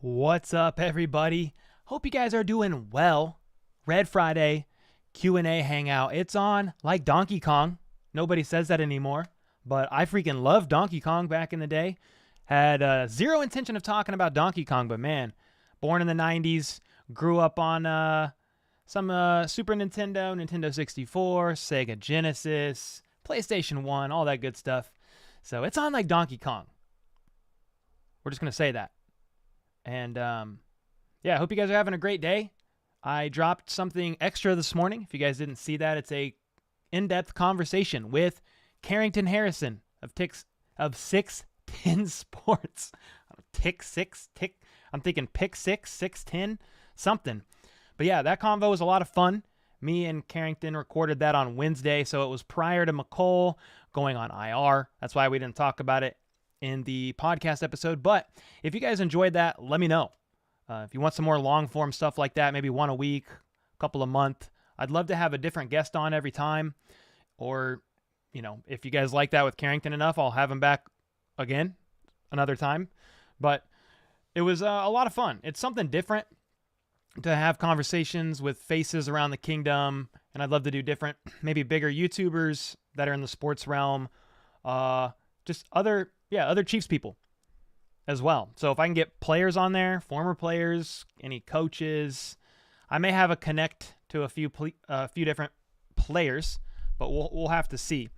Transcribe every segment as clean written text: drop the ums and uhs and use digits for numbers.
What's up, everybody? Hope you guys are doing well. Red Friday Q&A hangout. It's on like Donkey Kong. Nobody says that anymore, but I freaking loved Donkey Kong back in the day. Had zero intention of talking about Donkey Kong, but man, born in the 90s, grew up on some Super Nintendo, Nintendo 64, Sega Genesis, PlayStation 1, all that good stuff. So it's on like Donkey Kong. We're just going to say that. And yeah, I hope you guys are having a great day. I dropped something extra this morning. If you guys didn't see that, it's a in-depth conversation with Carrington Harrison of 610 Sports. I'm thinking pick 610, something. But yeah, that convo was a lot of fun. Me and Carrington recorded that on Wednesday, so it was prior to McCole going on IR. That's why we didn't talk about it in the podcast episode. But if you guys enjoyed that, let me know. If you want some more long form stuff like that, maybe one a week, a couple a month, I'd love to have a different guest on every time. Or, you know, if you guys like that with Carrington enough, I'll have him back again another time. But it was a lot of fun. It's something different to have conversations with faces around the kingdom. And I'd love to do different, maybe bigger YouTubers that are in the sports realm. Just other Chiefs people as well. So if I can get players on there, former players, any coaches, I may have a connect to a few different players, but we'll have to see.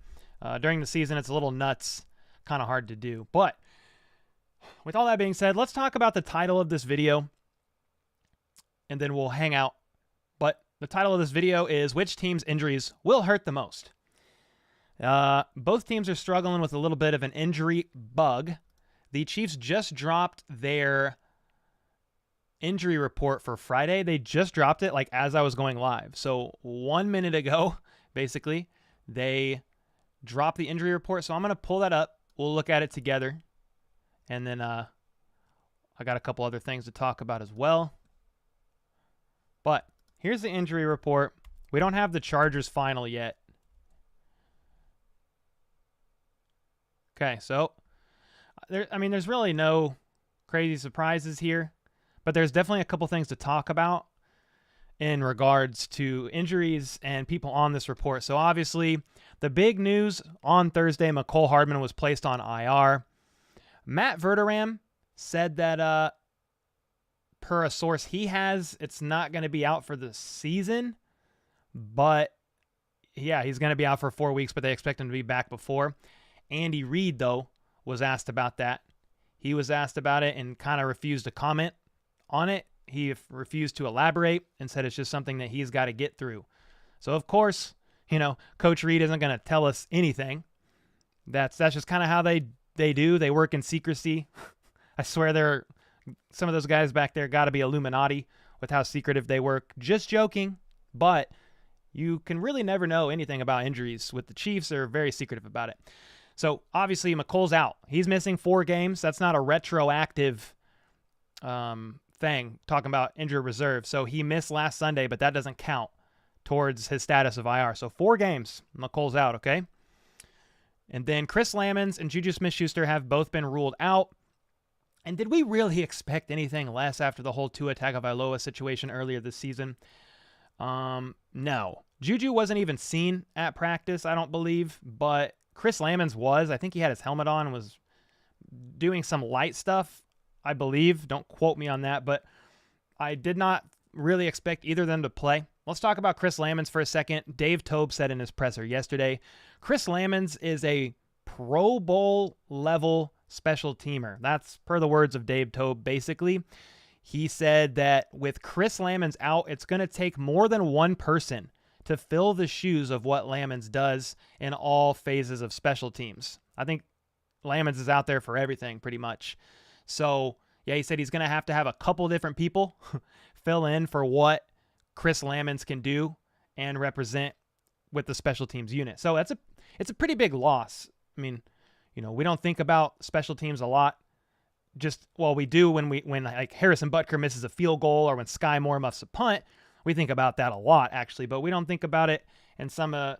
During the season, it's a little nuts, kind of hard to do. But with all that being said, let's talk about the title of this video, and then we'll hang out. But the title of this video is Which Team's Injuries Will Hurt the Most? Both teams are struggling with a little bit of an injury bug. The Chiefs just dropped their injury report for Friday. They just dropped it like as I was going live. So 1 minute ago, basically, they dropped the injury report. So I'm going to pull that up. We'll look at it together. And then I got a couple other things to talk about as well. But here's the injury report. We don't have the Chargers final yet. Okay, so there's really no crazy surprises here, but there's definitely a couple things to talk about in regards to injuries and people on this report. So obviously, the big news on Thursday, McCole Hardman was placed on IR. Matt Verderame said that per a source he has, it's not going to be out for the season, but yeah, he's going to be out for 4 weeks, but they expect him to be back before. Andy Reid, though, was asked about that. He was asked about it and kind of refused to comment on it. He refused to elaborate and said it's just something that he's got to get through. So, of course, you know, Coach Reid isn't going to tell us anything. That's just kind of how they do. They work in secrecy. I swear some of those guys back there got to be Illuminati with how secretive they work. Just joking, but you can really never know anything about injuries with the Chiefs. They're very secretive about it. So, obviously, McCole's out. He's missing 4 games. That's not a retroactive thing talking about injured reserve. So he missed last Sunday, but that doesn't count towards his status of IR. So 4 games, McColl's out, okay? And then Chris Lamons and Juju Smith-Schuster have both been ruled out. And did we really expect anything less after the whole Tua Tagovailoa situation earlier this season? No. Juju wasn't even seen at practice, I don't believe, but Chris Lamons was. I think he had his helmet on and was doing some light stuff, I believe. Don't quote me on that, but I did not really expect either of them to play. Let's talk about Chris Lamons for a second. Dave Tobe said in his presser yesterday, Chris Lamons is a Pro Bowl level special teamer. That's per the words of Dave Tobe, basically. He said that with Chris Lamons out, it's going to take more than one person to fill the shoes of what Lamons does in all phases of special teams. I think Lamons is out there for everything pretty much. So, yeah, he said he's going to have a couple different people fill in for what Chris Lamons can do and represent with the special teams unit. So it's a pretty big loss. I mean, we don't think about special teams a lot. We do when like Harrison Butker misses a field goal or when Sky Moore muffs a punt. We think about that a lot, actually, but we don't think about it in some of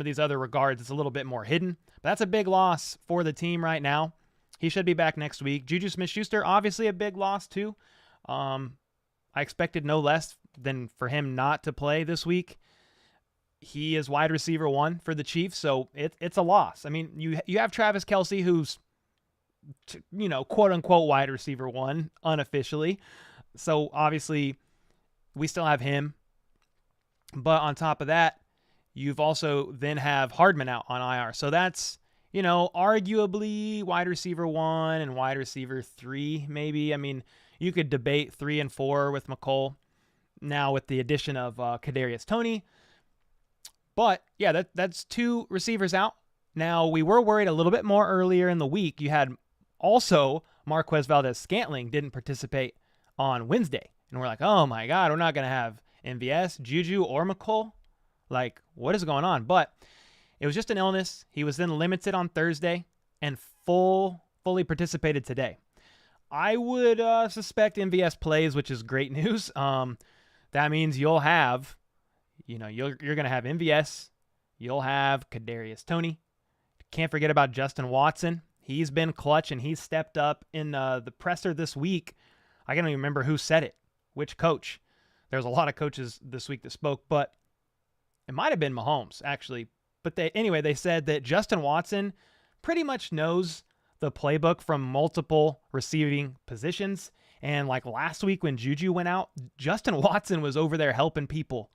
these other regards. It's a little bit more hidden. But that's a big loss for the team right now. He should be back next week. Juju Smith-Schuster, obviously a big loss too. I expected no less than for him not to play this week. He is wide receiver 1 for the Chiefs, so it's a loss. I mean, you have Travis Kelce, who's quote unquote wide receiver 1 unofficially. So obviously we still have him. But on top of that, you've also then have Hardman out on IR. So that's, arguably wide receiver 1 and wide receiver 3, maybe. I mean, you could debate 3 and 4 with McColl now with the addition of Kadarius Toney. But yeah, that's 2 receivers out. Now, we were worried a little bit more earlier in the week. You had also Marquez Valdez-Scantling didn't participate on Wednesday. And we're like, oh my God, we're not going to have MVS, Juju, or McColl. Like, what is going on? But it was just an illness. He was then limited on Thursday and fully participated today. I would suspect MVS plays, which is great news. That means you'll have, you're going to have MVS. You'll have Kadarius Toney. Can't forget about Justin Watson. He's been clutch, and he's stepped up in the presser this week. I can't even remember who said it, which coach. There's a lot of coaches this week that spoke, but it might have been Mahomes, actually. But they said that Justin Watson pretty much knows the playbook from multiple receiving positions. And like last week when Juju went out, Justin Watson was over there helping people,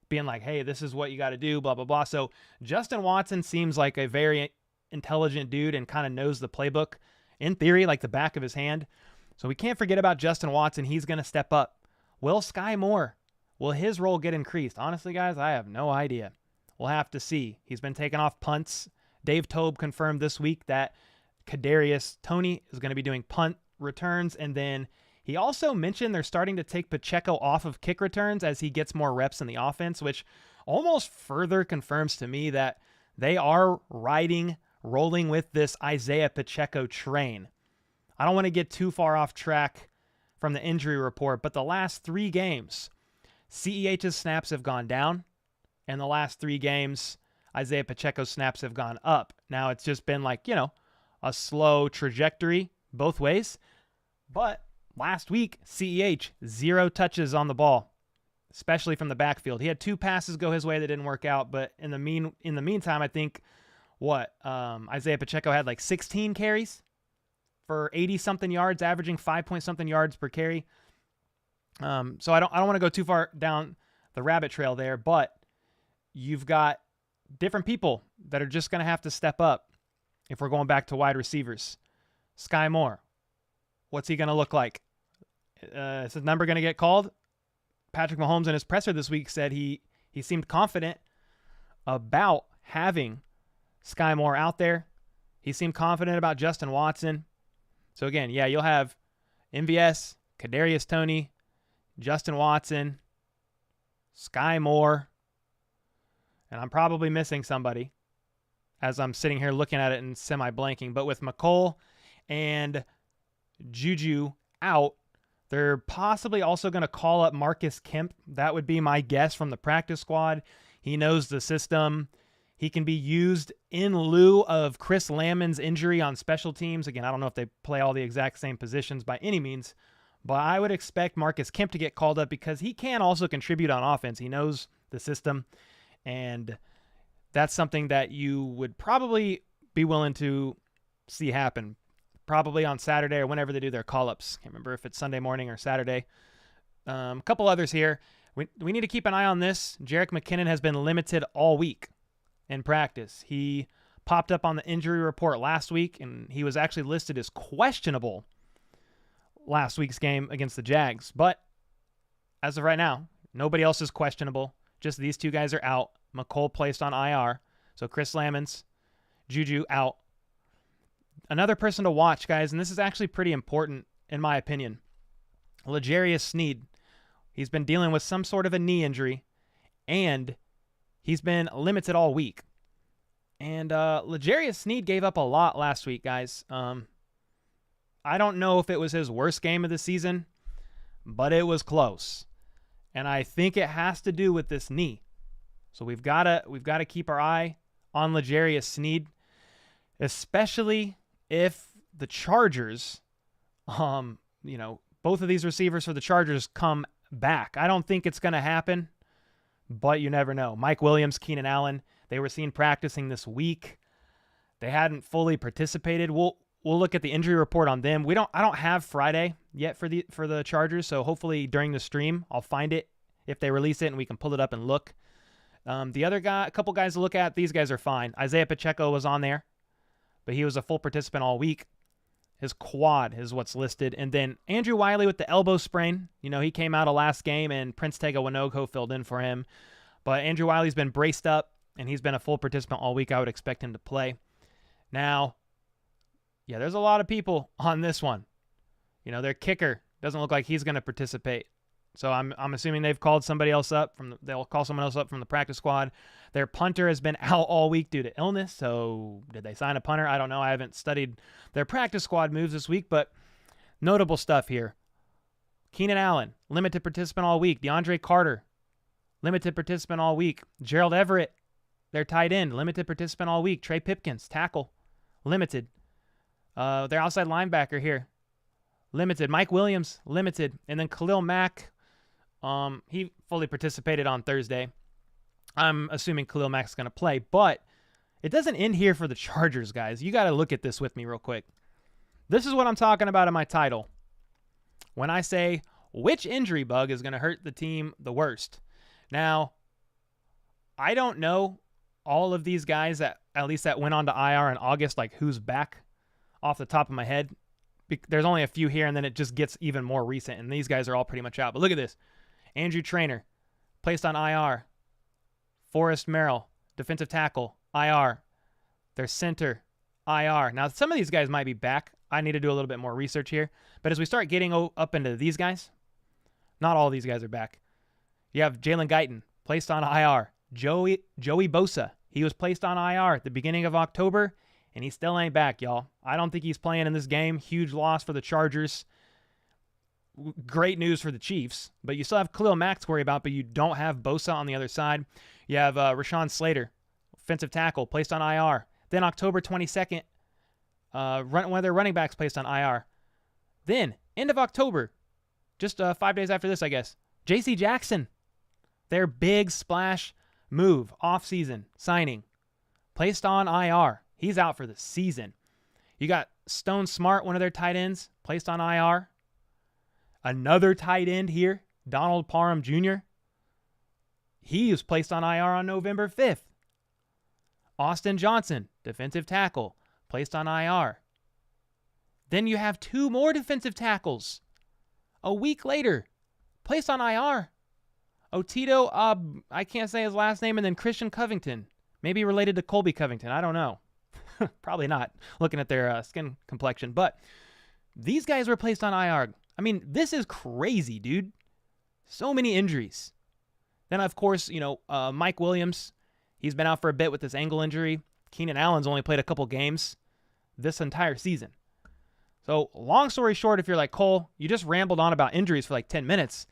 being like, hey, this is what you got to do, blah, blah, blah. So Justin Watson seems like a very intelligent dude and kind of knows the playbook, in theory, like the back of his hand. So we can't forget about Justin Watson. He's going to step up. Will Sky Moore, will his role get increased? Honestly, guys, I have no idea. We'll have to see. He's been taking off punts. Dave Tobe confirmed this week that Kadarius Toney is going to be doing punt returns. And then he also mentioned they're starting to take Pacheco off of kick returns as he gets more reps in the offense, which almost further confirms to me that they are rolling with this Isaiah Pacheco train. I don't want to get too far off track from the injury report, but the last 3 games, CEH's snaps have gone down, and the last 3 games, Isaiah Pacheco's snaps have gone up. Now, it's just been like, a slow trajectory both ways, but last week, CEH, 0 touches on the ball, especially from the backfield. He had 2 passes go his way that didn't work out, but in the meantime, I think Isaiah Pacheco had like 16 carries for 80-something yards, averaging 5-point-something yards per carry. So I don't want to go too far down the rabbit trail there, but you've got different people that are just going to have to step up if we're going back to wide receivers. Sky Moore, what's he going to look like? Is his number going to get called? Patrick Mahomes in his presser this week said he seemed confident about having Sky Moore out there. He seemed confident about Justin Watson. So again, yeah, you'll have MVS, Kadarius Toney, Justin Watson, Sky Moore, and I'm probably missing somebody as I'm sitting here looking at it and semi-blanking. But with McColl and Juju out, They're possibly also going to call up Marcus Kemp. That would be my guess from the practice squad. He knows the system. He can be used in lieu of Chris Lamon's injury on special teams. Again, I don't know if they play all the exact same positions by any means, but I would expect Marcus Kemp to get called up because he can also contribute on offense. He knows the system, and that's something that you would probably be willing to see happen, probably on Saturday or whenever they do their call-ups. Can't remember if it's Sunday morning or Saturday. A couple others here. We need to keep an eye on this. Jerick McKinnon has been limited all week in practice. He popped up on the injury report last week, and he was actually listed as questionable last week's game against the Jags. But as of right now, nobody else is questionable. Just these two guys are out. McColl placed on IR. So Chris Lamons, Juju out. Another person to watch, guys, and this is actually pretty important in my opinion. L'Jarius Sneed. He's been dealing with some sort of a knee injury, and he's been limited all week. And L'Jarius Sneed gave up a lot last week, guys. I don't know if it was his worst game of the season, but it was close. And I think it has to do with this knee. So we've got to keep our eye on L'Jarius Sneed, especially if the Chargers, both of these receivers for the Chargers come back. I don't think it's going to happen, but you never know. Mike Williams, Keenan Allen, they were seen practicing this week. They hadn't fully participated. We'll look at the injury report on them. I don't have Friday yet for the Chargers, so hopefully during the stream I'll find it if they release it and we can pull it up and look. The other guy, a couple guys to look at, these guys are fine. Isaiah Pacheco was on there, but he was a full participant all week. His quad is what's listed. And then Andrew Wiley with the elbow sprain. He came out of last game, and Prince Tega Winogo filled in for him. But Andrew Wiley's been braced up, and he's been a full participant all week. I would expect him to play. Now, yeah, there's a lot of people on this one. Their kicker doesn't look like he's going to participate. So I'm assuming they've called somebody else up they'll call someone else up from the practice squad. Their punter has been out all week due to illness. So did they sign a punter? I don't know. I haven't studied their practice squad moves this week, but notable stuff here. Keenan Allen, limited participant all week. DeAndre Carter, limited participant all week. Gerald Everett, their tight end, limited participant all week. Trey Pipkins, tackle, limited. Their outside linebacker here, limited. Mike Williams, limited. And then Khalil Mack, he fully participated on Thursday. I'm assuming Khalil Mack's going to play, but it doesn't end here for the Chargers, guys. You got to look at this with me real quick. This is what I'm talking about in my title. When I say which injury bug is going to hurt the team the worst. Now, I don't know all of these guys that went on to IR in August, like who's back off the top of my head. There's only a few here, and then it just gets even more recent, and these guys are all pretty much out. But look at this. Andrew Traynor, placed on IR. Forrest Merrill, defensive tackle, IR. Their center, IR. Now, some of these guys might be back. I need to do a little bit more research here. But as we start getting up into these guys, not all these guys are back. You have Jalen Guyton, placed on IR. Joey Bosa, he was placed on IR at the beginning of October, and he still ain't back, y'all. I don't think he's playing in this game. Huge loss for the Chargers. Great news for the Chiefs. But you still have Khalil Mack to worry about, but you don't have Bosa on the other side. You have Rashawn Slater, offensive tackle, placed on IR. Then October 22nd, one of their running backs placed on IR. Then, end of October, just 5 days after this, I guess, J.C. Jackson, their big splash move, off-season signing, placed on IR. He's out for the season. You got Stone Smart, one of their tight ends, placed on IR. Another tight end here, Donald Parham Jr., he was placed on IR on November 5th. Austin Johnson, defensive tackle, placed on IR. Then you have two more defensive tackles a week later, placed on IR. Otito, I can't say his last name, and then Christian Covington, maybe related to Colby Covington. I don't know. Probably not, looking at their skin complexion. But these guys were placed on IR. I mean, this is crazy, dude. So many injuries. Then, of course, Mike Williams, he's been out for a bit with this ankle injury. Keenan Allen's only played a couple games this entire season. So long story short, if you're like, Cole, you just rambled on about injuries for like 10 minutes.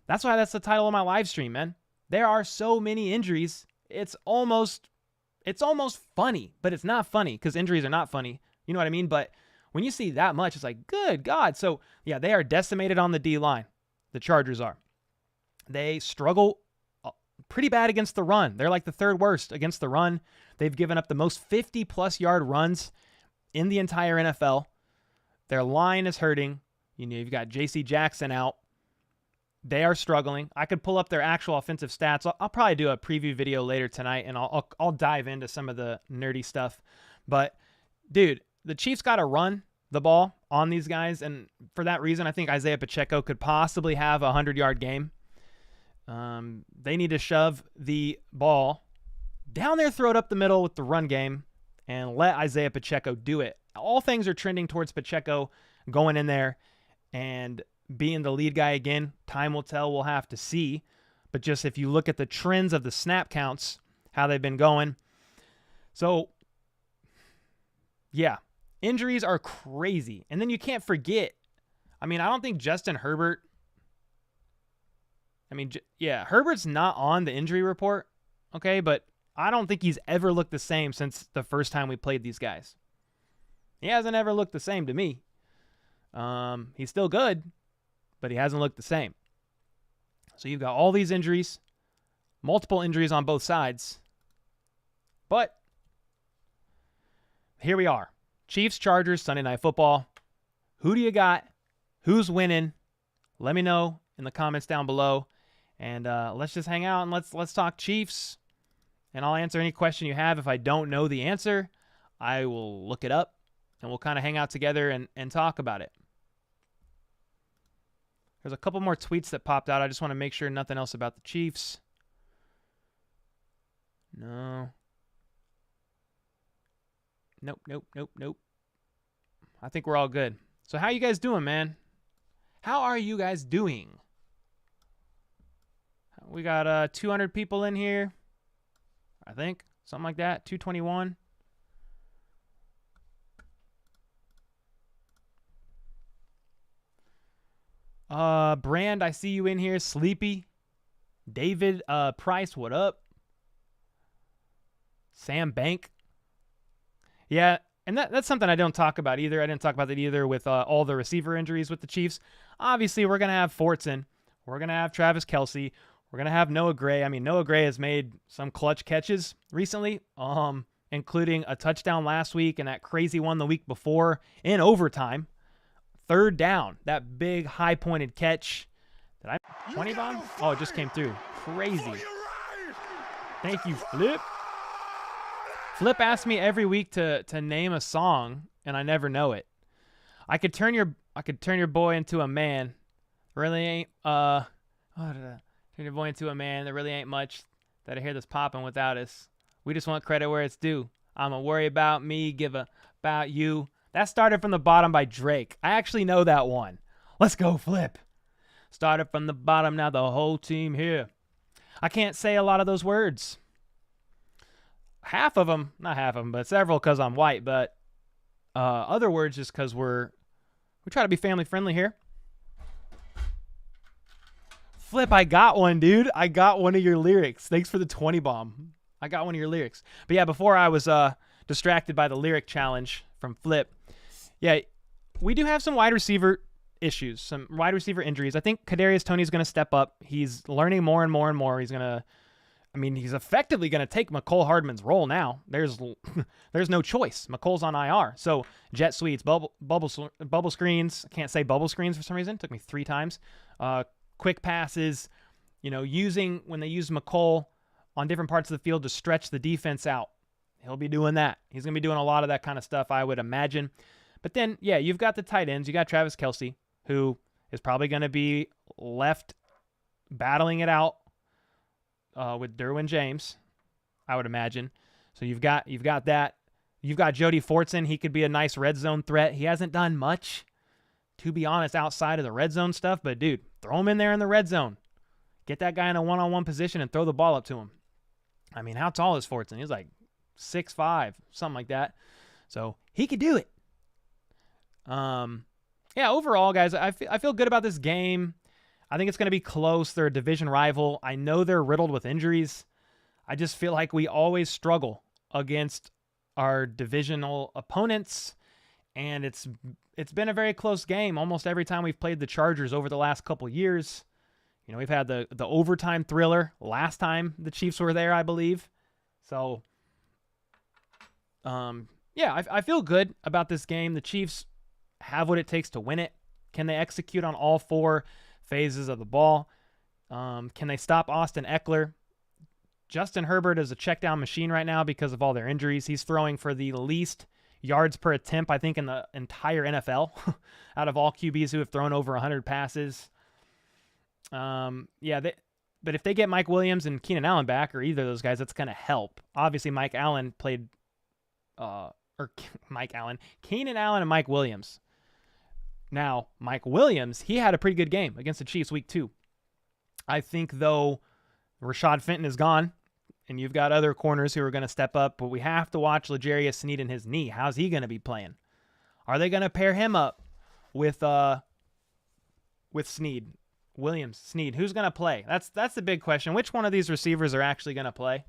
That's why that's the title of my live stream, man. There are so many injuries. It's almost funny, but it's not funny because injuries are not funny. You know what I mean? But when you see that much, it's like, good God. So, yeah, they are decimated on the D-line. The Chargers are. They struggle pretty bad against the run. They're like the third worst against the run. They've given up the most 50-plus yard runs in the entire NFL. Their line is hurting. You know, you've got J.C. Jackson out. They are struggling. I could pull up their actual offensive stats. I'll probably do a preview video later tonight, and I'll dive into some of the nerdy stuff. But, dude, the Chiefs got to run the ball on these guys, and for that reason, I think Isaiah Pacheco could possibly have a 100-yard game. They need to shove the ball down their throat up the middle with the run game and let Isaiah Pacheco do it. All things are trending towards Pacheco going in there and being the lead guy again. Time will tell. We'll have to see. But just if you look at the trends of the snap counts, how they've been going. So, yeah, injuries are crazy. And then you can't forget, I mean, I don't think Justin Herbert, Herbert's not on the injury report, okay? But I don't think he's ever looked the same since the first time we played these guys. He hasn't ever looked the same to me. He's still good, but he hasn't looked the same. So you've got all these injuries, multiple injuries on both sides. But here we are. Chiefs, Chargers, Sunday Night Football. Who do you got? Who's winning? Let me know in the comments down below. And let's just hang out and let's talk Chiefs. And I'll answer any question you have. If I don't know the answer, I will look it up. And we'll kind of hang out together and talk about it. There's a couple more tweets that popped out. I just want to make sure nothing else about the Chiefs. No. Nope. I think we're all good. So how you guys doing, man? How are you guys doing? We got 200 people in here. I think. Something like that. 221. Brand, I see you in here. Sleepy. David Price, what up? Sam Bank. Yeah, and that's something I don't talk about either. I didn't talk about that either with all the receiver injuries with the Chiefs. Obviously, we're going to have Fortson. We're going to have Travis Kelce. We're going to have Noah Gray. I mean, Noah Gray has made some clutch catches recently, including a touchdown last week and that crazy one the week before in overtime. Third down, that big high-pointed catch. Did I 20 bomb? Oh, it just came through. Crazy. Thank you, Flip. Flip asks me every week to name a song, and I never know it. I could turn your boy into a man. Really ain't turn your boy into a man. There really ain't much that I hear this popping without us. We just want credit where it's due. I'ma worry about me, give a about you. That started from the bottom by Drake. I actually know that one. Let's go, Flip. Started from the bottom, now the whole team here. I can't say a lot of those words. Half of them, not half of them, but several because I'm white, but other words just because we try to be family friendly here. Flip, I got one, dude. I got one of your lyrics. Thanks for the 20 bomb. I got one of your lyrics. But yeah, before I was distracted by the lyric challenge from Flip. Yeah, we do have some wide receiver issues, some wide receiver injuries. I think Kadarius Toney's going to step up. He's learning more and more and more. He's effectively going to take Mecole Hardman's role now. There's no choice. McColl's on IR. So jet sweeps, bubble screens. I can't say bubble screens for some reason. It took me 3 times. Quick passes, when they use Mecole on different parts of the field to stretch the defense out. He'll be doing that. He's going to be doing a lot of that kind of stuff, I would imagine. But then, yeah, you've got the tight ends. You got Travis Kelce, who is probably going to be left battling it out with Derwin James, I would imagine. So you've got that. You've got Jody Fortson. He could be a nice red zone threat. He hasn't done much, to be honest, outside of the red zone stuff. But, dude, throw him in there in the red zone. Get that guy in a one-on-one position and throw the ball up to him. I mean, how tall is Fortson? He's like 6'5", something like that. So he could do it. Yeah, overall, guys, I feel good about this game. I think it's going to be close. They're a division rival. I know they're riddled with injuries. I just feel like we always struggle against our divisional opponents, and it's been a very close game almost every time we've played the Chargers over the last couple years. You know, we've had the overtime thriller last time the Chiefs were there, I believe. So, yeah, I feel good about this game. The Chiefs have what it takes to win it. Can they execute on all 4 phases of the ball? Can they stop Austin Eckler? Justin Herbert is a check down machine right now because of all their injuries. He's throwing for the least yards per attempt, I think, in the entire NFL out of all QBs who have thrown over 100 passes. Yeah, but if they get Mike Williams and Keenan Allen back, or either of those guys, that's going to help. Obviously, Keenan Allen and Mike Williams. Now, Mike Williams, he had a pretty good game against the Chiefs week 2. I think, though, Rashad Fenton is gone, and you've got other corners who are going to step up, but we have to watch L'Jarius Sneed and his knee. How's he going to be playing? Are they going to pair him up with Sneed? Williams, Sneed, who's going to play? That's the big question. Which one of these receivers are actually going to play?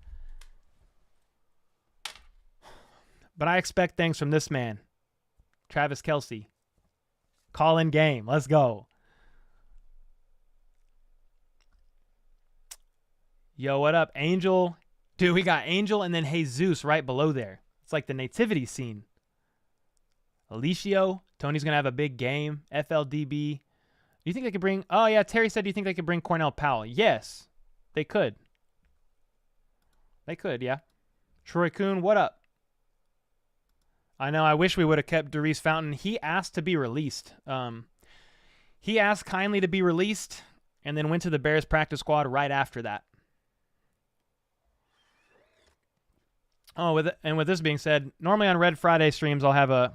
But I expect things from this man, Travis Kelce. Call in game. Let's go. Yo, what up, Angel? Dude, we got Angel and then Jesus right below there. It's like the nativity scene. Alicio, Tony's going to have a big game. FLDB. Do you think they could bring... Oh, yeah, Terry said, do you think they could bring Cornell Powell? Yes, they could. They could, yeah. Troy Kuhn, what up? I know, I wish we would have kept DeRuse Fountain. He asked to be released. He asked kindly to be released and then went to the Bears practice squad right after that. Oh, with this being said, normally on Red Friday streams, I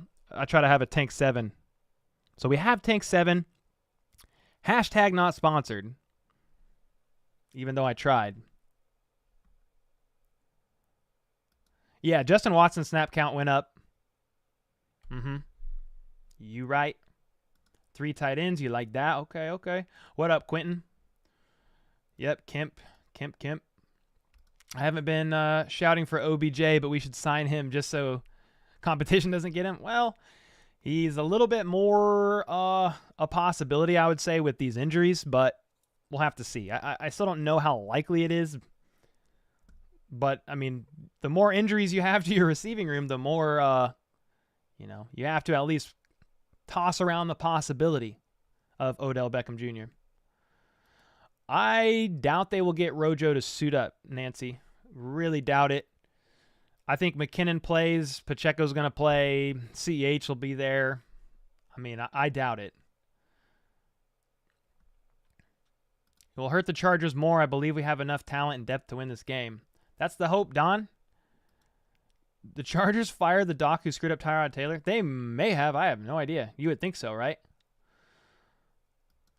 try to have a Tank 7. So we have Tank 7. Hashtag not sponsored. Even though I tried. Yeah, Justin Watson's snap count went up. You right. 3 tight ends. You like that? Okay. What up, Quentin? Yep, Kemp. I haven't been shouting for OBJ, but we should sign him just so competition doesn't get him. Well, he's a little bit more a possibility, I would say, with these injuries, but we'll have to see. I still don't know how likely it is. But, I mean, the more injuries you have to your receiving room, the more, you have to at least toss around the possibility of Odell Beckham Jr. I doubt they will get Rojo to suit up, Nancy. Really doubt it. I think McKinnon plays. Pacheco's going to play. CEH will be there. I mean, I doubt it. It will hurt the Chargers more. I believe we have enough talent and depth to win this game. That's the hope, Don. The Chargers fired the doc who screwed up Tyrod Taylor? They may have. I have no idea. You would think so, right?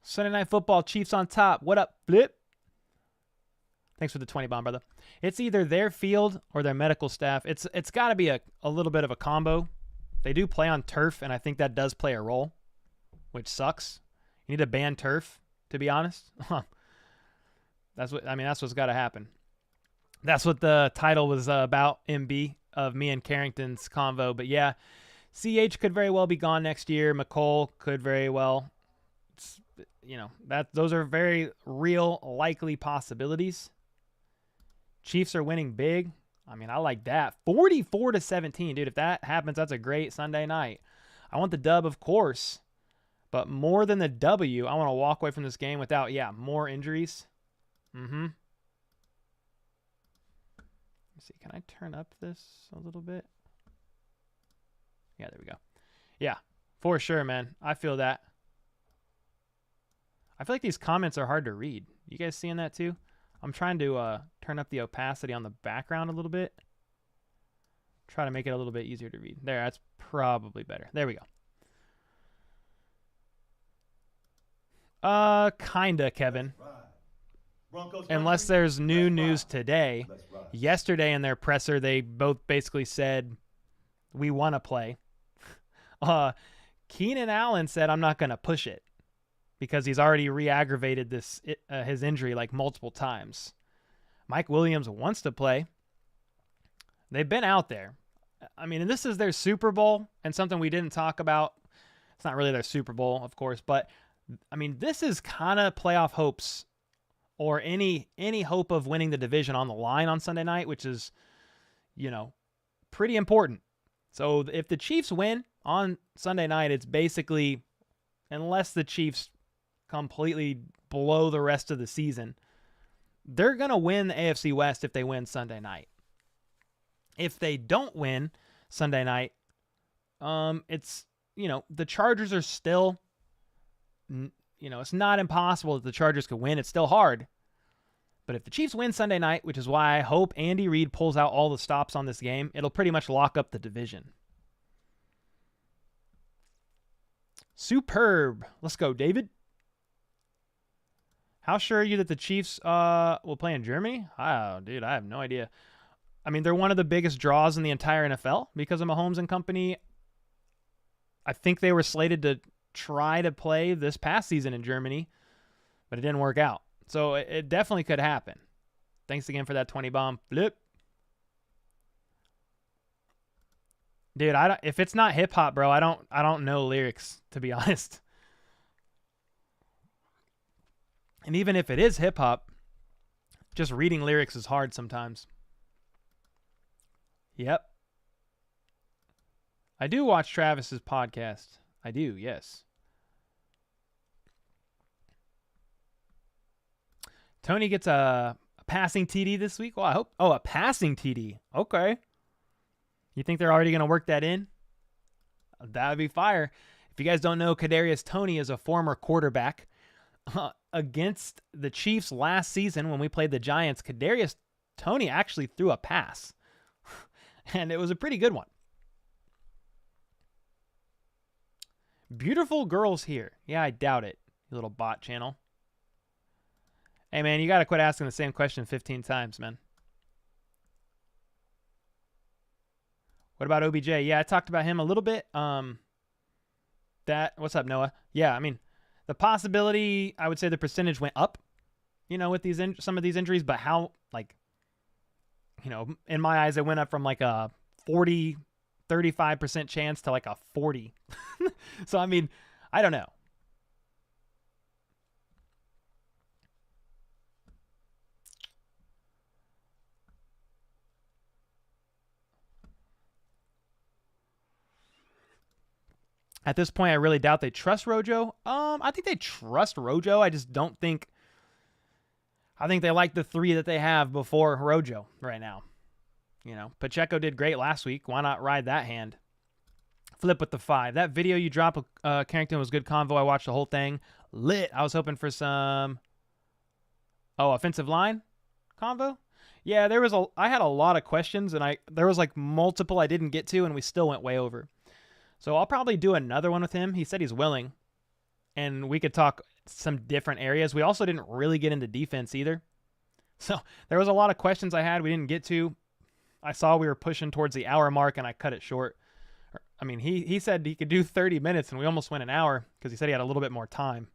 Sunday Night Football, Chiefs on top. What up, Flip? Thanks for the 20 bomb, brother. It's either their field or their medical staff. It's got to be a little bit of a combo. They do play on turf, and I think that does play a role, which sucks. You need to ban turf, to be honest. That's what's got to happen. That's what the title was about, MB, of me and Carrington's convo. But yeah, CH could very well be gone next year. McColl could very well. Those are very real, likely possibilities. Chiefs are winning big. I mean, I like that. 44-17, dude. If that happens, that's a great Sunday night. I want the dub, of course. But more than the W, I want to walk away from this game without, more injuries. Let me see. Can I turn up this a little bit? Yeah, there we go. Yeah, for sure, man. I feel that. I feel like these comments are hard to read. You guys seeing that too? I'm trying to turn up the opacity on the background a little bit. Try to make it a little bit easier to read. There, that's probably better. There we go. Kinda, Kevin. Unless there's new news today. Yesterday in their presser, they both basically said, we want to play. Keenan Allen said, I'm not going to push it because he's already re-aggravated his injury like multiple times. Mike Williams wants to play. They've been out there. I mean, and this is their Super Bowl, and something we didn't talk about. It's not really their Super Bowl, of course, but I mean, this is kind of playoff hopes or any hope of winning the division on the line on Sunday night, which is, pretty important. So if the Chiefs win on Sunday night, it's basically, unless the Chiefs completely blow the rest of the season, they're going to win the AFC West if they win Sunday night. If they don't win Sunday night, it's, the Chargers are still, it's not impossible that the Chargers could win. It's still hard. But if the Chiefs win Sunday night, which is why I hope Andy Reid pulls out all the stops on this game, it'll pretty much lock up the division. Superb. Let's go, David. How sure are you that the Chiefs will play in Germany? Oh, dude, I have no idea. I mean, they're one of the biggest draws in the entire NFL because of Mahomes and company. I think they were slated to try to play this past season in Germany, but it didn't work out. So it definitely could happen. Thanks again for that 20 bomb. Flip. Dude, if it's not hip hop, bro, I don't know lyrics, to be honest. And even if it is hip hop, just reading lyrics is hard sometimes. Yep. I do watch Travis's podcast. I do, yes. Tony gets a passing TD this week. Well, I hope. Oh, a passing TD. Okay. You think they're already going to work that in? That would be fire. If you guys don't know, Kadarius Toney is a former quarterback. Against the Chiefs last season when we played the Giants, Kadarius Toney actually threw a pass. And it was a pretty good one. Beautiful girls here. Yeah, I doubt it. You little bot channel. Hey, man, you got to quit asking the same question 15 times, man. What about OBJ? Yeah, I talked about him a little bit. What's up, Noah? Yeah, I mean, the possibility, I would say the percentage went up, with these some of these injuries, but how, in my eyes, it went up from like a 35% chance to like a 40. So, I mean, I don't know. At this point, I really doubt they trust Rojo. I think they trust Rojo. I just don't think. I think they like the three that they have before Rojo right now. Pacheco did great last week. Why not ride that hand? Flip with the 5. That video you dropped, Carrington, was good convo. I watched the whole thing. Lit. I was hoping for some. Offensive line convo. Yeah, I had a lot of questions, and there was like multiple I didn't get to, and we still went way over. So I'll probably do another one with him. He said he's willing, and we could talk some different areas. We also didn't really get into defense either. So there was a lot of questions I had we didn't get to. I saw we were pushing towards the hour mark, and I cut it short. I mean, he said he could do 30 minutes, and we almost went an hour because he said he had a little bit more time.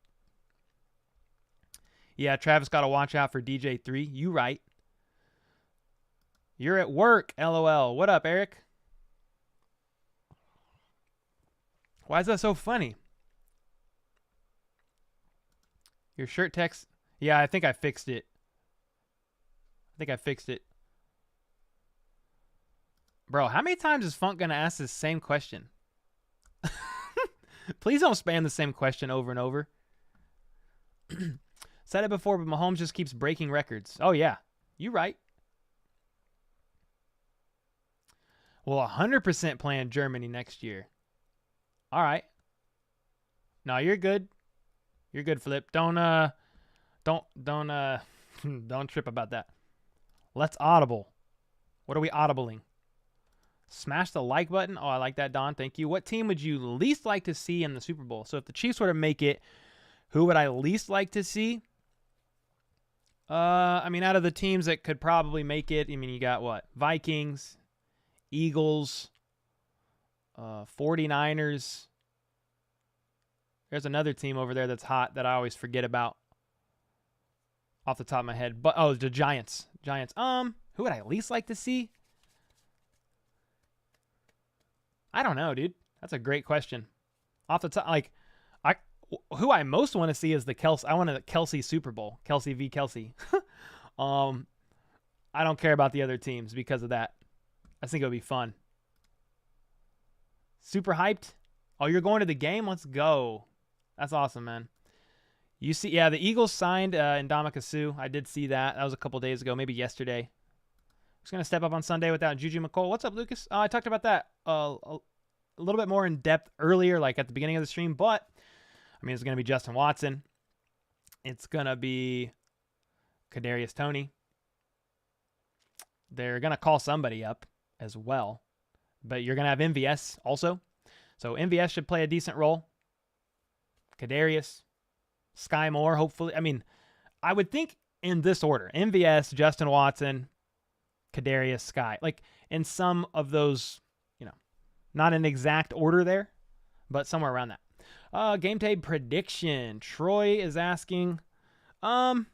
Yeah, Travis got to watch out for DJ3. You right. You're at work, LOL. What up, Eric? Why is that so funny? Your shirt text? Yeah, I think I fixed it. Bro, how many times is Funk going to ask this same question? Please don't spam the same question over and over. Said it before, but Mahomes just keeps breaking records. Oh, yeah. You right. Well, 100% playing Germany next year. All right. No, you're good. You're good, Flip. Don't trip about that. Let's audible. What are we audibling? Smash the like button. Oh, I like that, Don. Thank you. What team would you least like to see in the Super Bowl? So if the Chiefs were to make it, who would I least like to see? I mean, out of the teams that could probably make it, I mean, you got what? Vikings, Eagles, 49ers. There's another team over there that's hot that I always forget about off the top of my head. But the Giants. Giants. Who would I least like to see? I don't know, dude. That's a great question. Off the top, like, who I most want to see is the Kelsey. I want a Kelsey Super Bowl. Kelsey v. Kelsey. I don't care about the other teams because of that. I think it'll be fun. Super hyped. Oh, you're going to the game? Let's go. That's awesome, man. You see, yeah, the Eagles signed Ndamukong Suh. I did see that. That was a couple days ago, maybe yesterday. Just going to step up on Sunday without Juju McColl. What's up, Lucas? I talked about that a little bit more in depth earlier, like at the beginning of the stream, but I mean, it's going to be Justin Watson. It's going to be Kadarius Toney. They're going to call somebody up as well, but you're going to have MVS also. So MVS should play a decent role. Kadarius, Sky Moore, hopefully. I mean, I would think in this order: MVS, Justin Watson, Kadarius, Sky. Like in some of those, not an exact order there, but somewhere around that. Game day prediction. Troy is asking, dude,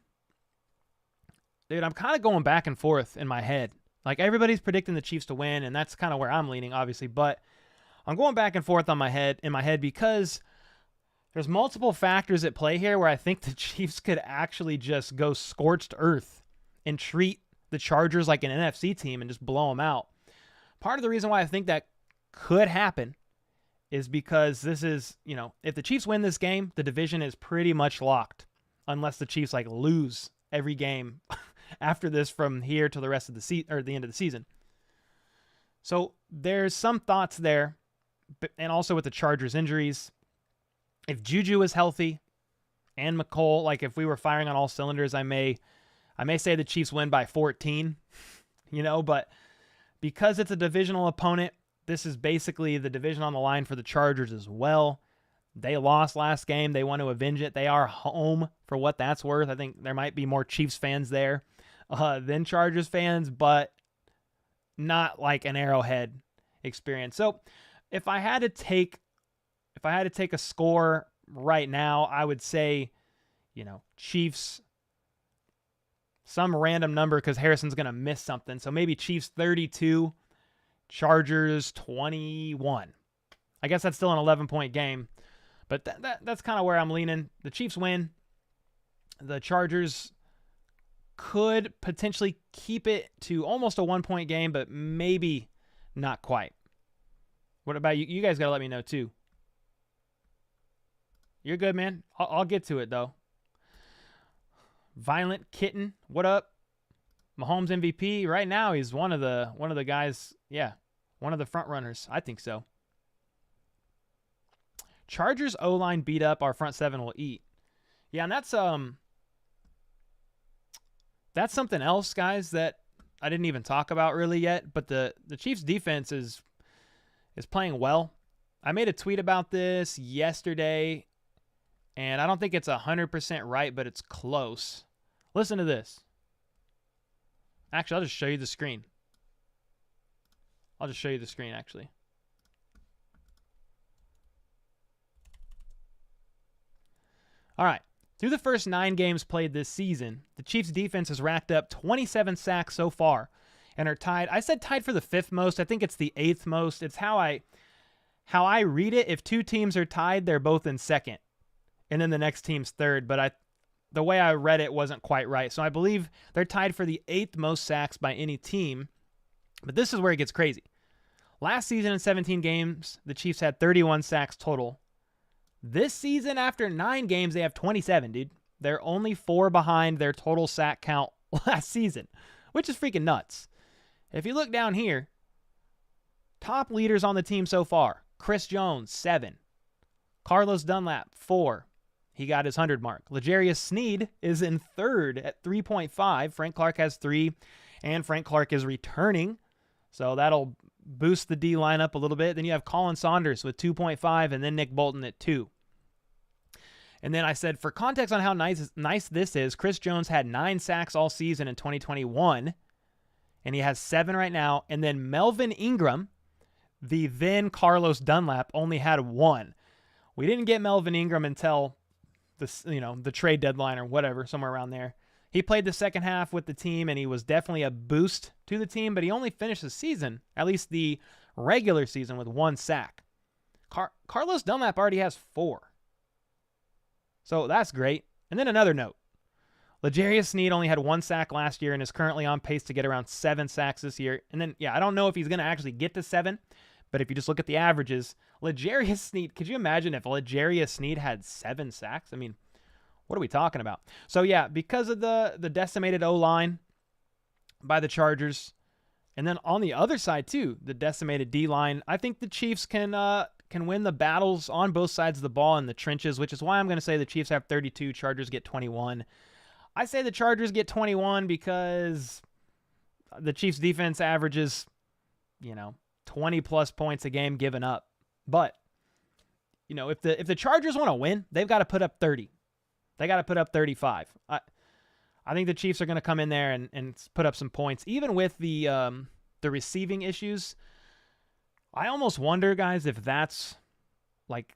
I'm kind of going back and forth in my head. Like everybody's predicting the Chiefs to win, and that's kind of where I'm leaning, obviously. But I'm going back and forth in my head because there's multiple factors at play here where I think the Chiefs could actually just go scorched earth and treat the Chargers like an NFC team and just blow them out. Part of the reason why I think that could happen is because this is, if the Chiefs win this game, the division is pretty much locked unless the Chiefs lose every game after this from here to the rest of the season or the end of the season. So there's some thoughts there, and also with the Chargers injuries, if Juju is healthy and McColl, if we were firing on all cylinders, I may say the Chiefs win by 14, but because it's a divisional opponent, this is basically the division on the line for the Chargers as well. They lost last game. They want to avenge it. They are home for what that's worth. I think there might be more Chiefs fans there than Chargers fans, but not like an Arrowhead experience. So if I had to take a score right now, I would say, Chiefs, some random number because Harrison's going to miss something. So maybe Chiefs 32, Chargers 21. I guess that's still an 11-point game, but that's kind of where I'm leaning. The Chiefs win. The Chargers could potentially keep it to almost a 1-point game, but maybe not quite. What about you? You guys got to let me know too. You're good, man. I'll get to it though. Violent Kitten, what up? Mahomes MVP right now. He's one of the guys. Yeah, one of the front runners. I think so. Chargers O-line beat up. Our front seven will eat. Yeah, and that's something else, guys, that I didn't even talk about really yet. But the Chiefs defense is playing well. I made a tweet about this yesterday, and I don't think it's 100% right, but it's close. Listen to this. Actually, I'll just show you the screen. Actually. All right. Through the first 9 games played this season, the Chiefs defense has racked up 27 sacks so far and are tied. I said tied for the 5th most. I think it's the 8th most. It's how I read it. If 2 teams are tied, they're both in 2nd, and then the next team's 3rd. But the way I read it wasn't quite right. So I believe they're tied for the 8th most sacks by any team. But this is where it gets crazy. Last season in 17 games, the Chiefs had 31 sacks total. This season, after 9 games, they have 27, dude. They're only 4 behind their total sack count last season, which is freaking nuts. If you look down here, top leaders on the team so far: Chris Jones, 7. Carlos Dunlap, 4. He got his 100 mark. L'Jarius Sneed is in 3rd at 3.5. Frank Clark has 3, and Frank Clark is returning, so that'll boost the D line up a little bit. Then you have Colin Saunders with 2.5, and then Nick Bolton at 2. And then I said, for context on how nice this is, Chris Jones had 9 sacks all season in 2021, and he has 7 right now. And then Melvin Ingram, the then Carlos Dunlap, only had 1, We didn't get Melvin Ingram until the trade deadline or whatever, somewhere around there. He played the second half with the team, and he was definitely a boost to the team, but he only finished the season, at least the regular season, with 1 sack. Carlos Dunlap already has 4. So that's great. And then another note. L'Jarius Sneed only had 1 sack last year and is currently on pace to get around 7 sacks this year. And then, I don't know if he's going to actually get to 7, but if you just look at the averages, L'Jarius Sneed, could you imagine if L'Jarius Sneed had 7 sacks? I mean, what are we talking about? So, because of the decimated O-line by the Chargers, and then on the other side, too, the decimated D-line, I think the Chiefs can win the battles on both sides of the ball in the trenches, which is why I'm going to say the Chiefs have 32, Chargers get 21. I say the Chargers get 21 because the Chiefs defense averages, 20-plus points a game given up. But, if the Chargers want to win, they've got to put up 30. They got to put up 35. I think the Chiefs are going to come in there and put up some points, even with the receiving issues. I almost wonder, guys, if that's like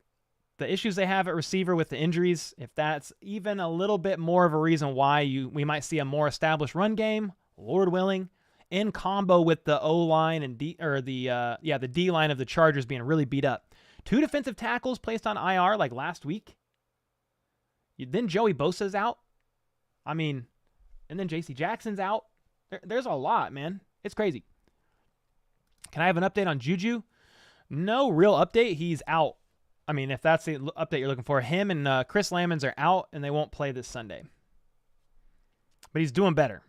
the issues they have at receiver with the injuries, if that's even a little bit more of a reason why we might see a more established run game, Lord willing, in combo with the O-line and the D-line of the Chargers being really beat up. 2 defensive tackles placed on IR like last week. Then Joey Bosa's out. I mean, and then J.C. Jackson's out. There's a lot, man. It's crazy. Can I have an update on Juju? No real update. He's out. I mean, if that's the update you're looking for. Him and Chris Lamons are out, and they won't play this Sunday. But he's doing better.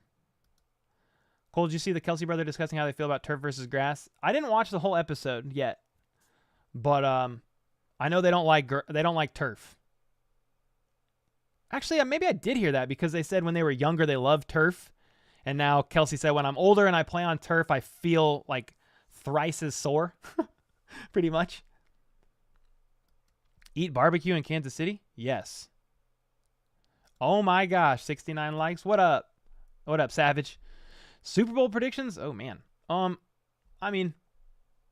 Cole, did you see the Kelsey brother discussing how they feel about turf versus grass? I didn't watch the whole episode yet, but I know they don't like turf. Actually, maybe I did hear that because they said when they were younger they loved turf, and now Kelsey said when I'm older and I play on turf, I feel like thrice as sore, pretty much. Eat barbecue in Kansas City? Yes. Oh my gosh, 69 likes. What up? What up, Savage? Super Bowl predictions? Oh man. I mean,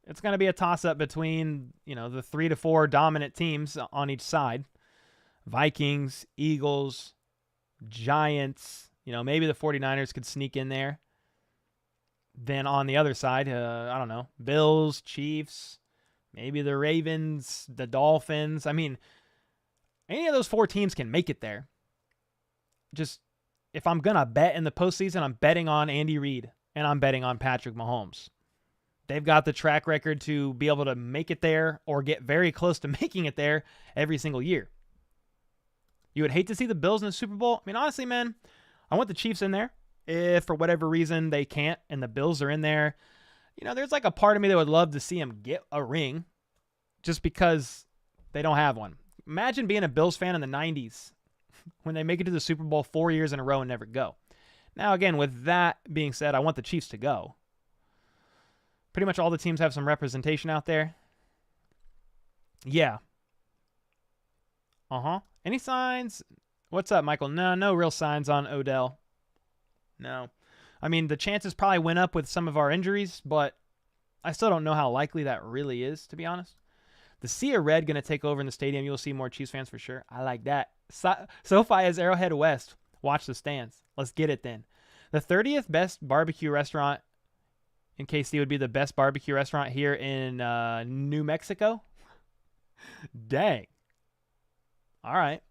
it's going to be a toss-up between, the 3 to 4 dominant teams on each side. Vikings, Eagles, Giants, maybe the 49ers could sneak in there. Then on the other side, I don't know, Bills, Chiefs, maybe the Ravens, the Dolphins. I mean, any of those 4 teams can make it there. Just, if I'm going to bet in the postseason, I'm betting on Andy Reid and I'm betting on Patrick Mahomes. They've got the track record to be able to make it there or get very close to making it there every single year. You would hate to see the Bills in the Super Bowl. I mean, honestly, man, I want the Chiefs in there. If for whatever reason they can't and the Bills are in there, there's like a part of me that would love to see them get a ring just because they don't have one. Imagine being a Bills fan in the 90s when they make it to the Super Bowl 4 years in a row and never go. Now, again, with that being said, I want the Chiefs to go. Pretty much all the teams have some representation out there. Yeah. Any signs? What's up, Michael? No real signs on Odell. No. I mean, the chances probably went up with some of our injuries, but I still don't know how likely that really is, to be honest. The Sea of Red going to take over in the stadium. You'll see more Chiefs fans for sure. I like that. SoFi is Arrowhead West. Watch the stands. Let's get it then. The 30th best barbecue restaurant in KC would be the best barbecue restaurant here in New Mexico. Dang. All right.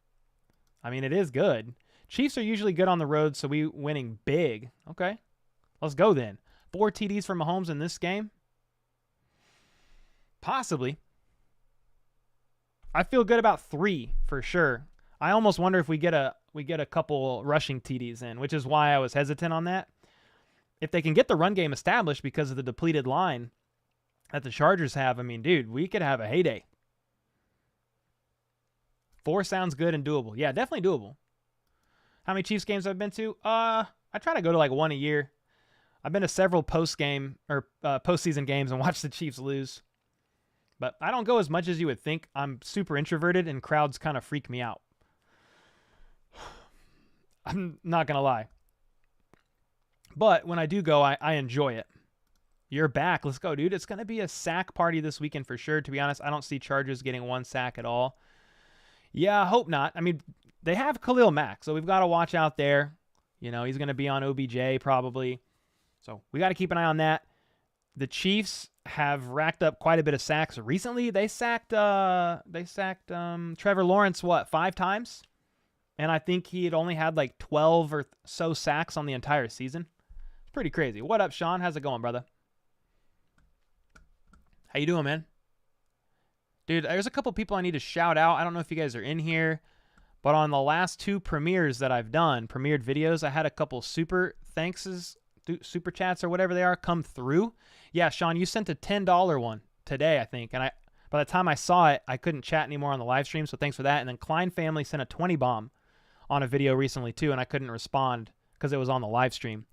I mean, it is good. Chiefs are usually good on the road, so we winning big. Okay. Let's go then. 4 TDs for Mahomes in this game? Possibly. I feel good about 3 for sure. I almost wonder if we get a couple rushing TDs in, which is why I was hesitant on that. If they can get the run game established because of the depleted line that the Chargers have, I mean, dude, we could have a heyday. 4 sounds good and doable. Yeah, definitely doable. How many Chiefs games I've been to? I try to go to like 1 a year. I've been to several postseason games and watched the Chiefs lose. But I don't go as much as you would think. I'm super introverted and crowds kind of freak me out. I'm not going to lie. But when I do go, I enjoy it. You're back. Let's go, dude. It's going to be a sack party this weekend for sure. To be honest, I don't see Chargers getting 1 sack at all. Yeah, I hope not. I mean, they have Khalil Mack, so we've got to watch out there. You know, he's going to be on OBJ probably. So we got to keep an eye on that. The Chiefs have racked up quite a bit of sacks recently. They sacked Trevor Lawrence 5 times, and I think he had only had like 12 or so sacks on the entire season. It's pretty crazy. What up, Sean? How's it going, brother? How you doing, man? Dude, there's a couple people I need to shout out. I don't know if you guys are in here, but on the last 2 premieres that I've done, premiered videos, I had a couple super chats or whatever they are come through. Yeah, Sean, you sent a $10 one today, I think, and by the time I saw it, I couldn't chat anymore on the live stream, so thanks for that. And then Klein Family sent a 20 bomb on a video recently too, and I couldn't respond because it was on the live stream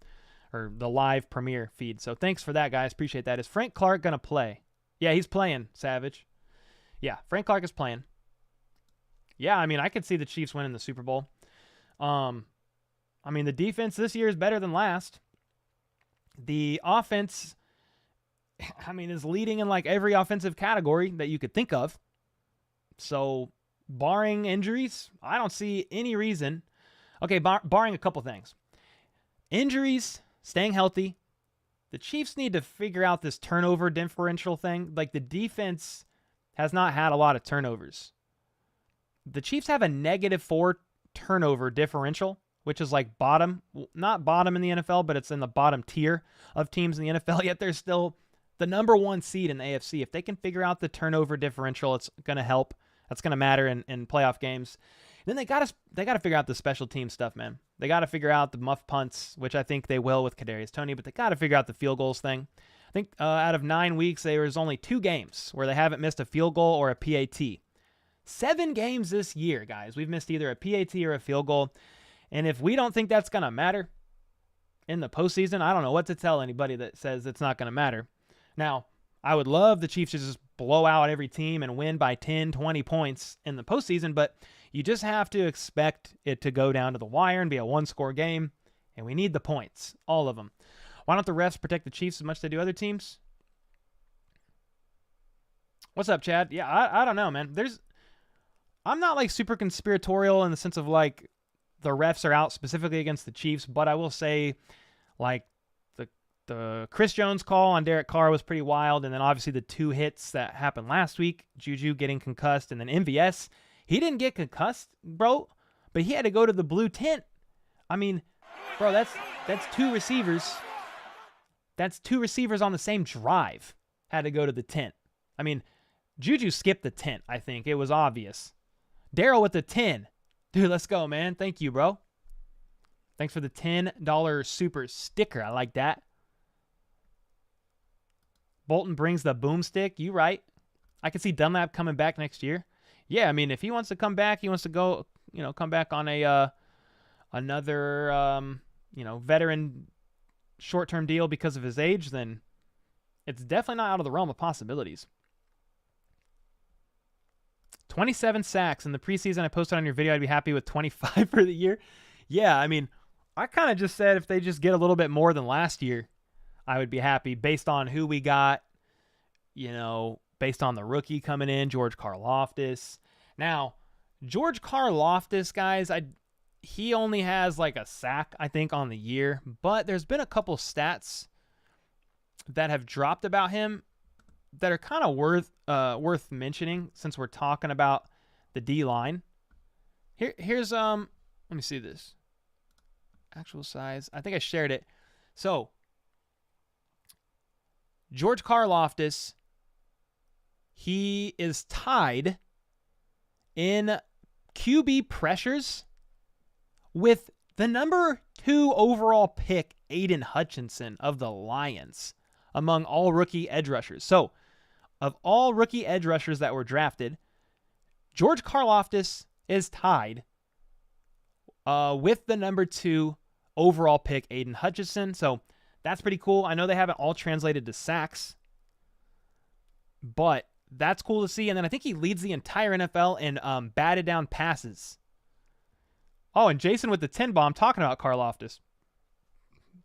or the live premiere feed. So thanks for that, guys. Appreciate that. Is Frank Clark gonna play? Yeah, he's playing, Savage. Yeah, Frank Clark is playing. Yeah, I mean, I could see the Chiefs winning the Super Bowl. I mean, the defense this year is better than last. The offense, I mean, is leading in like every offensive category that you could think of. So, barring injuries, I don't see any reason. Okay, barring a couple things. Injuries, staying healthy. The Chiefs need to figure out this turnover differential thing. Like, the defense has not had a lot of turnovers. The Chiefs have a -4 turnover differential, which is like not bottom in the NFL, but it's in the bottom tier of teams in the NFL, yet they're still the number 1 seed in the AFC. If they can figure out the turnover differential, it's going to help. That's going to matter in playoff games. And then they got to figure out the special team stuff, man. They got to figure out the muff punts, which I think they will with Kadarius Toney, but they got to figure out the field goals thing. I think out of 9 weeks, there was only 2 games where they haven't missed a field goal or a PAT. 7 games this year, guys. We've missed either a PAT or a field goal. And if we don't think that's going to matter in the postseason, I don't know what to tell anybody that says it's not going to matter. Now, I would love the Chiefs to just blow out every team and win by 10, 20 points in the postseason, but you just have to expect it to go down to the wire and be a 1-score game, and we need the points, all of them. Why don't the refs protect the Chiefs as much as they do other teams? What's up, Chad? Yeah, I don't know, man. I'm not like super conspiratorial in the sense of like the refs are out specifically against the Chiefs, but I will say like the Chris Jones call on Derek Carr was pretty wild, and then obviously the 2 hits that happened last week, Juju getting concussed, and then MVS, he didn't get concussed, bro, but he had to go to the blue tent. I mean, bro, that's 2 receivers. That's 2 receivers on the same drive had to go to the tent. I mean, Juju skipped the tent, I think. It was obvious. Daryl with the 10. Dude, let's go, man. Thank you, bro. Thanks for the $10 super sticker. I like that. Bolton brings the boomstick. You right. I can see Dunlap coming back next year. Yeah, I mean, if he wants to come back, he wants to go, come back on another, veteran short-term deal because of his age, then it's definitely not out of the realm of possibilities. 27 sacks in the preseason. I posted on your video I'd be happy with 25 for the year. Yeah, I mean, I kind of just said if they just get a little bit more than last year, I would be happy based on who we got, based on the rookie coming in, George Karlaftis. Now, George Karlaftis, guys, he only has like a sack, I think, on the year, but there's been a couple stats that have dropped about him that are kind of worth mentioning since we're talking about the D-line. Here's let me see this. Actual size. I think I shared it. So, George Karlaftis, he is tied in QB pressures with the number 2 overall pick, Aiden Hutchinson of the Lions, among all rookie edge rushers. So, of all rookie edge rushers that were drafted, George Karlaftis is tied with the number 2 overall pick, Aiden Hutchinson. So, that's pretty cool. I know they haven't all translated to sacks, but that's cool to see. And then I think he leads the entire NFL in batted down passes. Oh, and Jason with the 10 bomb talking about Karlaftis.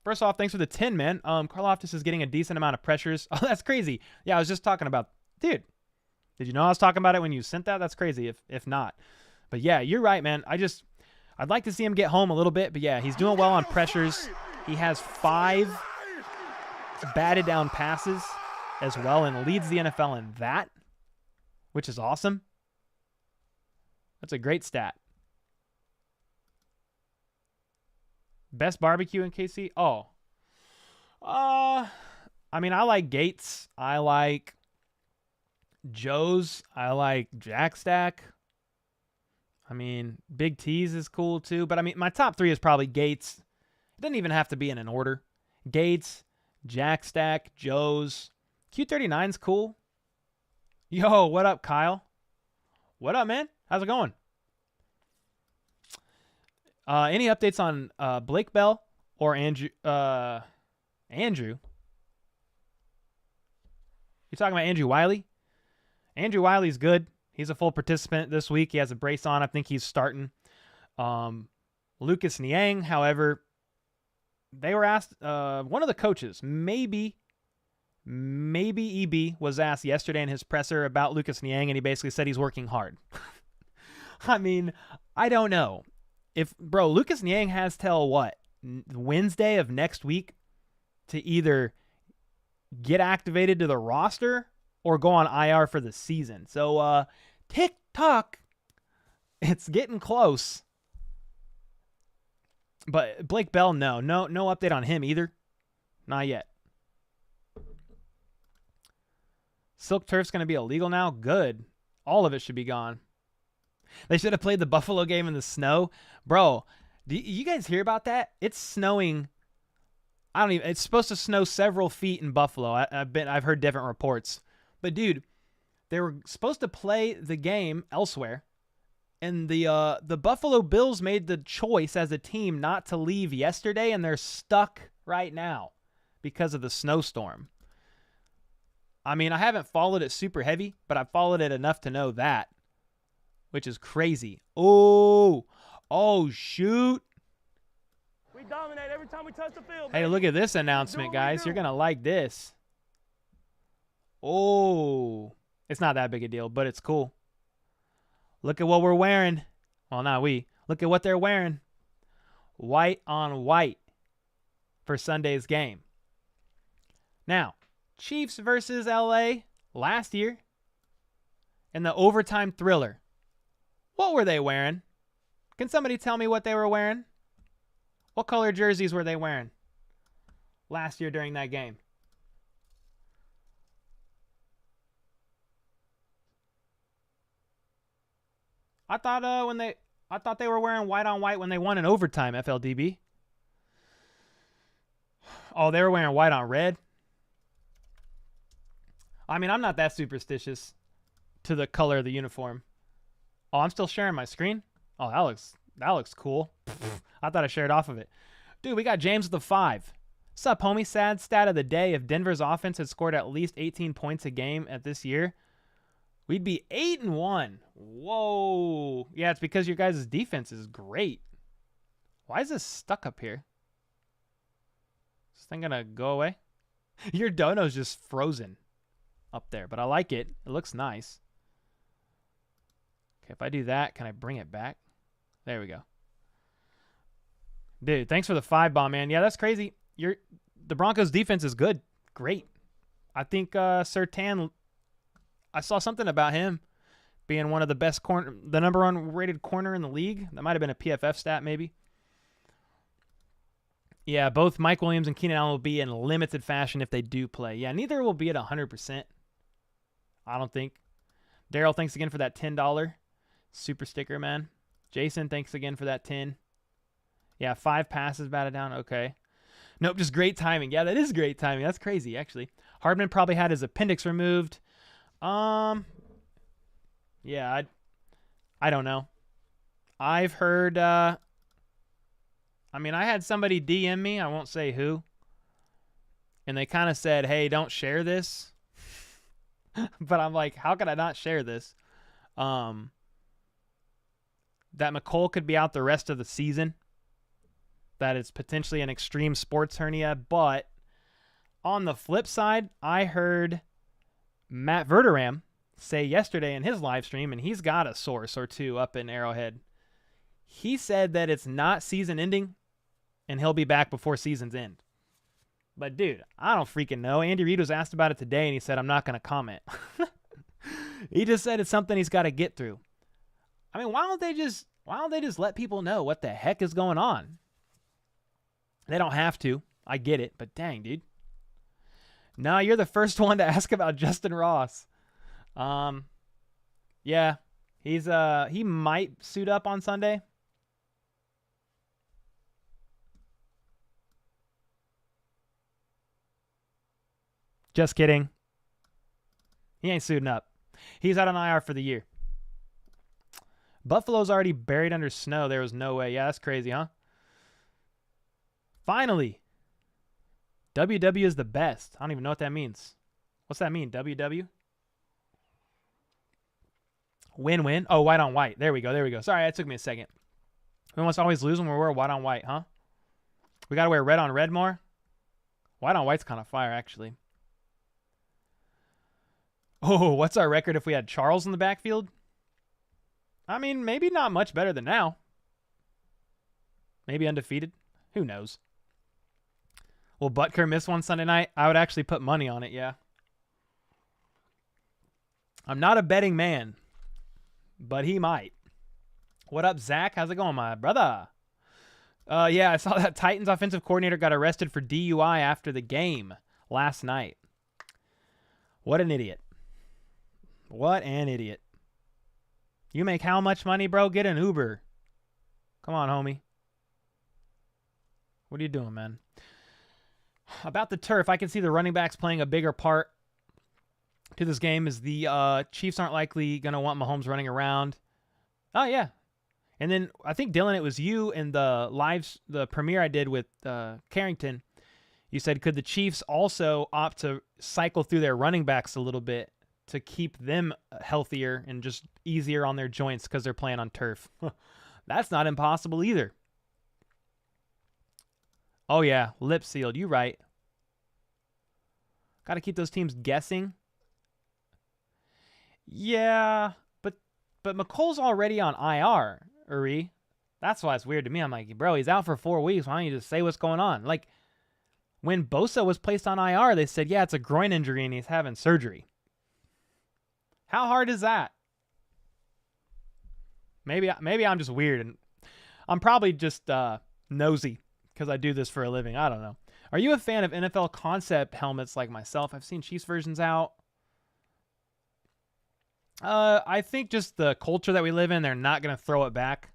First off, thanks for the 10, man. Karlaftis is getting a decent amount of pressures. Oh, that's crazy. Yeah, I was just talking about, dude, did you know I was talking about it when you sent that? That's crazy if not. But yeah, you're right, man. I'd like to see him get home a little bit. But yeah, he's doing well on pressures. He has 5 batted down passes as well and leads the NFL in that, which is awesome. That's a great stat. Best barbecue in KC? Oh. I mean, I like Gates. I like Joe's. I like Jack Stack. I mean, Big T's is cool too. But I mean, my top 3 is probably Gates. It doesn't even have to be in an order. Gates, Jack Stack, Joe's. Q39's cool. Yo, what up, Kyle? What up, man? How's it going? Any updates on Blake Bell or Andrew? Andrew? You talking about Andrew Wiley? Andrew Wiley's good. He's a full participant this week. He has a brace on. I think he's starting. Lucas Niang, however, they were asked, one of the coaches, maybe EB was asked yesterday in his presser about Lucas Niang, and he basically said he's working hard. I mean, I don't know. Lucas Niang has till what? Wednesday of next week to either get activated to the roster or go on IR for the season. So, tick-tock, it's getting close. But Blake Bell, no update on him either. Not yet. Silk Turf's going to be illegal now? Good. All of it should be gone. They should have played the Buffalo game in the snow. Bro, do you guys hear about that? It's snowing. It's supposed to snow several feet in Buffalo. I've heard different reports. But dude, they were supposed to play the game elsewhere, and the Buffalo Bills made the choice as a team not to leave yesterday, and they're stuck right now because of the snowstorm. I mean, I haven't followed it super heavy, but I've followed it enough to know that, which is crazy. Oh, shoot. We dominate every time we touch the field. Hey, look at this announcement, guys. You're going to like this. Oh, it's not that big a deal, but it's cool. Look at what we're wearing. Well, not we. Look at what they're wearing. White on white for Sunday's game. Now, Chiefs versus LA last year in the overtime thriller. What were they wearing? Can somebody tell me what they were wearing? What color jerseys were they wearing last year during that game? I thought they were wearing white on white when they won in overtime, FLDB. Oh, they were wearing white on red. I mean, I'm not that superstitious to the color of the uniform. Oh, I'm still sharing my screen? Oh, that looks cool. I thought I shared off of it. Dude, we got James with a 5. What's up, homie? Sad stat of the day. If Denver's offense had scored at least 18 points a game at this year, we'd be 8-1. Whoa. Yeah, it's because your guys' defense is great. Why is this stuck up here? Is this thing going to go away? Your dono's just frozen up there, but I like it. It looks nice. Okay, if I do that, can I bring it back? There we go. Dude, thanks for the 5-bomb, man. Yeah, that's crazy. The Broncos' defense is good. Great. I think Surtain, I saw something about him being one of the best the number 1 rated corner in the league. That might have been a PFF stat, maybe. Yeah, both Mike Williams and Keenan Allen will be in limited fashion if they do play. Yeah, neither will be at 100%. I don't think. Daryl, thanks again for that $10 super sticker, man. Jason, thanks again for that 10. Yeah, 5 passes batted down. Okay. Nope, just great timing. Yeah, that is great timing. That's crazy, actually. Hardman probably had his appendix removed. Yeah, I don't know. I've heard, I had somebody DM me, I won't say who, and they kind of said, hey, don't share this. But I'm like, how could I not share this? That McColl could be out the rest of the season. That it's potentially an extreme sports hernia. But on the flip side, I heard Matt Verderam say yesterday in his live stream, and he's got a source or two up in Arrowhead. He said that it's not season ending, and he'll be back before season's end. But, dude, I don't freaking know. Andy Reid was asked about it today, and he said, I'm not going to comment. He just said it's something he's got to get through. I mean, why don't they just let people know what the heck is going on? They don't have to. I get it, but dang, dude. No, you're the first one to ask about Justin Ross. Yeah, he might suit up on Sunday. Just kidding. He ain't suiting up. He's out on IR for the year. Buffalo's already buried under snow. There was no way. Yeah, that's crazy, huh? Finally. WW is the best. I don't even know what that means. What's that mean? WW? Win-win. Oh, white on white. There we go. Sorry, that took me a second. We must always lose when we wear white on white, huh? We got to wear red on red more? White on white's kind of fire, actually. Oh, what's our record if we had Charles in the backfield? I mean, maybe not much better than now. Maybe undefeated. Who knows? Will Butker miss one Sunday night? I would actually put money on it, yeah. I'm not a betting man, but he might. What up, Zach? How's it going, my brother? Yeah, I saw that Titans offensive coordinator got arrested for DUI after the game last night. What an idiot. What an idiot. You make how much money, bro? Get an Uber. Come on, homie. What are you doing, man? About the turf, I can see the running backs playing a bigger part to this game as the Chiefs aren't likely going to want Mahomes running around. Oh, yeah. And then I think, Dylan, it was you in the premiere I did with Carrington. You said, could the Chiefs also opt to cycle through their running backs a little bit to keep them healthier and just easier on their joints because they're playing on turf? That's not impossible either. Oh, yeah, lip sealed. You right. Got to keep those teams guessing. Yeah, but McColl's already on IR, Uri. That's why it's weird to me. I'm like, bro, he's out for 4 weeks. Why don't you just say what's going on? Like, when Bosa was placed on IR, they said, yeah, it's a groin injury and he's having surgery. How hard is that? Maybe I'm just weird, and I'm probably just nosy because I do this for a living. I don't know. Are you a fan of NFL concept helmets like myself? I've seen Chiefs versions out. I think just the culture that we live in, they're not going to throw it back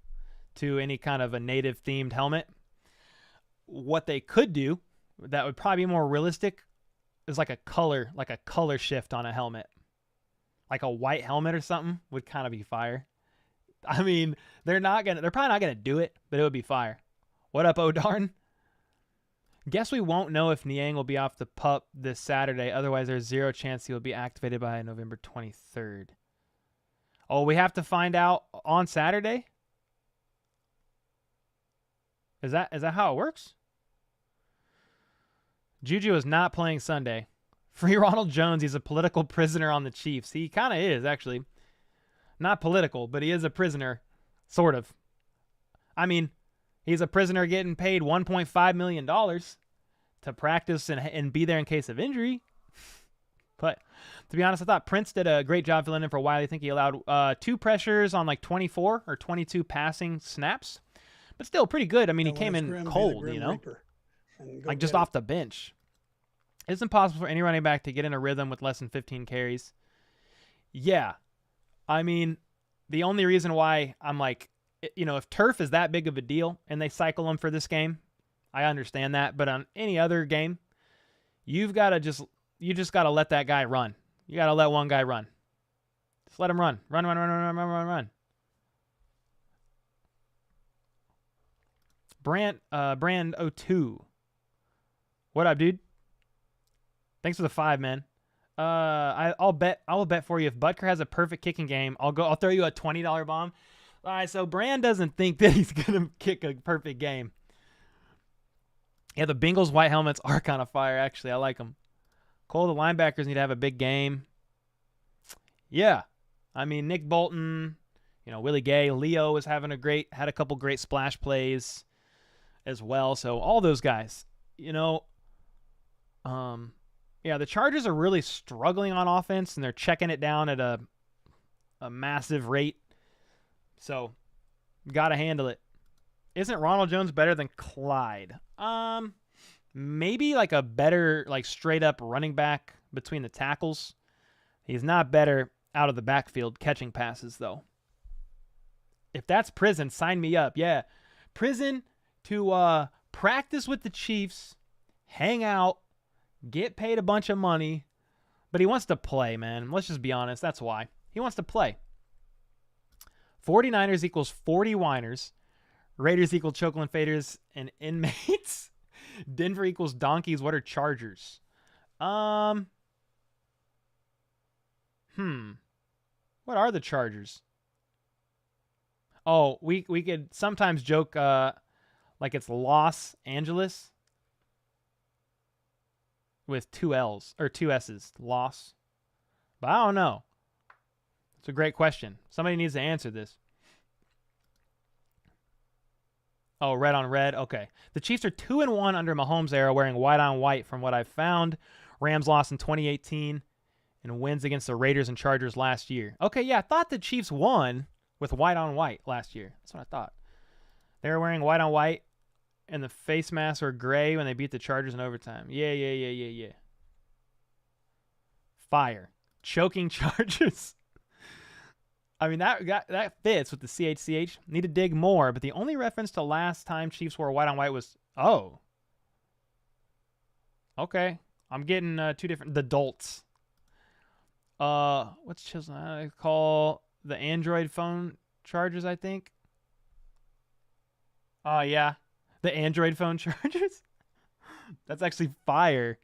to any kind of a native themed helmet. What they could do that would probably be more realistic is like a color shift on a helmet. Like a white helmet or something would kind of be fire. I mean, they're probably not gonna do it, but it would be fire. What up, O'Darn? Guess we won't know if Niang will be off the PUP this Saturday. Otherwise, there's zero chance he will be activated by November 23rd. Oh, we have to find out on Saturday? Is that how it works? Juju is not playing Sunday. Free Ronald Jones. He's a political prisoner on the Chiefs. He kind of is, actually. Not political, but he is a prisoner. Sort of. I mean, he's a prisoner getting paid $1.5 million to practice and be there in case of injury. But to be honest, I thought Prince did a great job filling in for a while. I think he allowed 2 pressures on like 24 or 22 passing snaps. But still pretty good. I mean, he came in cold, you know? Like just off the bench. It's impossible for any running back to get in a rhythm with less than 15 carries. Yeah. I mean, the only reason why I'm like, you know, if turf is that big of a deal and they cycle them for this game, I understand that. But on any other game, you just got to let that guy run. You got to let one guy run. Just let him run. Run. Brand 02. What up, dude? Thanks for the 5, man. I'll bet for you if Butker has a perfect kicking game, I'll throw you a $20 bomb. All right, so Brand doesn't think that he's gonna kick a perfect game. Yeah, the Bengals white helmets are kind of fire, actually. I like them. Cole, the linebackers need to have a big game. Yeah. I mean, Nick Bolton, Willie Gay, Leo is had a couple great splash plays as well. So all those guys, yeah, the Chargers are really struggling on offense, and they're checking it down at a massive rate. So, got to handle it. Isn't Ronald Jones better than Clyde? Maybe like a better, like straight up running back between the tackles. He's not better out of the backfield catching passes, though. If that's prison, sign me up. Yeah, prison to practice with the Chiefs, hang out, get paid a bunch of money, but he wants to play, man. Let's just be honest. That's why. He wants to play. 49ers equals 40 whiners. Raiders equal chocolate faders and inmates. Denver equals donkeys. What are Chargers? What are the Chargers? Oh, we could sometimes joke like it's Los Angeles with two L's or two S's. Los. But I don't know. It's a great question. Somebody needs to answer this. Oh, red on red. Okay. The Chiefs are 2-1 under Mahomes' era, wearing white on white from what I've found. Rams lost in 2018 and wins against the Raiders and Chargers last year. Okay, yeah, I thought the Chiefs won with white on white last year. That's what I thought. They were wearing white on white, and the face masks were gray when they beat the Chargers in overtime. Yeah. Fire. Choking Chargers. I mean, that fits with the CHCH. Need to dig more, but the only reference to last time Chiefs wore white on white was, oh. Okay. I'm getting two different, the Dolts. What's Chisholm? I call the Android phone Chargers, I think. Oh, yeah. The Android phone Chargers? That's actually fire.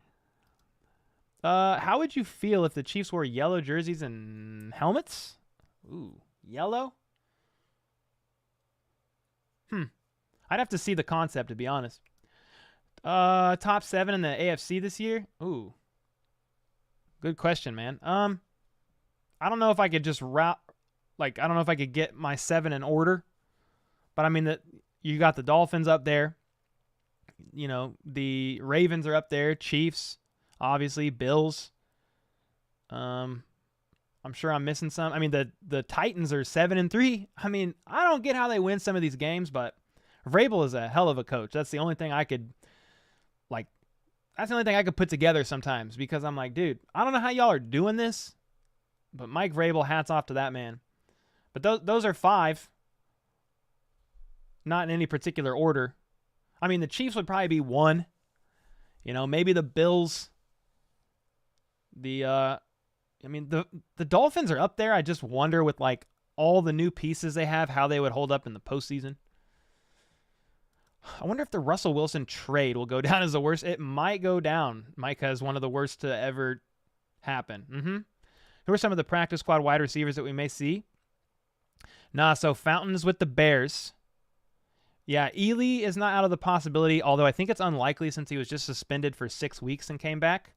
How would you feel if the Chiefs wore yellow jerseys and helmets? Ooh, yellow? I'd have to see the concept, to be honest. Top 7 in the AFC this year? Ooh. Good question, man. I don't know if I could just I don't know if I could get my 7 in order. But I mean, you got the Dolphins up there. The Ravens are up there. Chiefs, obviously. Bills. I'm sure I'm missing some. I mean, the Titans are 7-3. I mean, I don't get how they win some of these games, but Vrabel is a hell of a coach. That's the only thing I could, put together sometimes, because I'm like, dude, I don't know how y'all are doing this, but Mike Vrabel, hats off to that man. But those are 5, not in any particular order. I mean, the Chiefs would probably be 1. Maybe the Bills. The Dolphins are up there. I just wonder with all the new pieces they have, how they would hold up in the postseason. I wonder if the Russell Wilson trade will go down as the worst. It might go down, Mike, as one of the worst to ever happen. Who are some of the practice squad wide receivers that we may see? So Fountain's with the Bears. Yeah, Ely is not out of the possibility, although I think it's unlikely since he was just suspended for 6 weeks and came back.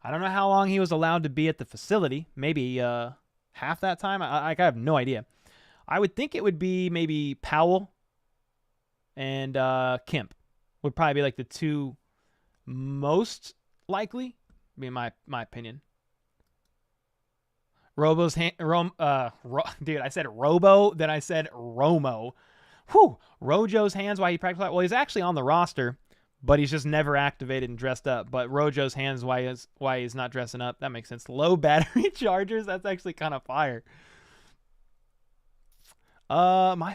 I don't know how long he was allowed to be at the facility. Maybe half that time. I have no idea. I would think it would be maybe Powell and Kemp would probably be the 2 most likely. Be my opinion. Dude, I said Robo, then I said Romo. Rojo's hands, why he practiced? Well, he's actually on the roster, but he's just never activated and dressed up. But Rojo's hands, why he's not dressing up? That makes sense. Low battery Chargers. That's actually kind of fire. My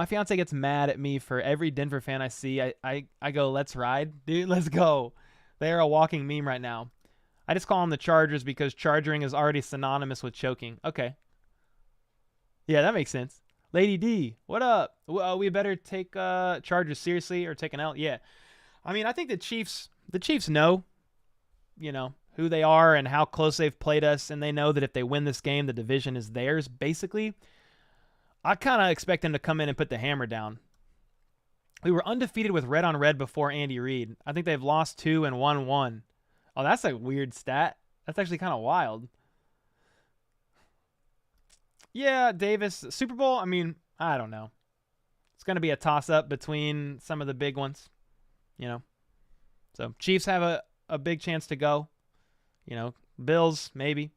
fiance gets mad at me for every Denver fan I see. I go, let's ride, dude. Let's go. They are a walking meme right now. I just call them the Chargers because charging is already synonymous with choking. Okay. Yeah, that makes sense. Lady D, what up? We better take Chargers seriously or take an L. Yeah. I mean, I think the Chiefs know, who they are and how close they've played us, and they know that if they win this game, the division is theirs, basically. I kind of expect them to come in and put the hammer down. We were undefeated with red on red before Andy Reid. I think they've lost 2 and won 1. Oh, that's a weird stat. That's actually kind of wild. Yeah, Davis, Super Bowl, I mean, I don't know. It's going to be a toss-up between some of the big ones, you know. So Chiefs have a big chance to go. You know, Bills, maybe.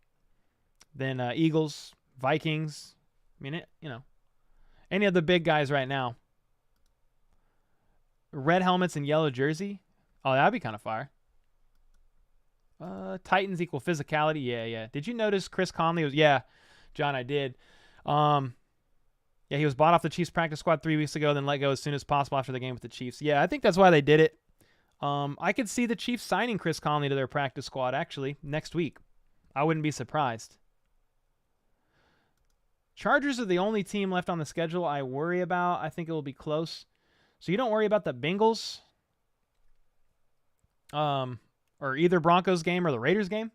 Then Eagles, Vikings. I mean, any of the big guys right now. Red helmets and yellow jersey. Oh, that'd be kind of fire. Titans equal physicality. Yeah. Did you notice Chris Conley was? Yeah, John, I did. Yeah, he was bought off the Chiefs practice squad 3 weeks ago, then let go as soon as possible after the game with the Chiefs. Yeah, I think that's why they did it. I could see the Chiefs signing Chris Conley to their practice squad actually next week. I wouldn't be surprised. Chargers are the only team left on the schedule I worry about. I think it will be close. So you don't worry about the Bengals, or either Broncos game or the Raiders game?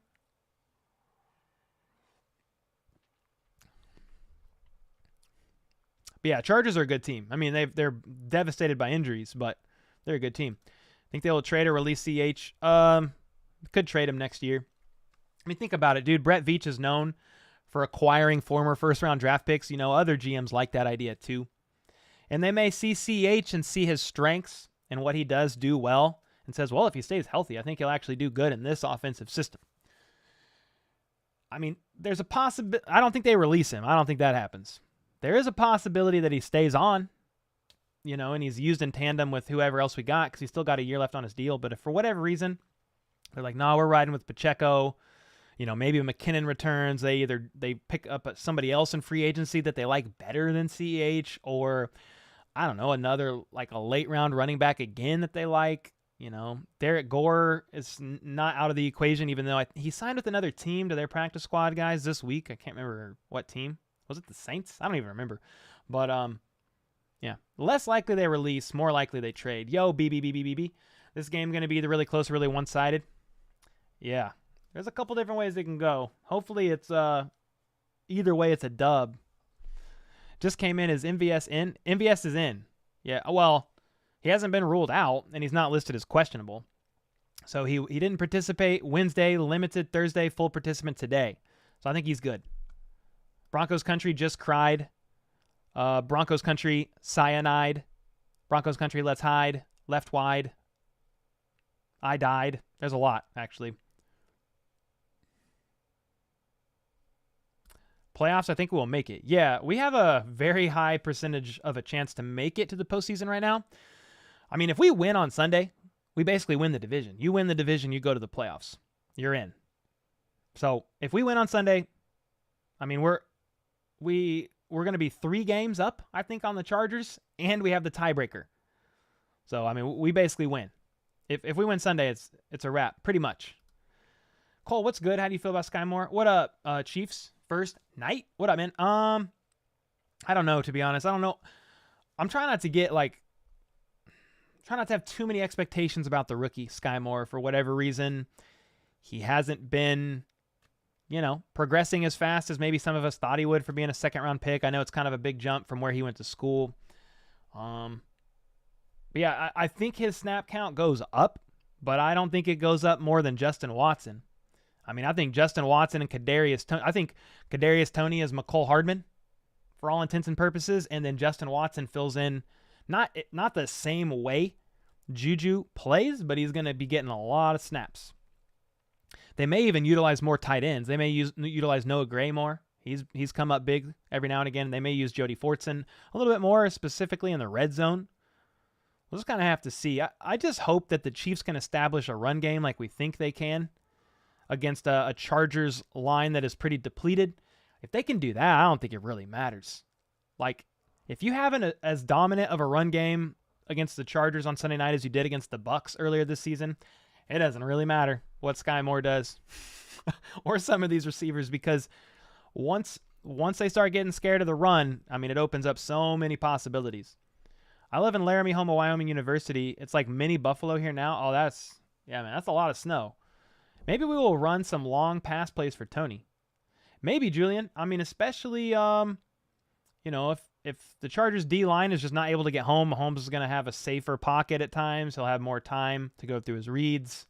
But yeah, Chargers are a good team. I mean, they're devastated by injuries, but they're a good team. I think they will trade or release CH. Could trade him next year. I mean, think about it, dude. Brett Veach is known for acquiring former first-round draft picks. You know, other GMs like that idea too. And they may see CH and see his strengths and what he does do well and says, well, if he stays healthy, I think he'll actually do good in this offensive system. I mean, there's a possibility. I don't think they release him. I don't think that happens. There is a possibility that he stays on, you know, and he's used in tandem with whoever else we got because he's still got a year left on his deal. But if for whatever reason they're like, no, we're riding with Pacheco, you know, maybe McKinnon returns, they pick up somebody else in free agency that they like better than CH, or I don't know, another like a late round running back again that they like. You know, Derek Gore is not out of the equation, even though he signed with another team to their practice squad guys this week. I can't remember what team. Was it the Saints? I don't even remember. But, yeah, less likely they release, more likely they trade. Yo, BB. This game going to be either really close or really one-sided? Yeah. There's a couple different ways they can go. Hopefully it's, either way it's a dub. Just came in as MVS in. MVS is in. Yeah, well, he hasn't been ruled out, and he's not listed as questionable. So he didn't participate Wednesday, limited Thursday, full participant today. So I think he's good. Broncos country just cried. Broncos country cyanide. Broncos country let's hide. Left wide. I died. There's a lot, actually. Playoffs, I think we'll make it. Yeah, we have a very high percentage of a chance to make it to the postseason right now. I mean, if we win on Sunday, we basically win the division. You win the division, you go to the playoffs. You're in. So if we win on Sunday, I mean, we're going to be 3 games up, I think, on the Chargers, and we have the tiebreaker. So, I mean, we basically win. If we win Sunday, it's a wrap, pretty much. Cole, what's good? How do you feel about Sky Moore? What up, Chiefs? First night? What up, man? I don't know, to be honest. I don't know. I'm trying not to get, try not to have too many expectations about the rookie, Sky Moore, for whatever reason. He hasn't been, you know, progressing as fast as maybe some of us thought he would for being a second-round pick. I know it's kind of a big jump from where he went to school. But yeah, I think his snap count goes up, but I don't think it goes up more than Justin Watson. I mean, I think Justin Watson and Kadarius Toney, I think Kadarius Toney is McCole Hardman for all intents and purposes, and then Justin Watson fills in not the same way Juju plays, but he's going to be getting a lot of snaps. They may even utilize more tight ends. They may utilize Noah Gray more. He's come up big every now and again. They may use Jody Fortson a little bit more, specifically in the red zone. We'll just kind of have to see. I just hope that the Chiefs can establish a run game like we think they can against a Chargers line that is pretty depleted. If they can do that, I don't think it really matters. Like, if you have as dominant of a run game against the Chargers on Sunday night as you did against the Bucs earlier this season, it doesn't really matter what Sky Moore does or some of these receivers, because once they start getting scared of the run, I mean, it opens up so many possibilities. I live in Laramie, home of Wyoming University. It's like mini Buffalo here now. Oh, that's a lot of snow. Maybe we will run some long pass plays for Tony. Maybe, Julian. I mean, especially, if the Chargers D-line is just not able to get home, Mahomes is going to have a safer pocket at times. He'll have more time to go through his reads.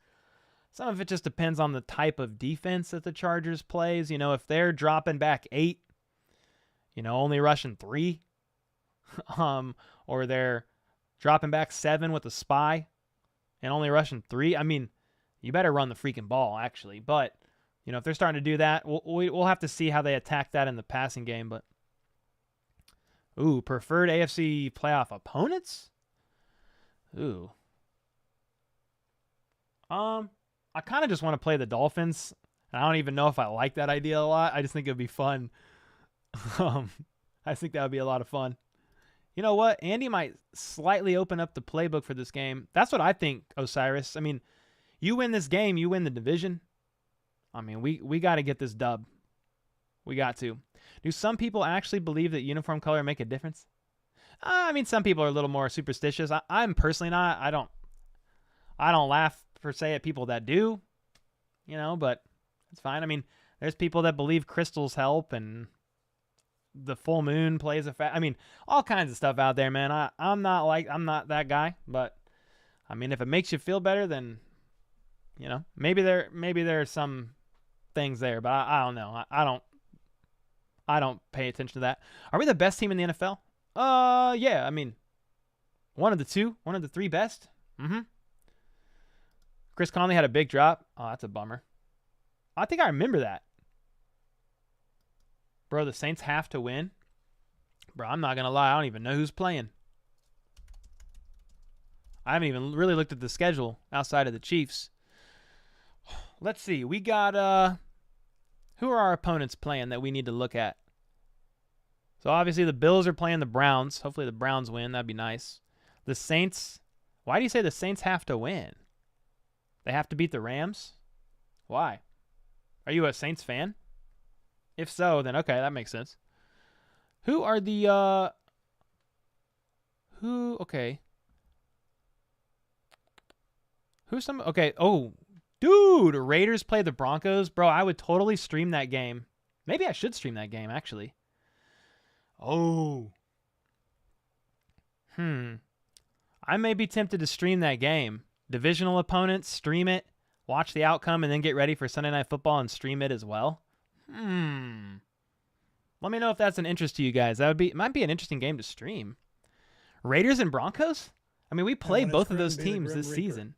Some of it just depends on the type of defense that the Chargers plays. You know, if they're dropping back 8, only rushing 3. Or they're dropping back 7 with a spy and only rushing 3. I mean, you better run the freaking ball, actually. But, if they're starting to do that, we'll have to see how they attack that in the passing game. But, ooh, preferred AFC playoff opponents? Ooh. I kind of just want to play the Dolphins. I don't even know if I like that idea a lot. I just think it would be fun. I think that would be a lot of fun. You know what? Andy might slightly open up the playbook for this game. That's what I think, Osiris. I mean, you win this game, you win the division. I mean, we got to get this dub. We got to. Do some people actually believe that uniform color make a difference? I mean, some people are a little more superstitious. I'm personally not. I don't laugh per se at people that do, but it's fine. I mean, there's people that believe crystals help and the full moon plays a I mean, all kinds of stuff out there, man. I'm not that guy, but I mean, if it makes you feel better, then maybe there are some things there, but I don't know. I don't pay attention to that. Are we the best team in the NFL? Yeah. I mean, one of the 3 best. Chris Conley had a big drop. Oh, that's a bummer. I think I remember that. Bro, the Saints have to win. Bro, I'm not going to lie. I don't even know who's playing. I haven't even really looked at the schedule outside of the Chiefs. Let's see. We got, who are our opponents playing that we need to look at? So, obviously, the Bills are playing the Browns. Hopefully, the Browns win. That'd be nice. The Saints. Why do you say the Saints have to win? They have to beat the Rams? Why? Are you a Saints fan? If so, then okay, that makes sense. Who are the, okay. Okay, oh, dude, Raiders play the Broncos. Bro, I would totally stream that game. Maybe I should stream that game, actually. Oh. I may be tempted to stream that game. Divisional opponents, stream it, watch the outcome, and then get ready for Sunday Night Football and stream it as well. Let me know if that's an interest to you guys. Might be an interesting game to stream. Raiders and Broncos? I mean, we played both of those teams this season.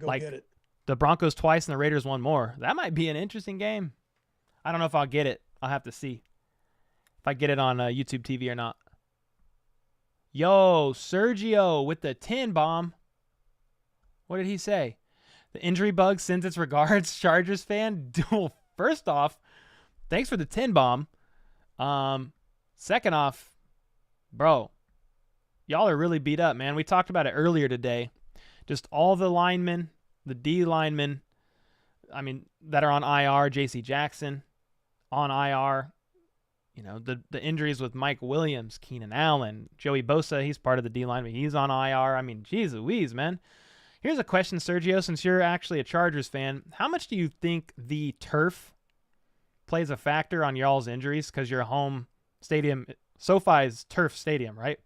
Like, the Broncos twice and the Raiders one more. That might be an interesting game. I don't know if I'll get it. I'll have to see if I get it on YouTube TV or not. Yo, Sergio with the 10 bomb. What did he say? The injury bug sends its regards, Chargers fan. Well, first off, thanks for the 10 bomb. Second off, bro, y'all are really beat up, man. We talked about it earlier today. Just all the linemen, the D linemen, I mean, that are on IR, J.C. Jackson on IR. The injuries with Mike Williams, Keenan Allen, Joey Bosa, he's part of the D line, but he's on IR. I mean, geez Louise, man. Here's a question, Sergio, since you're actually a Chargers fan. How much do you think the turf plays a factor on y'all's injuries? Because your home stadium, SoFi's turf stadium, right?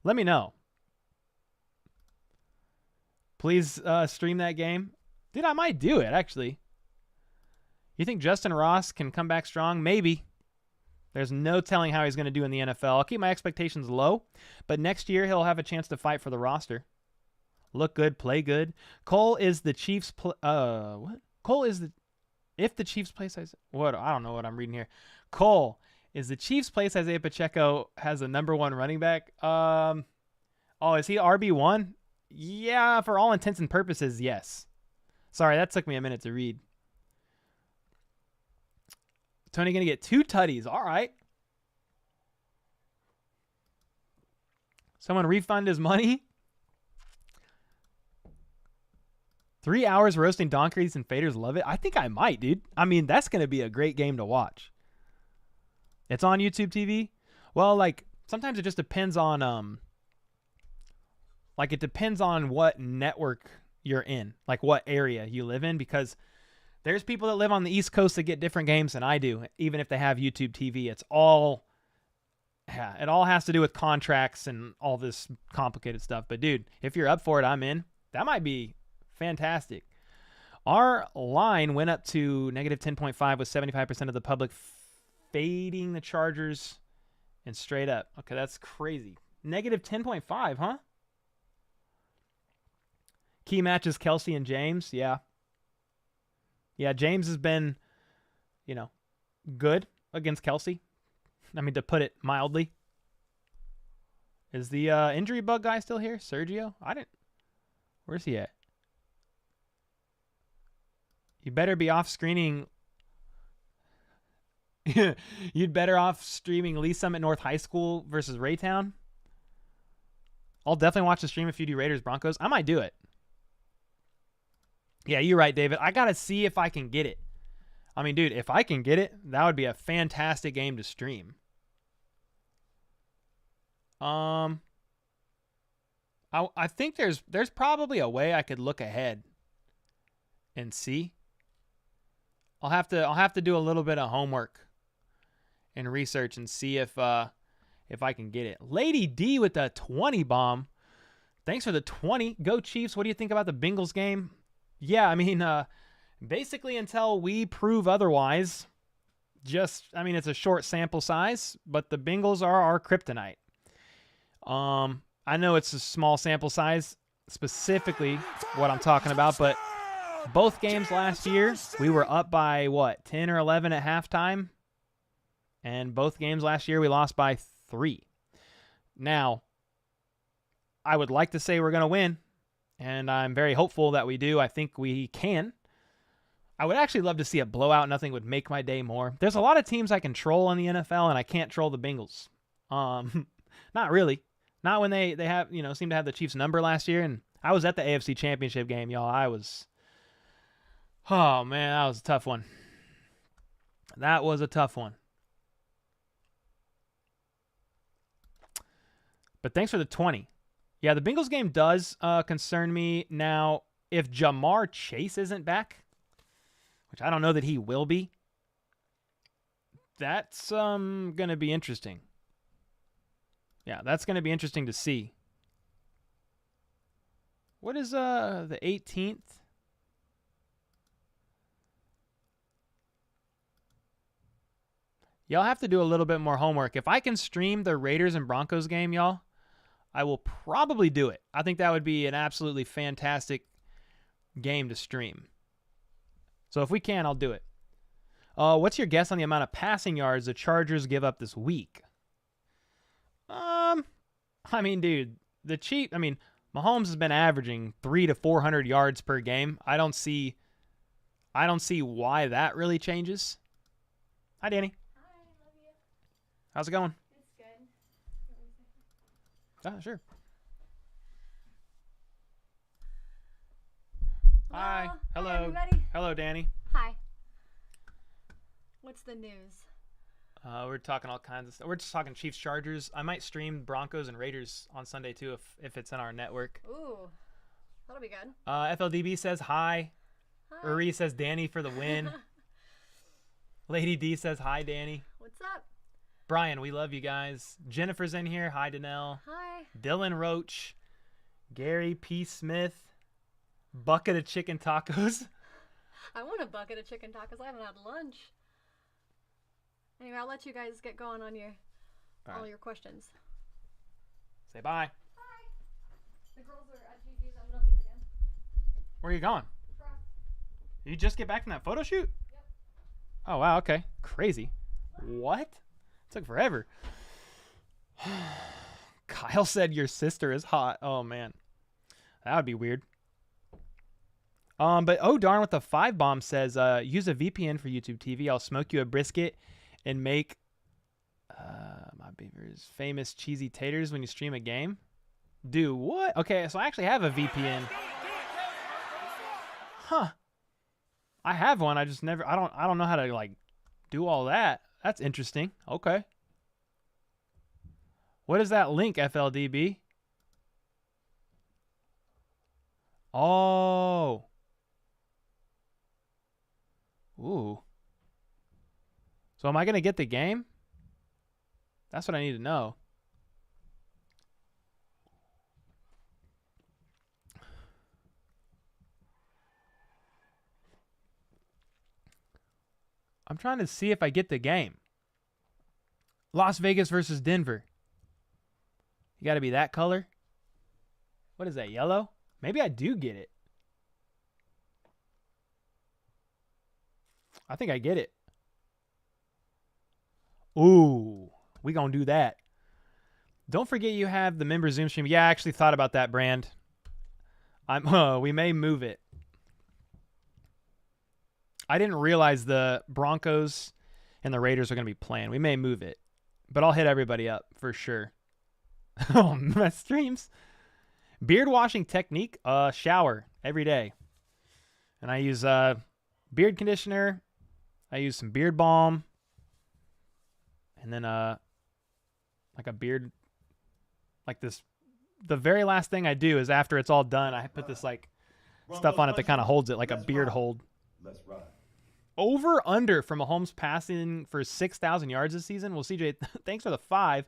Let me know. Please stream that game. Dude, I might do it, actually. You think Justin Ross can come back strong? Maybe. There's no telling how he's going to do in the NFL. I'll keep my expectations low, but next year he'll have a chance to fight for the roster. Look good, play good. Cole is the Chiefs. What? Cole is the. If the Chiefs place Isaiah. What? I don't know what I'm reading here. Cole is the Chiefs place Isaiah Pacheco has a number 1 running back. Oh, is he RB1? Yeah, for all intents and purposes, yes. Sorry, that took me a minute to read. Tony gonna get 2 tutties. All right. Someone refund his money. 3 hours roasting donkeys and faders. Love it. I think I might, dude. I mean, that's going to be a great game to watch. It's on YouTube TV. Well, like, sometimes it just depends on, it depends on what network you're in, like what area you live in, because there's people that live on the East Coast that get different games than I do, even if they have YouTube TV. It all has to do with contracts and all this complicated stuff. But, dude, if you're up for it, I'm in. That might be fantastic. Our line went up to -10.5 with 75% of the public fading the Chargers and straight up. Okay, that's crazy. Negative 10.5, huh? Key matches Kelsey and James. Yeah. Yeah, James has been, you know, good against Kelsey. I mean, to put it mildly. Is the injury bug guy still here? Sergio? Where's he at? You better be off screening. You'd better off streaming Lee Summit North High School versus Raytown. I'll definitely watch the stream if you do Raiders Broncos. I might do it. Yeah, you're right, David. I got to see if I can get it. I mean, dude, if I can get it, that would be a fantastic game to stream. I think there's probably a way I could look ahead and see. I'll have to do a little bit of homework and research and see if I can get it. Lady D with the 20 bomb. Thanks for the 20. Go Chiefs. What do you think about the Bengals game? Yeah, I mean, basically until we prove otherwise, it's a short sample size, but the Bengals are our kryptonite. I know it's a small sample size, specifically what I'm talking about, but both games last year, we were up by, 10 or 11 at halftime? And both games last year, we lost by 3. Now, I would like to say we're going to win, and I'm very hopeful that we do. I think we can. I would actually love to see a blowout. Nothing would make my day more. There's a lot of teams I can troll in the NFL, and I can't troll the Bengals. Not really. Not when they have, seem to have the Chiefs number last year. And I was at the AFC Championship game, y'all. Oh, man, that was a tough one. That was a tough one. But thanks for the 20. Yeah, the Bengals game does concern me. Now, if Jamar Chase isn't back, which I don't know that he will be, that's going to be interesting. Yeah, that's going to be interesting to see. What is the 18th? Y'all have to do a little bit more homework. If I can stream the Raiders and Broncos game, y'all, I will probably do it. I think that would be an absolutely fantastic game to stream. So if we can, I'll do it. What's your guess on the amount of passing yards the Chargers give up this week? I mean, dude, Mahomes has been averaging 300 to 400 yards per game. I don't see why that really changes. Hi, Danny. Hi, love you. How's it going? It's good. Oh, sure. Hi. Hello. Hi, everybody. Hello, Danny. Hi. What's the news? We're talking all kinds of stuff. We're just talking Chiefs, Chargers. I might stream Broncos and Raiders on Sunday too if it's in our network. Ooh, that'll be good. FLDB says hi. Hi. Uri says Danny for the win. Lady D says hi, Danny. What's up? Brian, we love you guys. Jennifer's in here. Hi, Danelle. Hi. Dylan Roach. Gary P. Smith. Bucket of chicken tacos. I want a bucket of chicken tacos. I haven't had lunch. Anyway, I'll let you guys get going on all your questions. Say bye. Bye. The girls are at GG's. I'm gonna leave again. Where are you going? You just get back from that photo shoot? Yep. Oh, wow. Okay. Crazy. What? It took forever. Kyle said your sister is hot. Oh, man. That would be weird. But oh darn with the 5 bomb says, use a VPN for YouTube TV. I'll smoke you a brisket and make my beaver's famous cheesy taters when you stream a game. Do what? Okay, so I actually have a VPN. Huh. I have one. I just never. I don't know how to do all that. That's interesting. Okay. What is that link, FLDB? Oh. Ooh. So am I going to get the game? That's what I need to know. I'm trying to see if I get the game. Las Vegas versus Denver. You got to be that color. What is that, yellow? Maybe I do get it. I think I get it. Ooh, we going to do that. Don't forget you have the member Zoom stream. Yeah, I actually thought about that, Brand. We may move it. I didn't realize the Broncos and the Raiders are going to be playing. We may move it, but I'll hit everybody up for sure. Oh, my streams. Beard washing technique, shower every day. And I use beard conditioner. I use some beard balm. And then like a beard, like this. The very last thing I do is after it's all done, I put this like stuff on it that kind of holds it, like a beard hold. Let's ride. Over under for Mahomes passing for 6,000 yards this season. Well, CJ, thanks for the 5.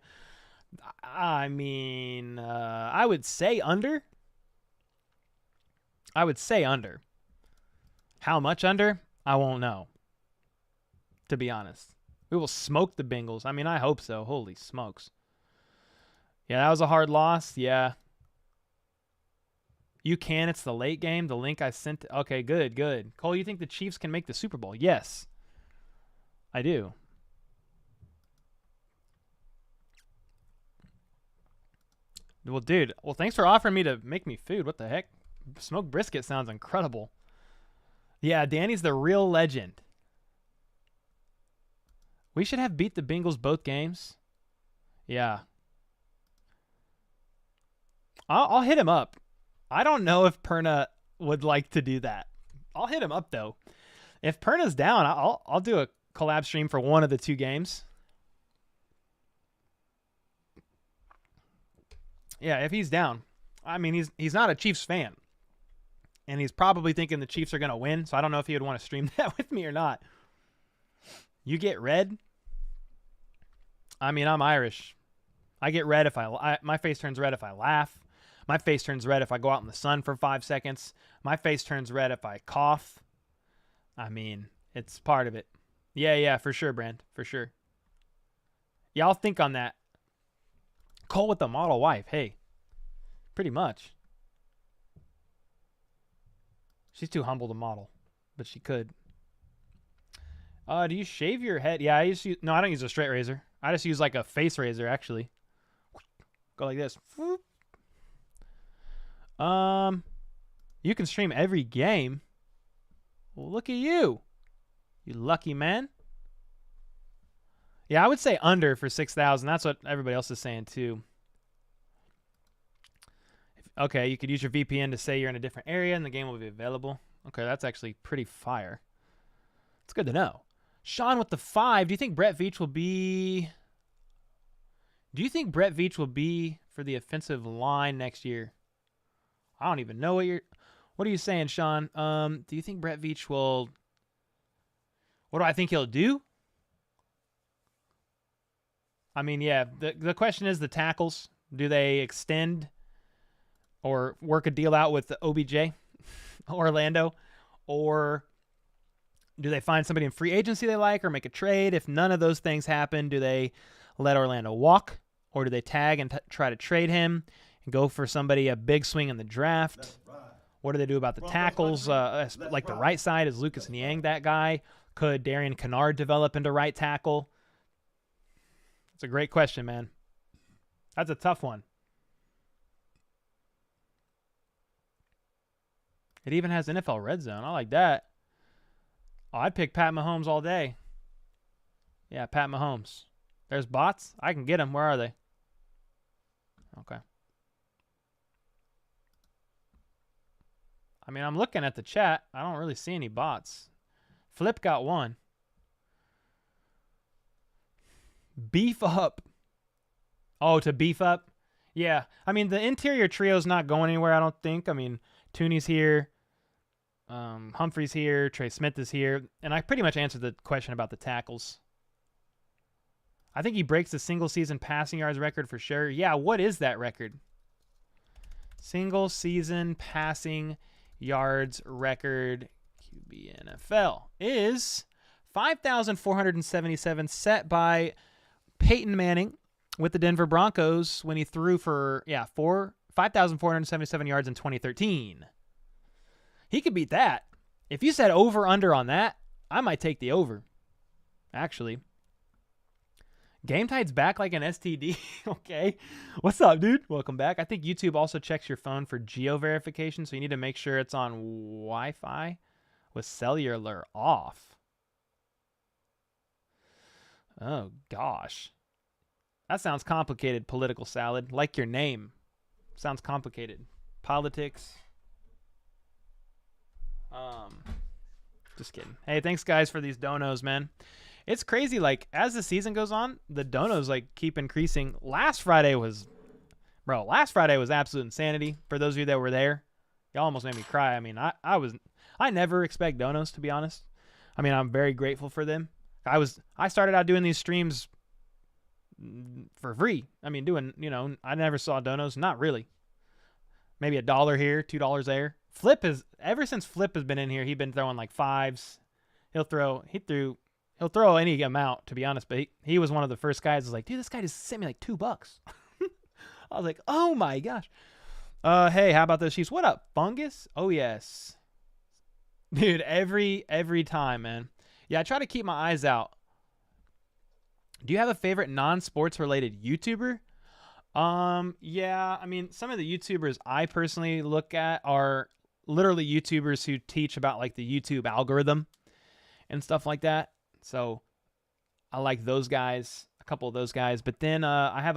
I mean, I would say under. I would say under. How much under? I won't know, to be honest. We will smoke the Bengals. I mean, I hope so. Holy smokes. Yeah, that was a hard loss. Yeah. You can. It's the late game. The link I sent. Okay, good, good. Cole, you think the Chiefs can make the Super Bowl? Yes, I do. Well, dude. Well, thanks for offering me to make me food. What the heck? Smoked brisket sounds incredible. Yeah, Danny's the real legend. We should have beat the Bengals both games. Yeah. I'll hit him up. I don't know if Perna would like to do that. I'll hit him up, though. If Perna's down, I'll do a collab stream for one of the 2 games. Yeah, if he's down. I mean, he's not a Chiefs fan. And he's probably thinking the Chiefs are going to win, so I don't know if he would want to stream that with me or not. You get red? I mean, I'm Irish. I get red if my face turns red if I laugh. My face turns red if I go out in the sun for 5 seconds. My face turns red if I cough. I mean, it's part of it. Yeah, for sure, Brand. For sure. Yeah, I'll think on that. Cole with the model wife. Hey, pretty much. She's too humble to model, but she could. Do you shave your head? Yeah, I don't use a straight razor. I just use like a face razor, actually. Go like this. You can stream every game. Well, look at you. You lucky man. Yeah, I would say under for 6,000. That's what everybody else is saying too. Okay, you could use your VPN to say you're in a different area and the game will be available. Okay, that's actually pretty fire. It's good to know. Sean with the 5. Do you think Brett Veach will be... Do you think Brett Veach will be for the offensive line next year? I don't even know what are you saying, Sean? Do you think Brett Veach will... What do I think he'll do? I mean, yeah, the question is the tackles. Do they extend or work a deal out with the OBJ, Orlando, or do they find somebody in free agency they like or make a trade? If none of those things happen, do they let Orlando walk, or do they tag and try to trade him and go for somebody a big swing in the draft? What do they do about the tackles? Like the right side, is Lucas Niang that guy? Could Darian Kennard develop into right tackle? It's a great question, man. That's a tough one. It even has NFL Red Zone. I like that. Oh, I'd pick Pat Mahomes all day. Yeah, Pat Mahomes. There's bots. I can get them. Where are they? Okay. I mean, I'm looking at the chat. I don't really see any bots. Flip got one. Beef up. Oh, to beef up? Yeah. I mean, the interior trio's not going anywhere, I don't think. I mean, Tooney's here. Humphrey's here. Trey Smith is here. And I pretty much answered the question about the tackles. I think he breaks the single-season passing yards record for sure. Yeah, what is that record? Single-season passing yards record, QB NFL, is 5,477, set by Peyton Manning with the Denver Broncos when he threw for 5,477 yards in 2013. He could beat that. If you said over under on that, I might take the over. Actually. Game Tide's back like an STD. Okay. What's up, dude? Welcome back. I think YouTube also checks your phone for geo verification, so you need to make sure it's on Wi-Fi with cellular off. Oh, gosh. That sounds complicated, political salad. Like your name. Sounds complicated. Politics. Just kidding. Hey, thanks, guys, for these donos, man. It's crazy. Like, as the season goes on, the donos, like, keep increasing. Last Friday was absolute insanity. For those of you that were there, y'all almost made me cry. I mean, I never expect donos, to be honest. I mean, I'm very grateful for them. I started out doing these streams for free. I mean, I never saw donos. Not really. Maybe $1 here, $2 there. Ever since Flip has been in here, he's been throwing like fives. He'll throw any amount, to be honest, but he was one of the first guys who was like, dude, this guy just sent me like $2. I was like, oh my gosh. Hey, how about those Chiefs? What up, Fungus? Oh yes. Dude, every time, man. Yeah, I try to keep my eyes out. Do you have a favorite non-sports related YouTuber? Yeah, I mean, some of the YouTubers I personally look at are literally YouTubers who teach about like the YouTube algorithm and stuff like that. So I like those guys, a couple of those guys. But then I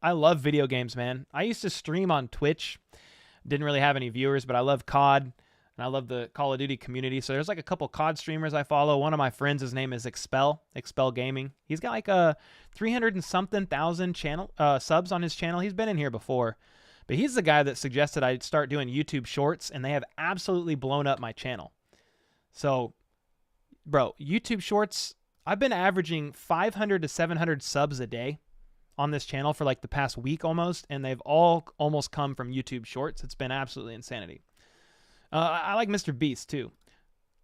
love video games, man. I used to stream on Twitch. Didn't really have any viewers, but I love COD. And I love the Call of Duty community. So there's like a couple COD streamers I follow. One of my friends, his name is Expel Gaming. He's got like a 300 and something thousand channel subs on his channel. He's been in here before. But he's the guy that suggested I start doing YouTube shorts, and they have absolutely blown up my channel. So, bro, YouTube shorts, I've been averaging 500 to 700 subs a day on this channel for like the past week almost, and they've all almost come from YouTube shorts. It's been absolutely insanity. I like Mr. Beast too.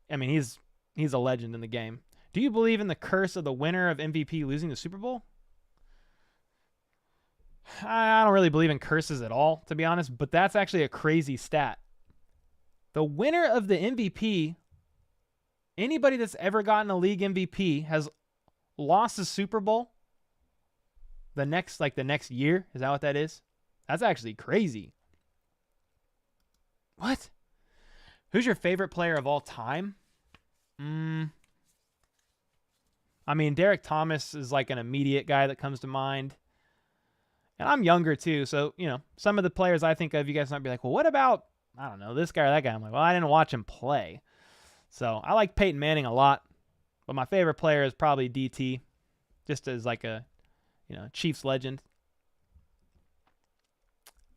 I mean, he's a legend in the game. Do you believe in the curse of the winner of MVP losing the Super Bowl? I don't really believe in curses at all, to be honest, but that's actually a crazy stat. The winner of the MVP, anybody that's ever gotten a league MVP, has lost the Super Bowl the next year. Is that what that is? That's actually crazy. What? Who's your favorite player of all time? I mean, Derek Thomas is like an immediate guy that comes to mind. And I'm younger too, so, some of the players I think of, you guys might be like, well, what about, I don't know, this guy or that guy? I'm like, well, I didn't watch him play. So I like Peyton Manning a lot, but my favorite player is probably DT, just as like a, Chiefs legend.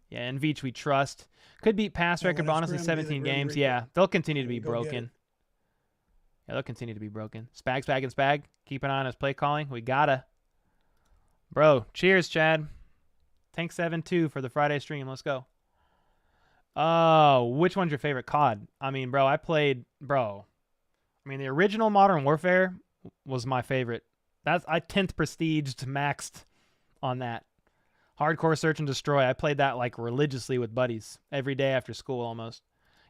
Yeah, and Veach we trust. Could beat pass record bonus in 17 games. Yeah, they'll continue to be broken. Yeah, they'll continue to be broken. Spag, and Spag. Keep an eye on his play calling. We gotta. Bro, cheers, Chad. Tank 7-2 for the Friday stream. Let's go. Oh, which one's your favorite COD? I mean, bro, the original Modern Warfare was my favorite. I 10th prestiged, maxed on that. Hardcore Search and Destroy. I played that like religiously with buddies every day after school almost.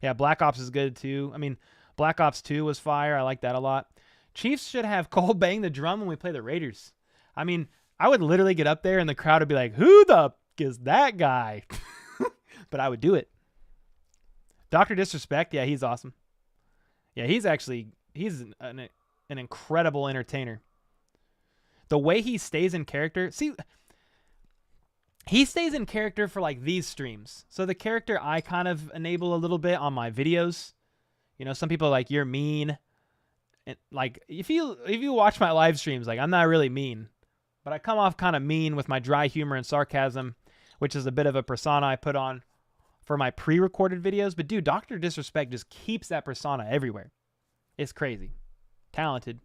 Yeah, Black Ops is good too. I mean, Black Ops 2 was fire. I like that a lot. Chiefs should have Cole bang the drum when we play the Raiders. I mean, I would literally get up there and the crowd would be like, who the f is that guy? But I would do it. Dr. Disrespect, yeah, he's awesome. Yeah, he's an incredible entertainer. The way he stays in character. See, he stays in character for like these streams. So the character I kind of enable a little bit on my videos. Some people are like, you're mean. And like, if you watch my live streams, like I'm not really mean. But I come off kind of mean with my dry humor and sarcasm, which is a bit of a persona I put on for my pre-recorded videos. But dude, Dr. Disrespect just keeps that persona everywhere. It's crazy. Talented.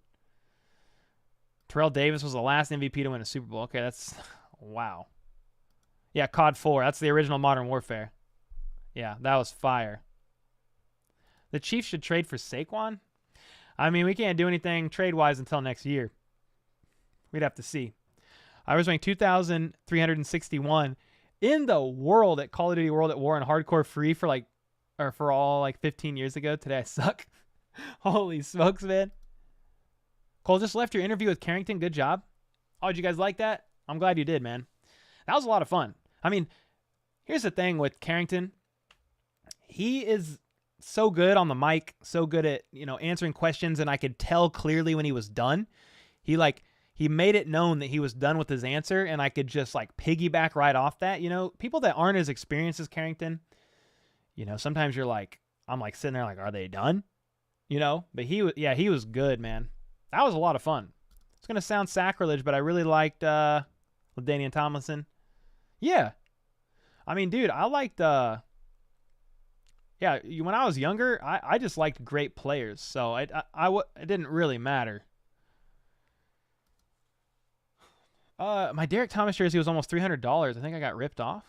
Terrell Davis was the last MVP to win a Super Bowl. Okay, that's... Wow. Yeah, COD 4. That's the original Modern Warfare. Yeah, that was fire. The Chiefs should trade for Saquon? I mean, we can't do anything trade-wise until next year. We'd have to see. I was ranked 2,361 in the world at Call of Duty World at War and Hardcore Free for all like 15 years ago. Today I suck. Holy smokes, man. Cole, just left your interview with Carrington. Good job. Oh, did you guys like that? I'm glad you did, man. That was a lot of fun. I mean, here's the thing with Carrington. He is so good on the mic, so good at, answering questions, and I could tell clearly when he was done. He made it known that he was done with his answer, and I could just piggyback right off that. People that aren't as experienced as Carrington, sometimes I'm sitting there are they done? But he was good, man. That was a lot of fun. It's going to sound sacrilege, but I really liked LaDainian Tomlinson. Yeah. I mean, dude, I liked when I was younger, I just liked great players, so it didn't really matter. My Derek Thomas jersey was almost $300. I think I got ripped off.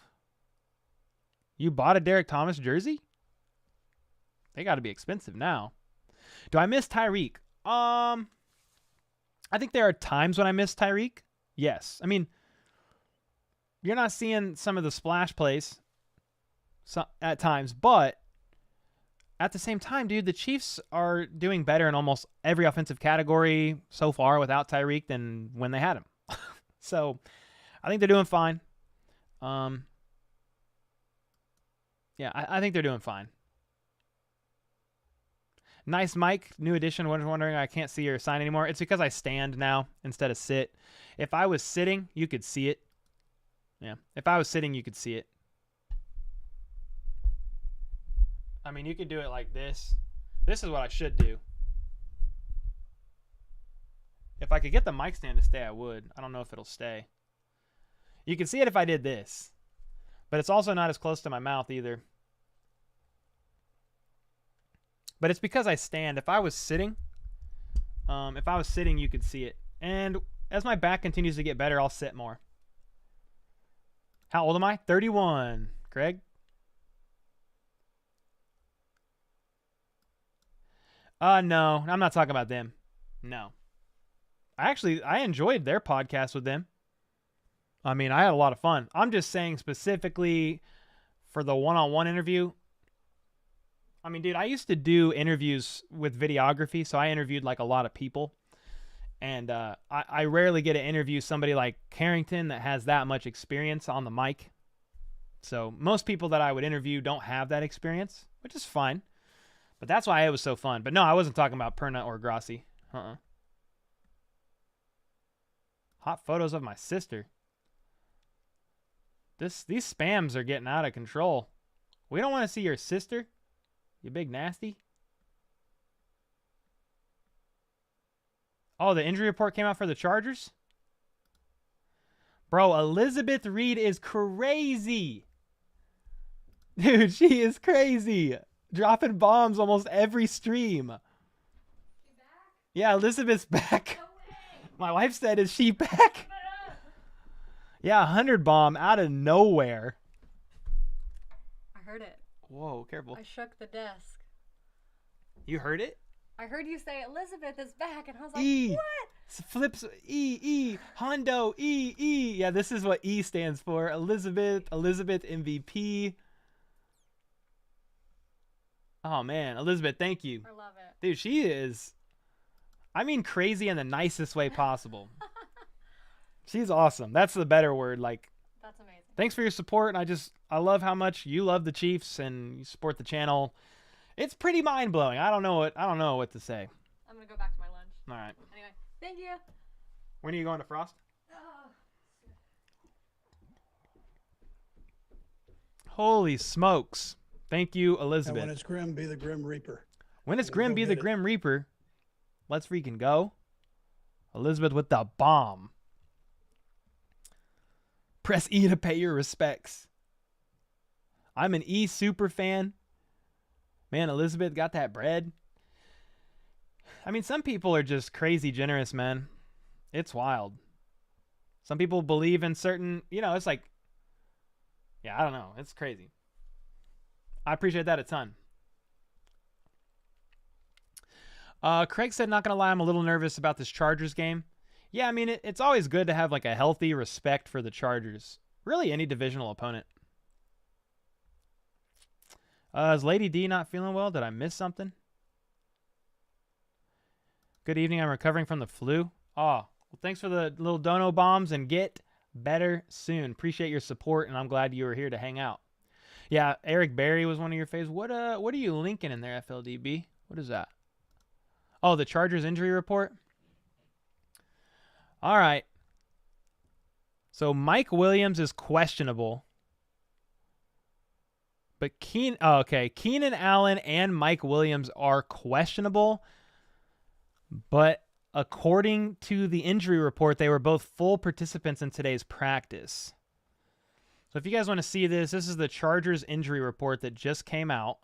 You bought a Derek Thomas jersey? They got to be expensive now. Do I miss Tyreek? I think there are times when I miss Tyreek. Yes. I mean, you're not seeing some of the splash plays at times, but at the same time, dude, the Chiefs are doing better in almost every offensive category so far without Tyreek than when they had him. So I think they're doing fine. I think they're doing fine. Nice mic, new addition. Wondering I can't see your sign anymore. It's because I stand now instead of sit. If I was sitting, you could see it. Yeah, if I was sitting, you could see it. I mean, you could do it like this. This is what I should do. If I could get the mic stand to stay, I would. I don't know if it'll stay. You can see it if I did this. But it's also not as close to my mouth either. But it's because I stand. If I was sitting, you could see it. And as my back continues to get better, I'll sit more. How old am I? 31. Craig? No, I'm not talking about them. No. I enjoyed their podcast with them. I mean, I had a lot of fun. I'm just saying specifically for the one-on-one interview. I mean, dude, I used to do interviews with videography, so I interviewed a lot of people. And I rarely get to interview somebody like Carrington that has that much experience on the mic. So most people that I would interview don't have that experience, which is fine. But that's why it was so fun. But no, I wasn't talking about Perna or Grassi. Hot photos of my sister. These spams are getting out of control. We don't want to see your sister, you big nasty. Oh, the injury report came out for the Chargers? Bro, Elizabeth Reed is crazy. Dude, she is crazy. Dropping bombs almost every stream. She back? Yeah, Elizabeth's back. No way. My wife said, is she back? Yeah, 100 bomb out of nowhere. I heard it. Whoa, careful. I shook the desk. You heard it? I heard you say Elizabeth is back, and I was like, E. what? Flips E. Hondo E. Yeah, this is what E stands for. Elizabeth MVP. Oh, man. Elizabeth, thank you. I love it. Dude, she is, I mean, crazy in the nicest way possible. She's awesome. That's the better word. That's amazing. Thanks for your support. And I love how much you love the Chiefs and you support the channel. It's pretty mind blowing. I don't know what to say. I'm gonna go back to my lunch. All right. Anyway, thank you. When are you going to Frost? Holy smokes. Thank you, Elizabeth. And when it's grim, be the Grim Reaper. When it's grim, be the Grim Reaper. Let's freaking go. Elizabeth with the bomb. Press E to pay your respects. I'm an E super fan. Man, Elizabeth got that bread. I mean, some people are just crazy generous, man. It's wild. Some people believe in certain, it's like, yeah, I don't know. It's crazy. I appreciate that a ton. Craig said, not going to lie, I'm a little nervous about this Chargers game. Yeah, I mean, it's always good to have like a healthy respect for the Chargers. Really, any divisional opponent. Is Lady D not feeling well? Did I miss something? Good evening. I'm recovering from the flu. Oh, well, thanks for the little dono bombs and get better soon. Appreciate your support, and I'm glad you were here to hang out. Yeah, Eric Berry was one of your faves. What are you linking in there, FLDB? What is that? Oh, the Chargers injury report? All right. So Mike Williams is questionable. But Keenan Allen and Mike Williams are questionable. But according to the injury report, they were both full participants in today's practice. So if you guys want to see this, this is the Chargers injury report that just came out.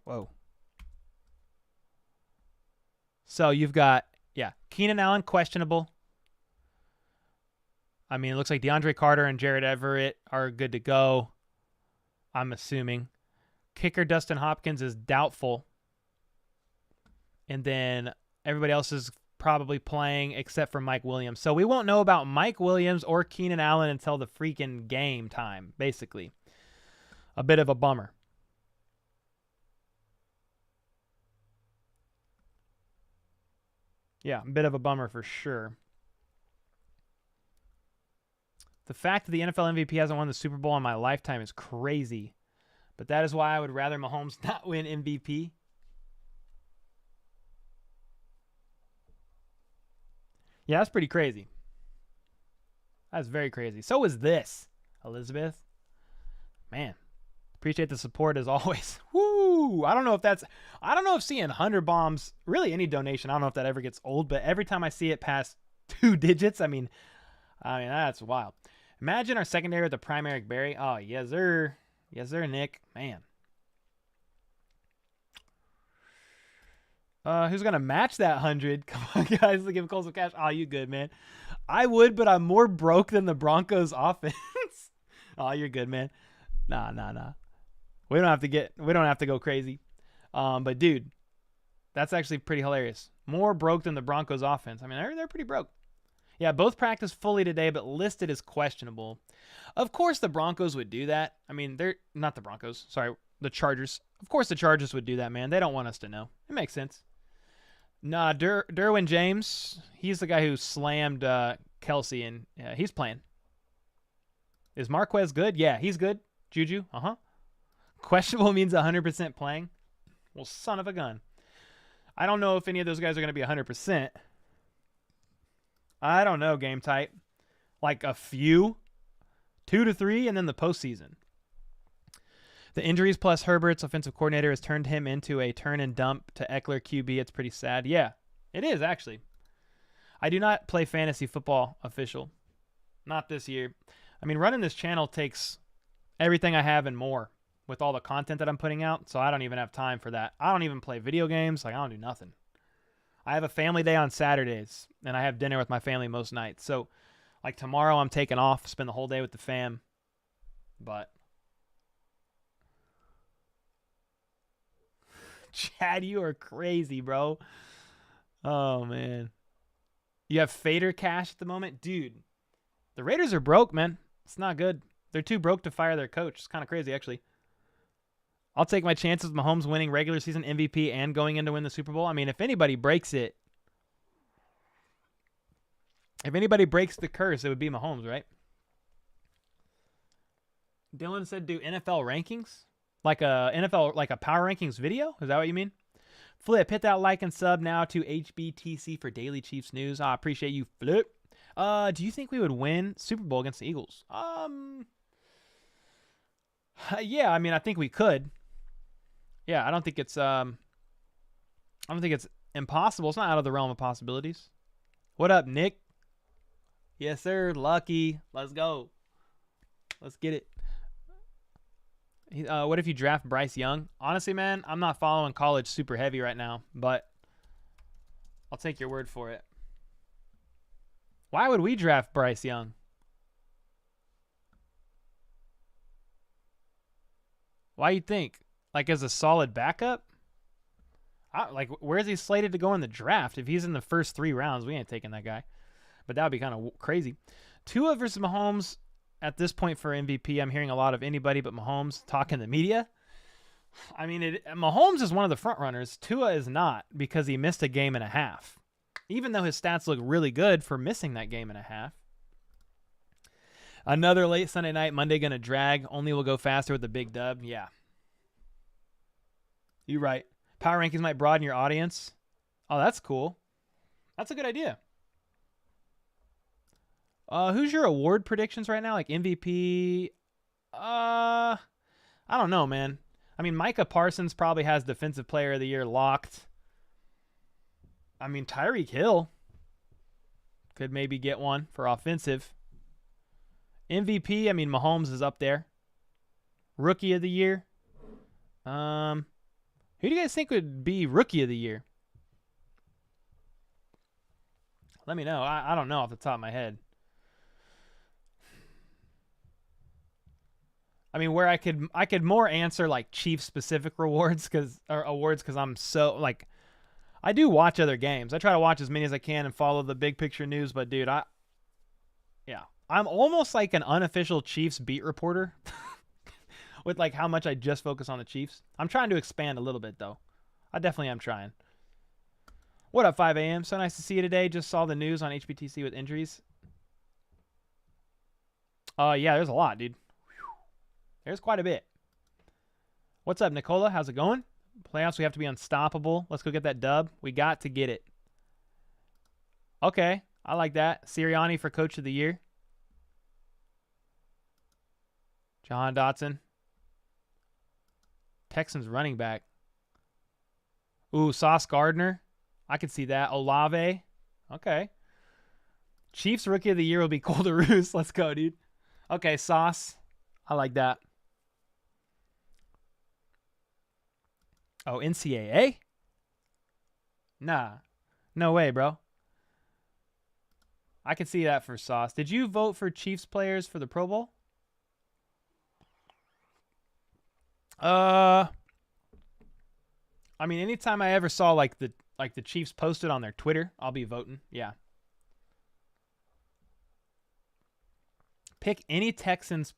Whoa. So you've got, Keenan Allen questionable. I mean, it looks like DeAndre Carter and Jared Everett are good to go, I'm assuming. Kicker Dustin Hopkins is doubtful. And then everybody else is probably playing except for Mike Williams. So we won't know about Mike Williams or Keenan Allen until the freaking game time, basically. A bit of a bummer. Yeah, a bit of a bummer for sure. The fact that the NFL MVP hasn't won the Super Bowl in my lifetime is crazy. But that is why I would rather Mahomes not win MVP. Yeah, that's pretty crazy. That's very crazy. So is this, Elizabeth. Man, appreciate the support as always. Woo! I don't know if seeing 100 bombs, really any donation, I don't know if that ever gets old, but every time I see it past 2 digits, I mean that's wild. Imagine our secondary with the prime Eric Berry. Oh, yes, sir. Yes, sir, Nick. Man. Who's going to match that 100? Come on, guys. Let's give Cole some cash. Oh, you good, man. I would, but I'm more broke than the Broncos offense. Oh, you're good, man. Nah. We don't have to go crazy. But dude, that's actually pretty hilarious. More broke than the Broncos offense. I mean, they're pretty broke. Yeah, both practiced fully today, but listed as questionable. Of course the Broncos would do that. I mean, they're not the Broncos. Sorry, the Chargers. Of course the Chargers would do that, man. They don't want us to know. It makes sense. Nah, Derwin James, he's the guy who slammed Kelsey, and he's playing. Is Marquez good? Yeah, he's good. Juju, Questionable means 100% playing. Well, son of a gun. I don't know if any of those guys are going to be 100%. I don't know, game type. Like a few, 2 to 3, and then the postseason. The injuries plus Herbert's offensive coordinator has turned him into a turn and dump to Eckler QB. It's pretty sad. Yeah, it is actually. I do not play fantasy football official. Not this year. I mean, running this channel takes everything I have and more with all the content that I'm putting out, so I don't even have time for that. I don't even play video games. Like, I don't do nothing. I have a family day on Saturdays, and I have dinner with my family most nights. So, like, tomorrow I'm taking off, spend the whole day with the fam. But Chad, you are crazy, bro. Oh, man. You have Fader cash at the moment? Dude, the Raiders are broke, man. It's not good. They're too broke to fire their coach. It's kind of crazy, actually. I'll take my chances with Mahomes winning regular season MVP and going in to win the Super Bowl. I mean, if anybody breaks the curse, it would be Mahomes, right? Dylan said do NFL rankings? Like a power rankings video? Is that what you mean? Flip, hit that like and sub now to HBTC for daily Chiefs news. I appreciate you, Flip. Do you think we would win Super Bowl against the Eagles? Yeah, I mean, I think we could. Yeah, I don't think it's impossible. It's not out of the realm of possibilities. What up, Nick? Yes, sir. Lucky. Let's go. Let's get it. What if you draft Bryce Young? Honestly, man, I'm not following college super heavy right now, but I'll take your word for it. Why would we draft Bryce Young? Why you think? Like as a solid backup? Like where is he slated to go in the draft? If he's in the first 3 rounds, we ain't taking that guy. But that would be kind of crazy. Tua versus Mahomes at this point for MVP. I'm hearing a lot of anybody but Mahomes talk in the media. I mean, Mahomes is one of the front runners. Tua is not because he missed a game and a half. Even though his stats look really good for missing that game and a half. Another late Sunday night, Monday going to drag. Only will go faster with the big dub. Yeah. You're right. Power rankings might broaden your audience. Oh, that's cool. That's a good idea. Who's your award predictions right now? Like MVP? I don't know, man. I mean, Micah Parsons probably has Defensive Player of the Year locked. I mean, Tyreek Hill could maybe get one for offensive. MVP, I mean, Mahomes is up there. Rookie of the Year. Who do you guys think would be Rookie of the Year? Let me know. I don't know off the top of my head. I mean, where I could more answer like Chiefs specific awards because I'm so like I do watch other games. I try to watch as many as I can and follow the big picture news. But dude, I'm almost like an unofficial Chiefs beat reporter with like how much I just focus on the Chiefs. I'm trying to expand a little bit though. I definitely am trying. What up, 5 a.m.? So nice to see you today. Just saw the news on HBTC with injuries. Yeah, there's a lot, dude. There's quite a bit. What's up, Nicola? How's it going? Playoffs, we have to be unstoppable. Let's go get that dub. We got to get it. Okay, I like that. Sirianni for Coach of the Year. John Dotson. Texans running back. Ooh, Sauce Gardner. I could see that. Olave. Okay. Chiefs Rookie of the Year will be Cole DeRuse. Let's go, dude. Okay, Sauce. I like that. Oh, NCAA? Nah. No way, bro. I can see that for Sauce. Did you vote for Chiefs players for the Pro Bowl? I mean, anytime I ever saw like the Chiefs posted on their Twitter, I'll be voting. Yeah. Pick any Texans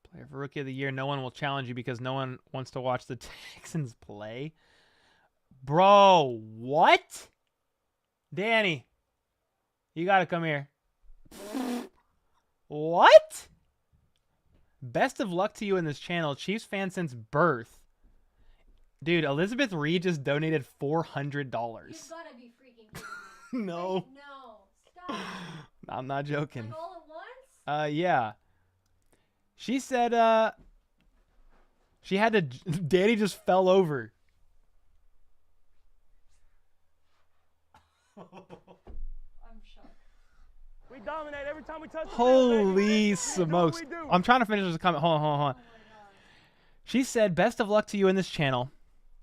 player for Rookie of the Year. No one will challenge you because no one wants to watch the Texans play. Bro, what? Danny, you got to come here. What? Best of luck to you in this channel. Chiefs fan since birth. Dude, Elizabeth Reed just donated $400. You've got to be freaking kidding me. No. No. Stop. I'm not joking. Like all at once? Yeah. She said, she had to, Danny just fell over. We dominate every time we touch the field, Holy baby. smokes. We do. I'm trying to finish this comment. Hold on. She said, best of luck to you in this channel.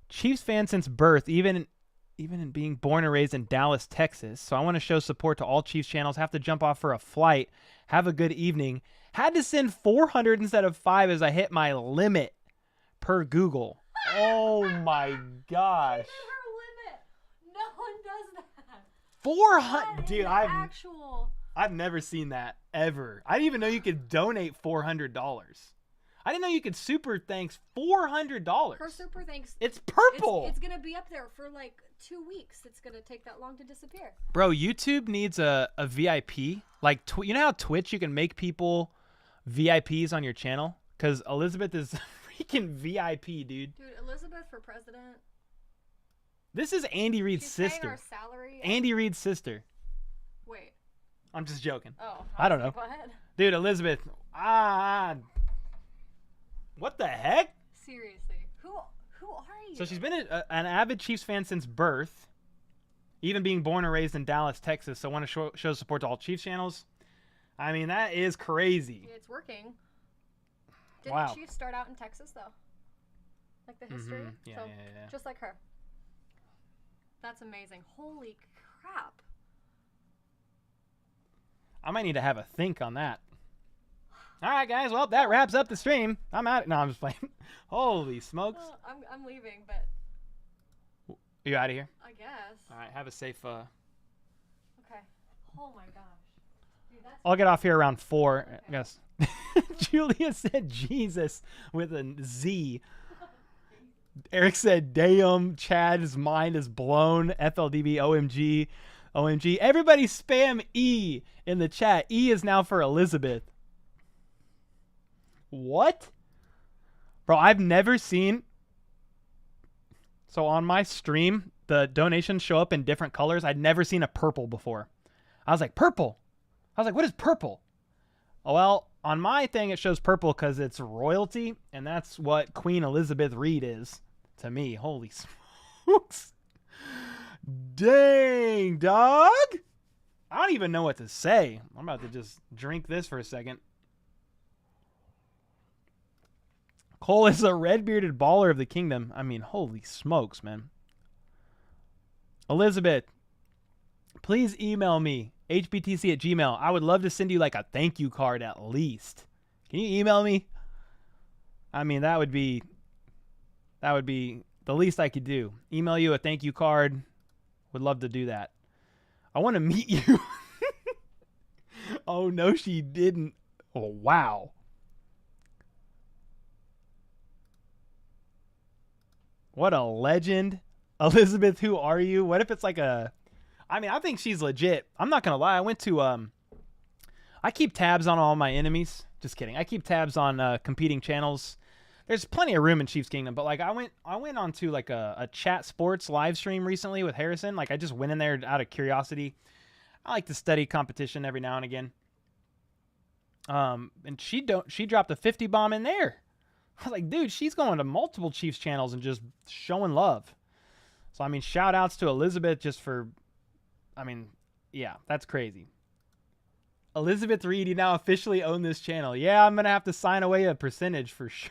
Chiefs fan since birth, even in being born and raised in Dallas, Texas. So I want to show support to all Chiefs channels. Have to jump off for a flight. Have a good evening. Had to send 400 instead of 5 as I hit my limit per Google. Oh my gosh. She hit her limit. No one does that. 400. That Dude, is actual. I've never seen that ever. I didn't even know you could donate $400. I didn't know you could super thanks $400. Her super thanks. It's purple. It's gonna be up there for like 2 weeks. It's gonna take that long to disappear. Bro, YouTube needs a VIP. Like, you know how Twitch you can make people VIPs on your channel? Because Elizabeth is freaking VIP, dude. Dude, Elizabeth for president. This is Andy Reid's She's sister. paying our salary. Andy Reid's sister. Wait. I'm just joking. Oh. I don't know. Go ahead. Dude, Elizabeth. What the heck? Seriously. Who are you? So she's been an avid Chiefs fan since birth, even being born and raised in Dallas, Texas. So I want to show support to all Chiefs channels. I mean, that is crazy. It's working. Didn't Wow. the Chiefs start out in Texas, though? Like the history? Yeah, so, yeah. just like her. That's amazing. Holy crap. I might need to have a think on that. All right, guys. Well, that wraps up the stream. I'm out. No, I'm just playing. Holy smokes. Oh, I'm leaving, but You out of here? I guess. All right. Have a safe. Okay. Oh my gosh. Dude, that's I'll get off here around 4. Okay. I guess. Julia said Jesus with a Z. Eric said, damn, Chad's mind is blown. FLDB, OMG, OMG. Everybody spam E in the chat. E is now for Elizabeth. What? Bro, I've never seen... So on my stream, the donations show up in different colors. I'd never seen a purple before. I was like, purple? I was like, what is purple? Oh, well, on my thing, it shows purple because it's royalty, and that's what Queen Elizabeth Reed is to me. Holy smokes. Dang, dog. I don't even know what to say. I'm about to just drink this for a second. Cole is a red-bearded baller of the kingdom. I mean, holy smokes, man. Elizabeth, please email me, hbtc@gmail. I would love to send you like a thank you card at least. Can you email me? I mean, that would be the least I could do. Email you a thank you card. Would love to do that. I want to meet you. Oh, no, she didn't. Oh, wow. What a legend. Elizabeth, who are you? What if it's like a... I mean, I think she's legit. I'm not going to lie. I went to... I keep tabs on all my enemies. Just kidding. I keep tabs on competing channels. There's plenty of room in Chiefs Kingdom, but like I went on to like a chat sports live stream recently with Harrison. Like I just went in there out of curiosity. I like to study competition every now and again. And she dropped a 50 bomb in there. I was like, dude, she's going to multiple Chiefs channels and just showing love. So I mean, shout outs to Elizabeth just for, I mean, yeah, that's crazy. Elizabeth Reed, you now officially own this channel. Yeah, I'm gonna have to sign away a percentage for sure.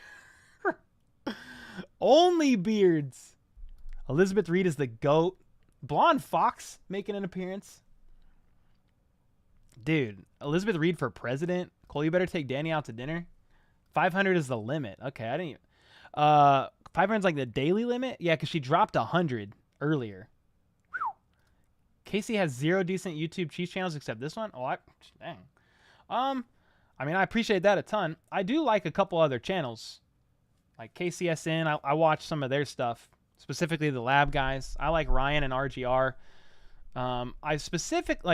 Only beards. Elizabeth Reed is the GOAT. Blonde Fox making an appearance. Dude, Elizabeth Reed for president. Cole, you better take Danny out to dinner. 500 is the limit. Okay, I didn't even... 500 is like the daily limit? Yeah, because she dropped 100 earlier. Whew. Casey has 0 decent YouTube Chiefs channels except this one? Oh, dang. I mean, I appreciate that a ton. I do like a couple other channels. Like KCSN, I watch some of their stuff. Specifically the lab guys. I like Ryan and RGR.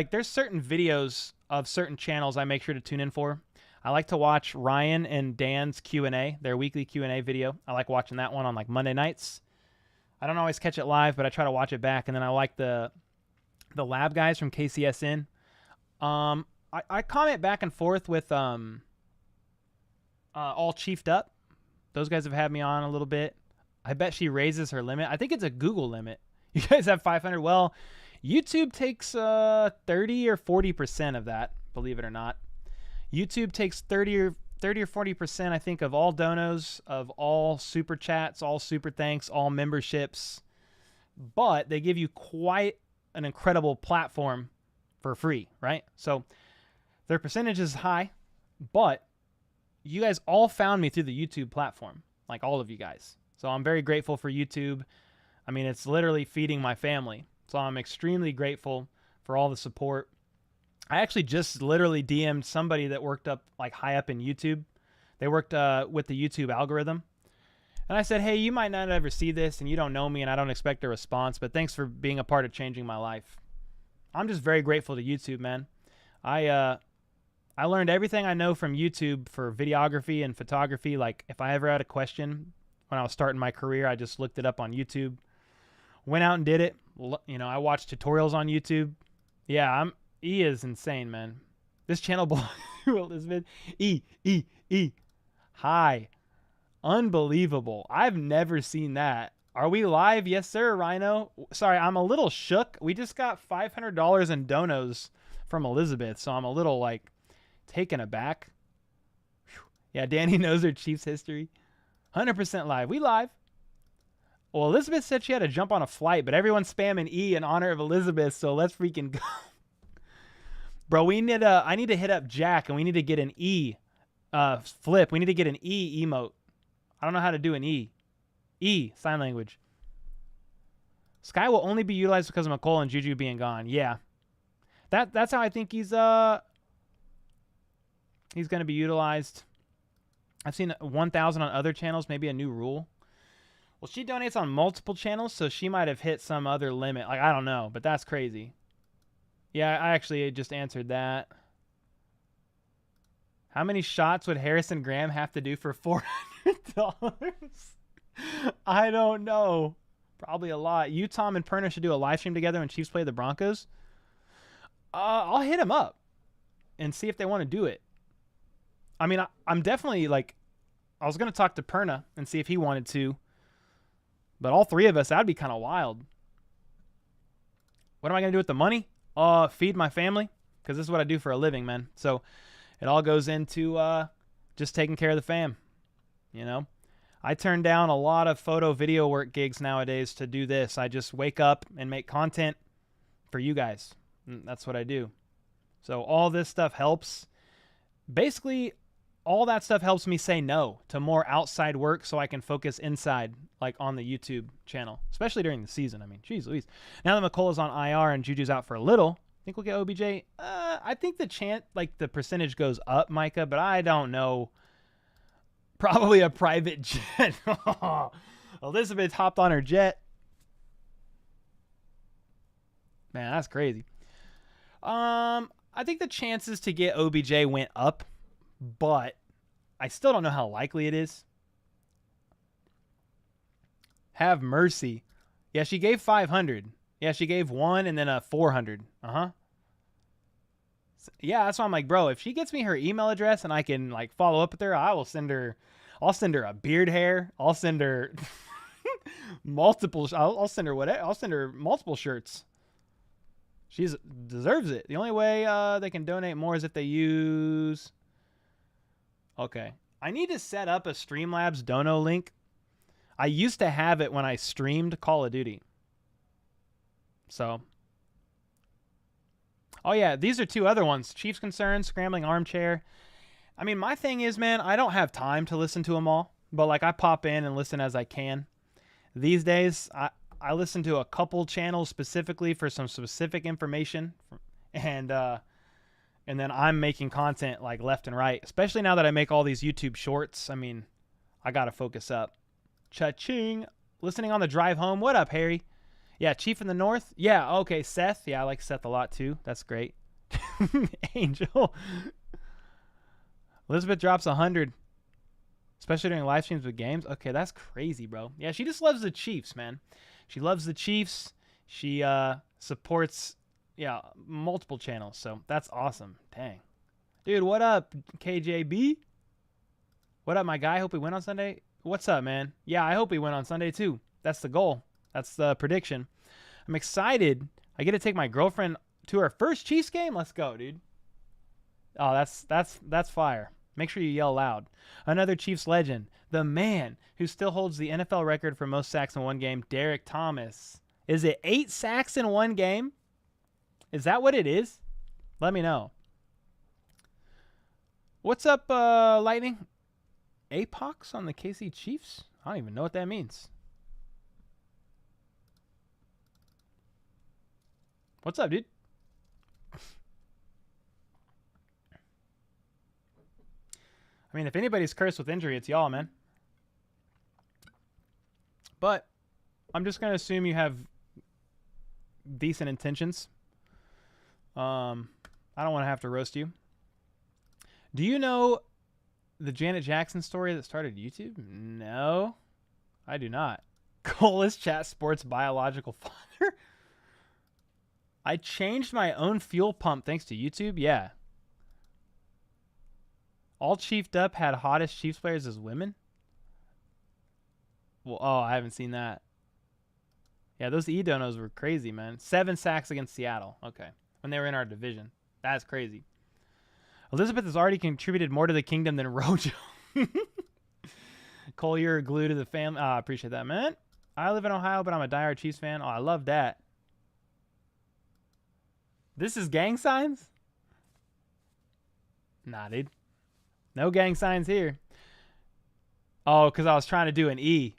There's certain videos of certain channels I make sure to tune in for. I like to watch Ryan and Dan's Q&A, their weekly Q&A video. I like watching that one on like Monday nights. I don't always catch it live, but I try to watch it back. And then I like the lab guys from KCSN. I comment back and forth with All Chiefed Up. Those guys have had me on a little bit. I bet she raises her limit. I think it's a Google limit. You guys have 500. Well, YouTube takes 30 or 40% of that, believe it or not. YouTube takes 30 or 40%, I think, of all donos, of all super chats, all super thanks, all memberships. But they give you quite an incredible platform for free, right? So their percentage is high, but you guys all found me through the YouTube platform, like all of you guys. So I'm very grateful for YouTube. I mean, it's literally feeding my family. So I'm extremely grateful for all the support. I actually just literally DM'd somebody that worked up like high up in YouTube. They worked with the YouTube algorithm. And I said, hey, you might not ever see this and you don't know me and I don't expect a response, but thanks for being a part of changing my life. I'm just very grateful to YouTube, man. I learned everything I know from YouTube for videography and photography. Like if I ever had a question when I was starting my career, I just looked it up on YouTube, went out and did it. You know, I watched tutorials on YouTube. Yeah, E is insane, man. This channel belongs to Elizabeth. E. Hi. Unbelievable. I've never seen that. Are we live? Yes, sir, Rhino. Sorry, I'm a little shook. We just got $500 in donos from Elizabeth, so I'm a little, like, taken aback. Whew. Yeah, Danny knows her Chiefs history. 100% live. We live. Well, Elizabeth said she had to jump on a flight, but everyone's spamming E in honor of Elizabeth, so let's freaking go. Bro, I need to hit up Jack, and we need to get an E Flip, we need to get an E emote. I don't know how to do an E. E, sign language. Sky will only be utilized because of McColl and Juju being gone. Yeah. That's how I think he's going to be utilized. I've seen 1,000 on other channels, maybe a new rule. Well, she donates on multiple channels, so she might have hit some other limit. Like, I don't know, but that's crazy. Yeah, I actually just answered that. How many shots would Harrison Graham have to do for $400? I don't know. Probably a lot. You, Tom, and Perna should do a live stream together when Chiefs play the Broncos. I'll hit them up and see if they want to do it. I mean, I'm definitely like, I was going to talk to Perna and see if he wanted to. But all three of us, that'd be kind of wild. What am I going to do with the money? Feed my family, because this is what I do for a living, man. So it all goes into just taking care of the fam, you know? I turn down a lot of photo video work gigs nowadays to do this. I just wake up and make content for you guys. That's what I do. So all this stuff helps. Basically, all that stuff helps me say no to more outside work so I can focus inside, like on the YouTube channel, especially during the season. I mean, geez Louise. Now that McColl is on IR and Juju's out for a little, I think we'll get OBJ. I think the percentage goes up, Micah, but I don't know. Probably a private jet. Elizabeth hopped on her jet. Man, that's crazy. I think the chances to get OBJ went up, but I still don't know how likely it is. Have mercy. Yeah, she gave 500. Yeah, she gave 1 and then a 400. Yeah, that's why I'm like, bro, if she gets me her email address and I can like follow up with her, I'll send her a beard hair. I'll send her multiple. I'll send her whatever. I'll send her multiple shirts. She deserves it. The only way they can donate more is if they use. Okay, I need to set up a Streamlabs dono link. I used to have it when I streamed Call of Duty. So. Oh, yeah, these are 2 other ones. Chiefs Concerns, Scrambling Armchair. I mean, my thing is, man, I don't have time to listen to them all. But, like, I pop in and listen as I can. These days, I listen to a couple channels specifically for some specific information. And then I'm making content, like, left and right. Especially now that I make all these YouTube shorts. I mean, I got to focus up. Cha-ching. Listening on the drive home. What up, Harry? Yeah, Chief in the North. Yeah, okay, Seth. Yeah, I like Seth a lot too. That's great. Angel. Elizabeth drops 100, especially during live streams with games. Okay, that's crazy, bro. Yeah, she just loves the Chiefs, man. She loves the Chiefs. She supports, multiple channels. So that's awesome. Dang. Dude, what up, KJB? What up, my guy? Hope we win on Sunday. What's up, man? Yeah, I hope we win on Sunday too. That's the goal. That's the prediction. I'm excited. I get to take my girlfriend to her first Chiefs game. Let's go, dude. Oh, that's fire. Make sure you yell loud. Another Chiefs legend, the man who still holds the NFL record for most sacks in one game, Derek Thomas. Is it 8 sacks in one game? Is that what it is? Let me know. What's up, Lightning? Apox on the KC Chiefs? I don't even know what that means. What's up, dude? I mean, if anybody's cursed with injury, it's y'all, man. But I'm just going to assume you have decent intentions. I don't want to have to roast you. Do you know the Janet Jackson story that started YouTube? No, I do not. Cole's chat sports biological father. I changed my own fuel pump thanks to YouTube. Yeah. All Chiefed Up had hottest Chiefs players as women. Well, I haven't seen that. Yeah, those E-donos were crazy, man. 7 sacks against Seattle. Okay. When they were in our division. That's crazy. Elizabeth has already contributed more to the kingdom than Rojo. Cole, you're a glue to the family. I appreciate that, man. I live in Ohio, but I'm a diehard Chiefs fan. Oh, I love that. This is gang signs? Nah, dude. No gang signs here. Oh, because I was trying to do an E.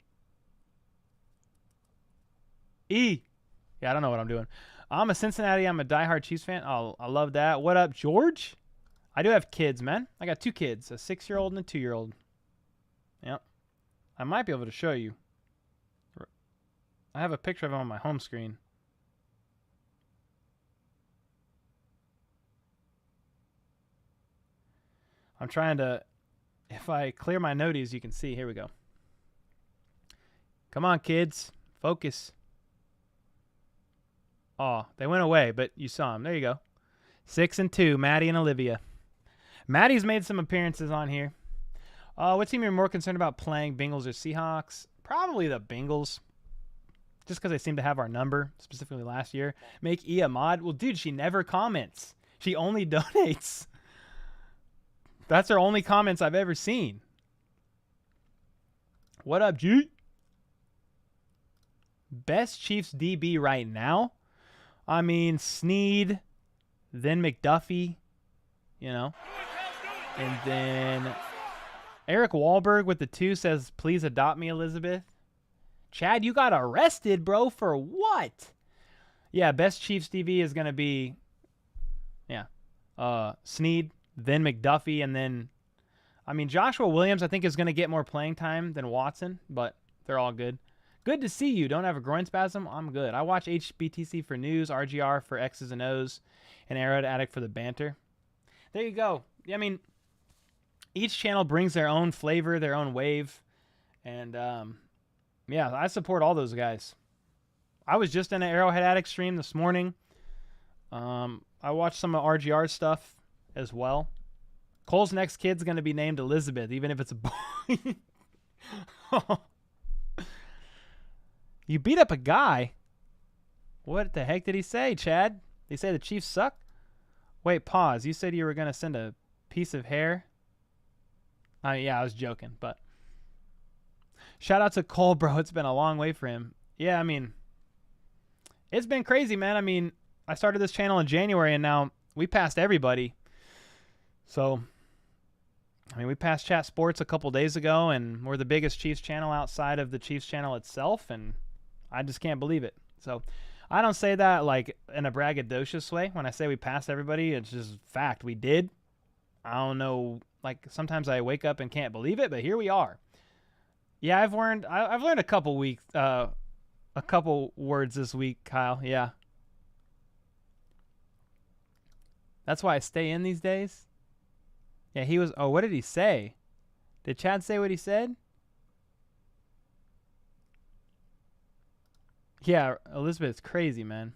E. Yeah, I don't know what I'm doing. I'm a Cincinnati. I'm a diehard Chiefs fan. Oh, I love that. What up, George? I do have kids, man. I got 2 kids, a 6-year-old and a 2-year-old. Yep. I might be able to show you. I have a picture of him on my home screen. I'm trying to, if I clear my noties, you can see. Here we go. Come on, kids. Focus. Oh, they went away, but you saw them. There you go. 6 and 2, Maddie and Olivia. Maddie's made some appearances on here. What team are you more concerned about playing, Bengals or Seahawks? Probably the Bengals. Just because they seem to have our number, specifically last year. Make E a mod? Well, dude, she never comments. She only donates. That's her only comments I've ever seen. What up, G? Best Chiefs DB right now? I mean, Snead, then McDuffie, you know. And then Eric Wahlberg with the 2 says, please adopt me, Elizabeth. Chad, you got arrested, bro, for what? Yeah, best Chiefs DB is going to be, Snead, then McDuffie, and then, I mean, Joshua Williams, I think, is going to get more playing time than Watson, but they're all good. Good to see you. Don't have a groin spasm? I'm good. I watch HBTC for news, RGR for X's and O's, and Arrowhead Addict for the banter. There you go. I mean, each channel brings their own flavor, their own wave, and, yeah, I support all those guys. I was just in an Arrowhead Addict stream this morning. I watched some of RGR stuff as well. Cole's next kid's going to be named Elizabeth, even if it's a boy. You beat up a guy? What the heck did he say, Chad? Did he say the Chiefs suck? Wait, pause. You said you were going to send a piece of hair? Yeah, I was joking, but shout out to Cole, bro. It's been a long way for him. Yeah, I mean, it's been crazy, man. I mean, I started this channel in January, and now we passed everybody. So, I mean, we passed Chat Sports a couple days ago, and we're the biggest Chiefs channel outside of the Chiefs channel itself, and I just can't believe it. So, I don't say that like in a braggadocious way. When I say we passed everybody, it's just fact. We did. I don't know. Like, sometimes I wake up and can't believe it, but here we are. Yeah, I've learned a couple words this week, Kyle. Yeah. That's why I stay in these days. Yeah, he was, oh, what did he say? Did Chad say what he said? Yeah, Elizabeth's crazy, man.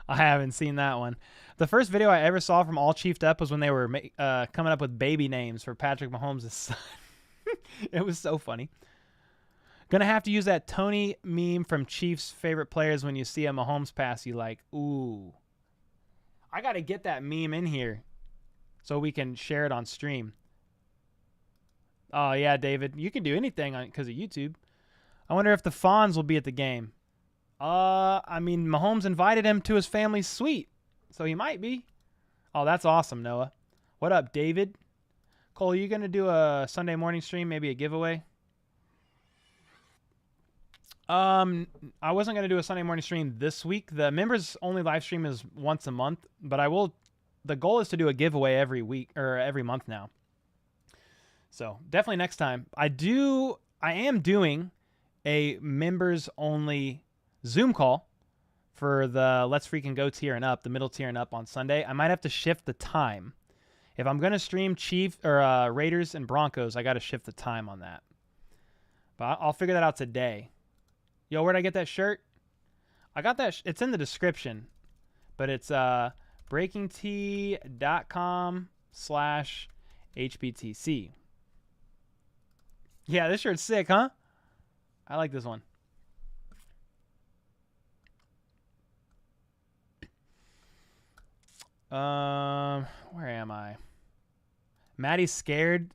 I haven't seen that one. The first video I ever saw from All Chiefed Up was when they were coming up with baby names for Patrick Mahomes' son. It was so funny. Gonna have to use that Tony meme from Chiefs' favorite players when you see a Mahomes pass. You like, ooh. I gotta get that meme in here so we can share it on stream. Oh, yeah, David. You can do anything because of YouTube. I wonder if the Fonz will be at the game. I mean, Mahomes invited him to his family's suite, so he might be. Oh, that's awesome, Noah. What up, David? Cole, are you going to do a Sunday morning stream, maybe a giveaway? I wasn't going to do a Sunday morning stream this week. The members only live stream is once a month, but I will. The goal is to do a giveaway every week or every month now. So definitely next time. I am doing a members only Zoom call for the Let's Freaking Go tier and up, the middle tier and up on Sunday. I might have to shift the time. If I'm going to stream Raiders and Broncos, I got to shift the time on that. But I'll figure that out today. Yo, where'd I get that shirt? I got that. It's in the description, but it's breakingtea.com/HBTC. Yeah, this shirt's sick, huh? I like this one. Where am I? Maddie's scared.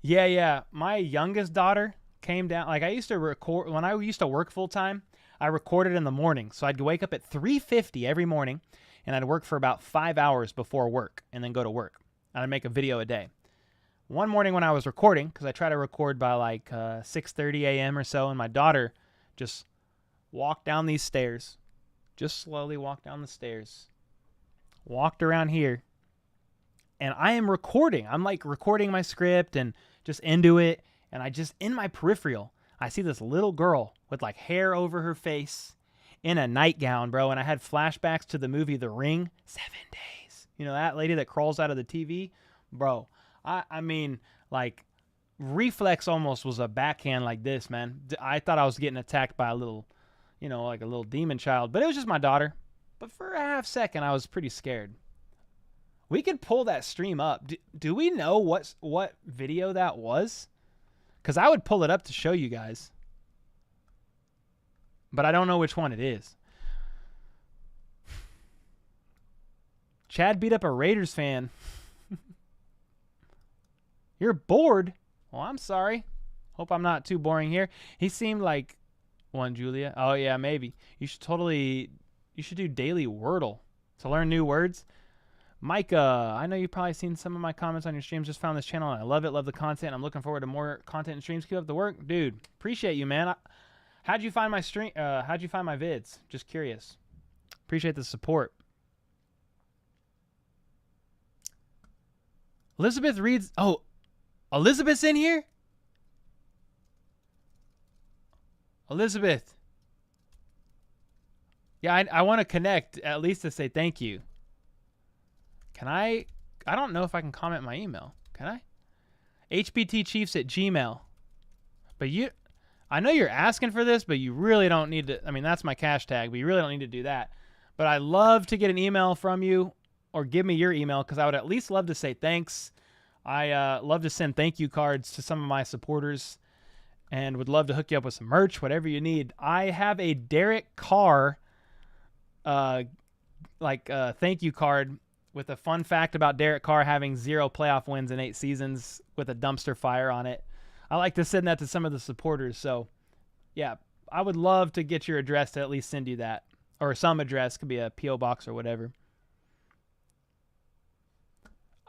Yeah. My youngest daughter came down. Like, I used to record when I used to work full time. I recorded in the morning, so I'd wake up at 3:50 every morning, and I'd work for about 5 hours before work and then go to work. And I'd make a video a day. One morning when I was recording, because I try to record by like 6:30 a.m. or so, and my daughter just walked down these stairs, just slowly walked down the stairs, walked around here, and I am recording. I'm like recording my script and just into it, and I just, in my peripheral, I see this little girl with like hair over her face in a nightgown, bro, and I had flashbacks to the movie The Ring, 7 days. You know, that lady that crawls out of the TV? Bro, I mean, like, reflex almost was a backhand like this, man. I thought I was getting attacked by a little, you know, like a little demon child, but it was just my daughter. But for a half second, I was pretty scared. We could pull that stream up. Do we know what video that was? Because I would pull it up to show you guys. But I don't know which one it is. Chad beat up a Raiders fan. You're bored? Well, I'm sorry. Hope I'm not too boring here. He seemed like one, Julia. Oh, yeah, maybe. You should do daily Wordle to learn new words. Micah, I know you've probably seen some of my comments on your streams. Just found this channel, and I love it. Love the content. I'm looking forward to more content and streams. Keep up the work. Dude, appreciate you, man. How'd you find my stream? How'd you find my vids? Just curious. Appreciate the support. Elizabeth reads. Oh, Elizabeth's in here? Elizabeth. Yeah, I want to connect at least to say thank you. Can I don't know if I can comment my email. Can I? hbtchiefs@gmail. But I know you're asking for this, but you really don't need to. I mean, that's my cash tag, but you really don't need to do that. But I love to get an email from you, or give me your email, because I would at least love to say thanks. I love to send thank you cards to some of my supporters, and would love to hook you up with some merch, whatever you need. I have a Derek Carr thank you card with a fun fact about Derek Carr having 0 playoff wins in 8 seasons with a dumpster fire on it. I like to send that to some of the supporters. So, yeah, I would love to get your address to at least send you that. Or some address. Could be a P.O. box or whatever.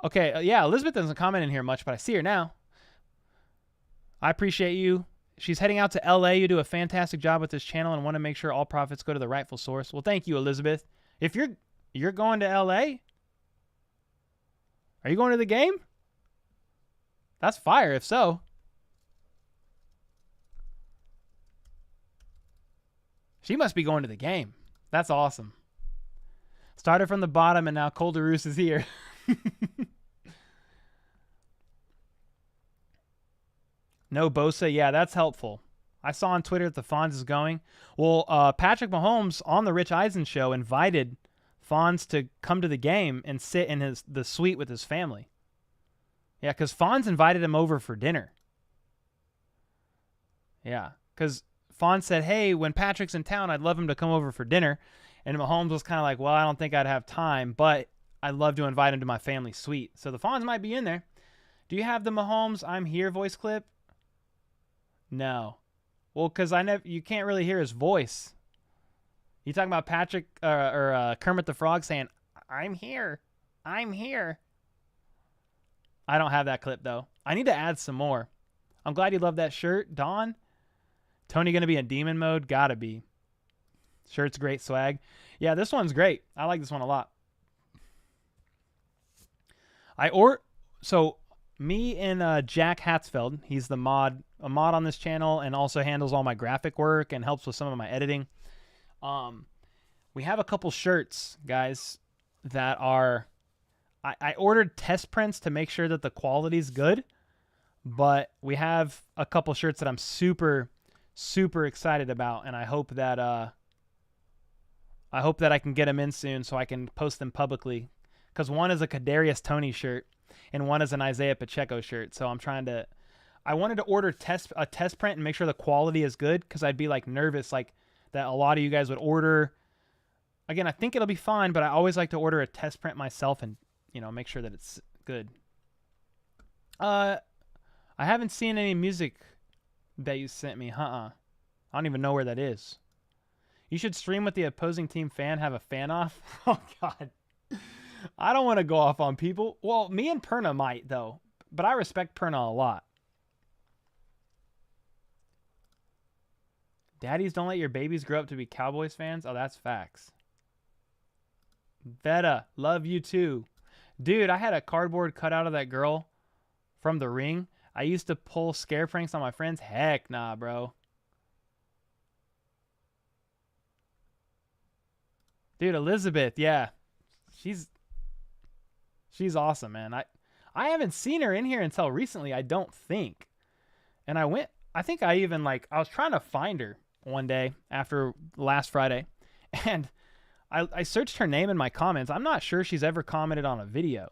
Okay, yeah, Elizabeth doesn't comment in here much, but I see her now. I appreciate you. She's heading out to L.A. You do a fantastic job with this channel and want to make sure all profits go to the rightful source. Well, thank you, Elizabeth. If you're going to L.A., are you going to the game? That's fire, if so. She must be going to the game. That's awesome. Started from the bottom, and now DeRuse is here. No Bosa. Yeah, that's helpful. I saw on Twitter that the Fonz is going. Well, Patrick Mahomes on the Rich Eisen show invited Fonz to come to the game and sit in the suite with his family. Yeah, because Fonz invited him over for dinner. Yeah, because Fonz said, hey, when Patrick's in town, I'd love him to come over for dinner. And Mahomes was kind of like, well, I don't think I'd have time, but I'd love to invite him to my family suite. So the Fonz might be in there. Do you have the Mahomes I'm here voice clip? No. Well, because you can't really hear his voice. You talking about Patrick or Kermit the Frog saying, I'm here. I'm here. I don't have that clip, though. I need to add some more. I'm glad you love that shirt, Don. Tony going to be in demon mode? Gotta be. Shirt's great swag. Yeah, this one's great. I like this one a lot. So me and Jack Hatzfeld, he's a mod on this channel and also handles all my graphic work and helps with some of my editing. We have a couple shirts, guys, that are... I ordered test prints to make sure that the quality's good, but we have a couple shirts that I'm super, super excited about, and I hope that I can get them in soon so I can post them publicly. Because one is a Kadarius Toney shirt, and one is an Isaiah Pacheco shirt. So I wanted to order a test print and make sure the quality is good, because I'd be like nervous like that a lot of you guys would order. Again, I think it'll be fine, but I always like to order a test print myself and make sure that it's good. I haven't seen any music that you sent me. I don't even know where that is. You should stream with the opposing team fan, have a fan off. Oh, God. I don't want to go off on people. Well, me and Perna might, though. But I respect Perna a lot. Daddies, don't let your babies grow up to be Cowboys fans. Oh, that's facts. Veta, love you too. Dude, I had a cardboard cutout of that girl from The Ring. I used to pull scare pranks on my friends. Heck nah, bro. Dude, Elizabeth, yeah. She's awesome, man. I haven't seen her in here until recently, I don't think. And I think I even I was trying to find her one day after last Friday. And I searched her name in my comments. I'm not sure she's ever commented on a video.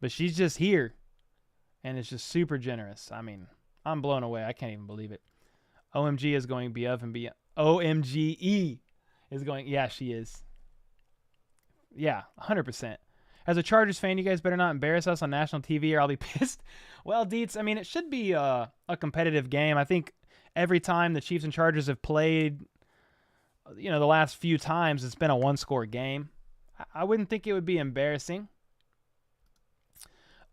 But she's just here. And it's just super generous. I mean, I'm blown away. I can't even believe it. OMG is going above and beyond. OMGE is going. Yeah, she is. Yeah, 100%. As a Chargers fan, you guys better not embarrass us on national TV or I'll be pissed. Well, Deets, I mean, it should be a competitive game. I think every time the Chiefs and Chargers have played, the last few times, it's been a one-score game. I wouldn't think it would be embarrassing.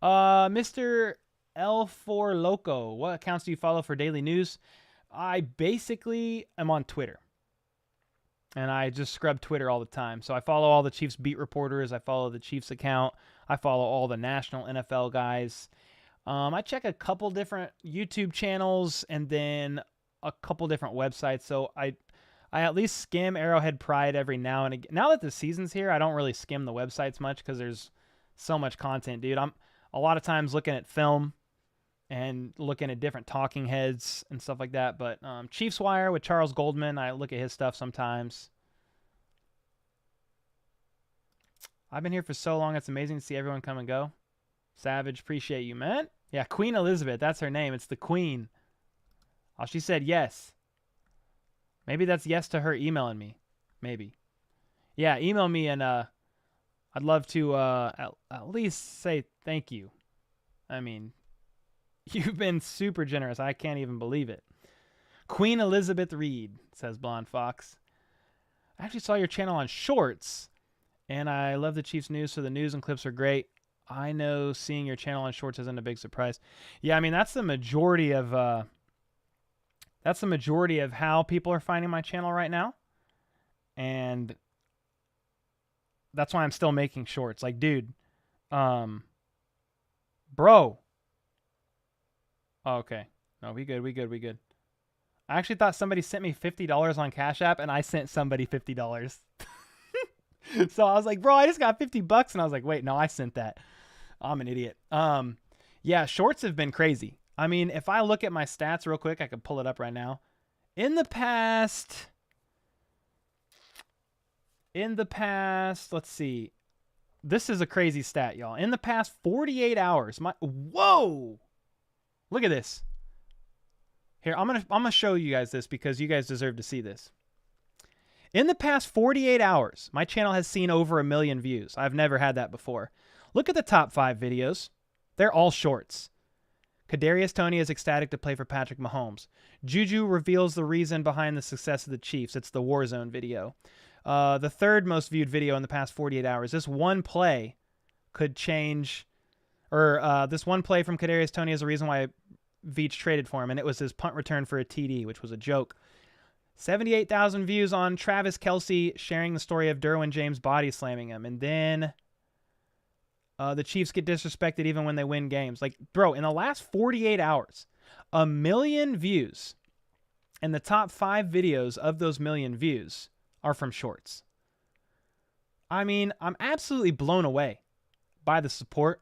Mr. L4 Loco, what accounts do you follow for daily news? I basically am on Twitter. And I just scrub Twitter all the time. So I follow all the Chiefs beat reporters. I follow the Chiefs account. I follow all the national NFL guys. I check a couple different YouTube channels and then a couple different websites. So I at least skim Arrowhead Pride every now and again. Now that the season's here, I don't really skim the websites much because there's so much content, dude. I'm a lot of times looking at film and looking at different talking heads and stuff like that. But Chiefs Wire with Charles Goldman, I look at his stuff sometimes. I've been here for so long, it's amazing to see everyone come and go. Savage, appreciate you, man. Yeah, Queen Elizabeth, that's her name. It's the Queen. Oh, she said yes. Maybe that's yes to her emailing me. Maybe. Yeah, email me and I'd love to at least say thank you. I mean, you've been super generous. I can't even believe it. Queen Elizabeth Reed, says Blonde Fox. I actually saw your channel on Shorts, and I love the Chiefs news, so the news and clips are great. I know seeing your channel on Shorts isn't a big surprise. Yeah, I mean, that's the majority of how people are finding my channel right now. And that's why I'm still making shorts. Like, dude, bro. Oh, okay. No, we good. I actually thought somebody sent me $50 on Cash App, and I sent somebody $50. So I was like, bro, I just got $50, and I was like, wait, no, I sent that. I'm an idiot. Yeah, shorts have been crazy. I mean, if I look at my stats real quick, I could pull it up right now. In the past, let's see. This is a crazy stat, y'all. In the past 48 hours, whoa! Look at this. Here, I'm gonna show you guys this because you guys deserve to see this. In the past 48 hours, my channel has seen over 1 million views. I've never had that before. Look at the top 5 videos. They're all shorts. Kadarius Toney is ecstatic to play for Patrick Mahomes. Juju reveals the reason behind the success of the Chiefs. It's the Warzone video. The third most viewed video in the past 48 hours. This one play could change, or this one play from Kadarius Toney is the reason why Veach traded for him, and it was his punt return for a TD, which was a joke. 78,000 views on Travis Kelce sharing the story of Derwin James body slamming him. And then the Chiefs get disrespected even when they win games. Like, bro, in the last 48 hours, 1 million views. And the top 5 videos of those 1 million views are from shorts. I mean, I'm absolutely blown away by the support.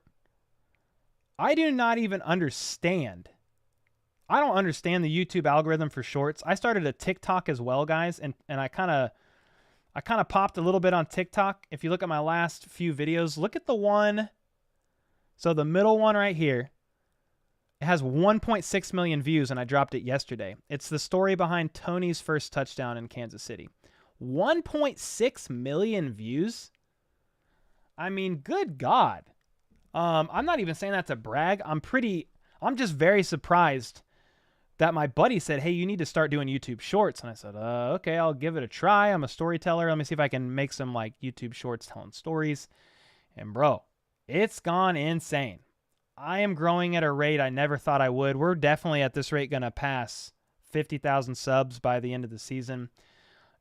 I do not even understand. I don't understand the YouTube algorithm for shorts. I started a TikTok as well, guys, and I kind of popped a little bit on TikTok. If you look at my last few videos, look at the one. So the middle one right here, it has 1.6 million views, and I dropped it yesterday. It's the story behind Tony's first touchdown in Kansas City. 1.6 million views? I mean, good God. I'm not even saying that to brag. I'm just very surprised that my buddy said, hey, you need to start doing YouTube shorts. And I said, okay, I'll give it a try. I'm a storyteller. Let me see if I can make some like YouTube shorts telling stories. And bro, it's gone insane. I am growing at a rate I never thought I would. We're definitely at this rate going to pass 50,000 subs by the end of the season.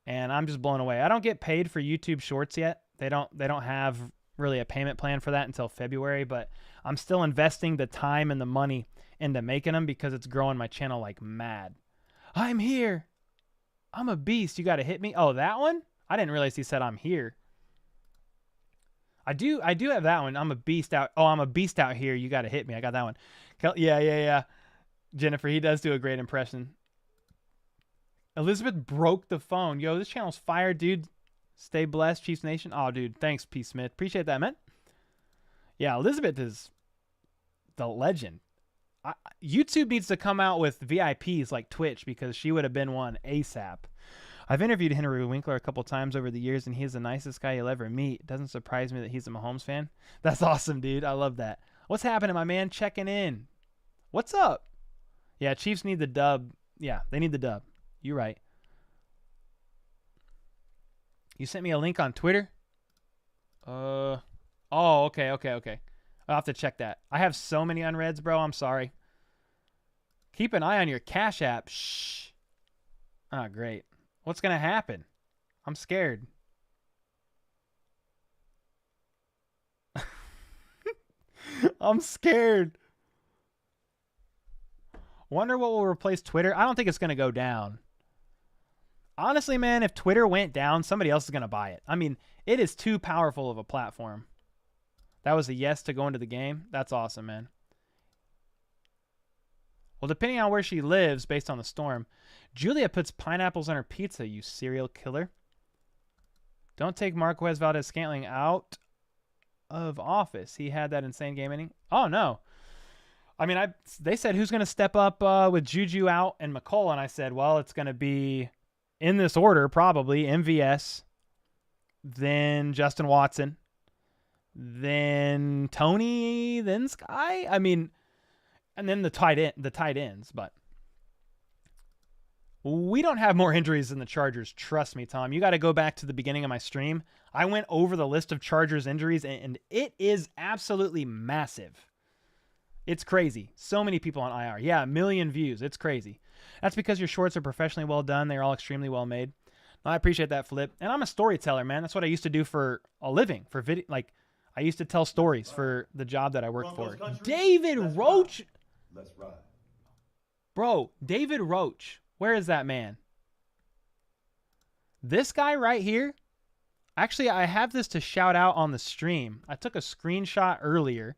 And I'm just blown away. I don't get paid for YouTube shorts yet. They don't have really a payment plan for that until February, but I'm still investing the time and the money into making them because it's growing my channel like mad. I'm here. I'm a beast. You got to hit me. Oh, that one? I didn't realize he said I'm here. I do have that one. I'm a beast out. Oh, I'm a beast out here. You got to hit me. I got that one. Yeah. Jennifer, he does do a great impression. Elizabeth broke the phone. Yo, this channel's fire, dude. Stay blessed, Chiefs Nation. Oh, dude, thanks, P. Smith. Appreciate that, man. Yeah, Elizabeth is the legend. YouTube needs to come out with VIPs like Twitch because she would have been one ASAP. I've interviewed Henry Winkler a couple times over the years, and he's the nicest guy you'll ever meet. It doesn't surprise me that he's a Mahomes fan. That's awesome, dude. I love that. What's happening, my man? Checking in. What's up? Yeah, Chiefs need the dub. Yeah, they need the dub. You're right. You sent me a link on Twitter? Oh, okay. I'll have to check that. I have so many unreads, bro. I'm sorry. Keep an eye on your Cash App. Shh. Oh, great. What's going to happen? I'm scared. I'm scared. Wonder what will replace Twitter? I don't think it's going to go down. Honestly, man, if Twitter went down, somebody else is going to buy it. I mean, it is too powerful of a platform. That was a yes to go into the game. That's awesome, man. Well, depending on where she lives, based on the storm, Julia puts pineapples on her pizza, you serial killer. Don't take Marquez Valdez-Scantling out of office. He had that insane game ending. Oh, no. I mean, they said who's going to step up with Juju out and McColl, and I said, well, it's going to be... in this order, probably MVS, then Justin Watson, then Tony, then Sky. I mean, and then the tight ends. But we don't have more injuries than the Chargers. Trust me, Tom. You got to go back to the beginning of my stream. I went over the list of Chargers injuries, and it is absolutely massive. It's crazy. So many people on IR. Yeah, 1 million views. It's crazy. That's because your shorts are professionally well done. They're all extremely well made. I appreciate that, Flip. And I'm a storyteller, man. That's what I used to do for a living, for video. Like, I used to tell stories for the job that I worked for. David Roach. Let's ride. Bro, David Roach. Where is that man? This guy right here. Actually, I have this to shout out on the stream. I took a screenshot earlier,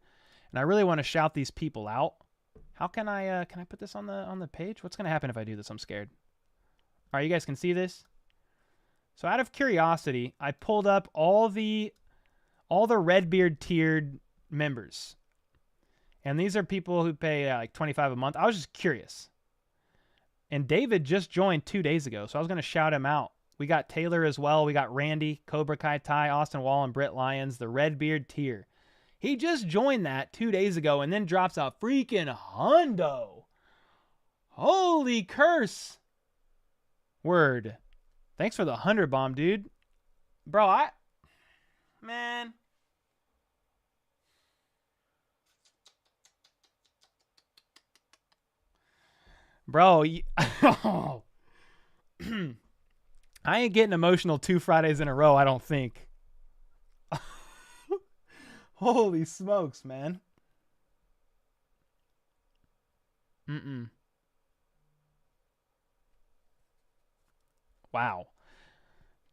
and I really want to shout these people out. How can I put this on the page? What's going to happen if I do this? I'm scared. All right, you guys can see this. So out of curiosity, I pulled up all the Redbeard tiered members. And these are people who pay like $25 a month. I was just curious. And David just joined 2 days ago, so I was going to shout him out. We got Taylor as well. We got Randy, Cobra Kai Ty, Austin Wall, and Britt Lyons, the Redbeard tier. He just joined that 2 days ago and then drops a freaking hundo. Holy curse. Word. Thanks for the 100 bomb, dude. Bro, man. Bro, I ain't getting emotional 2 Fridays in a row, I don't think. Holy smokes, man. Wow.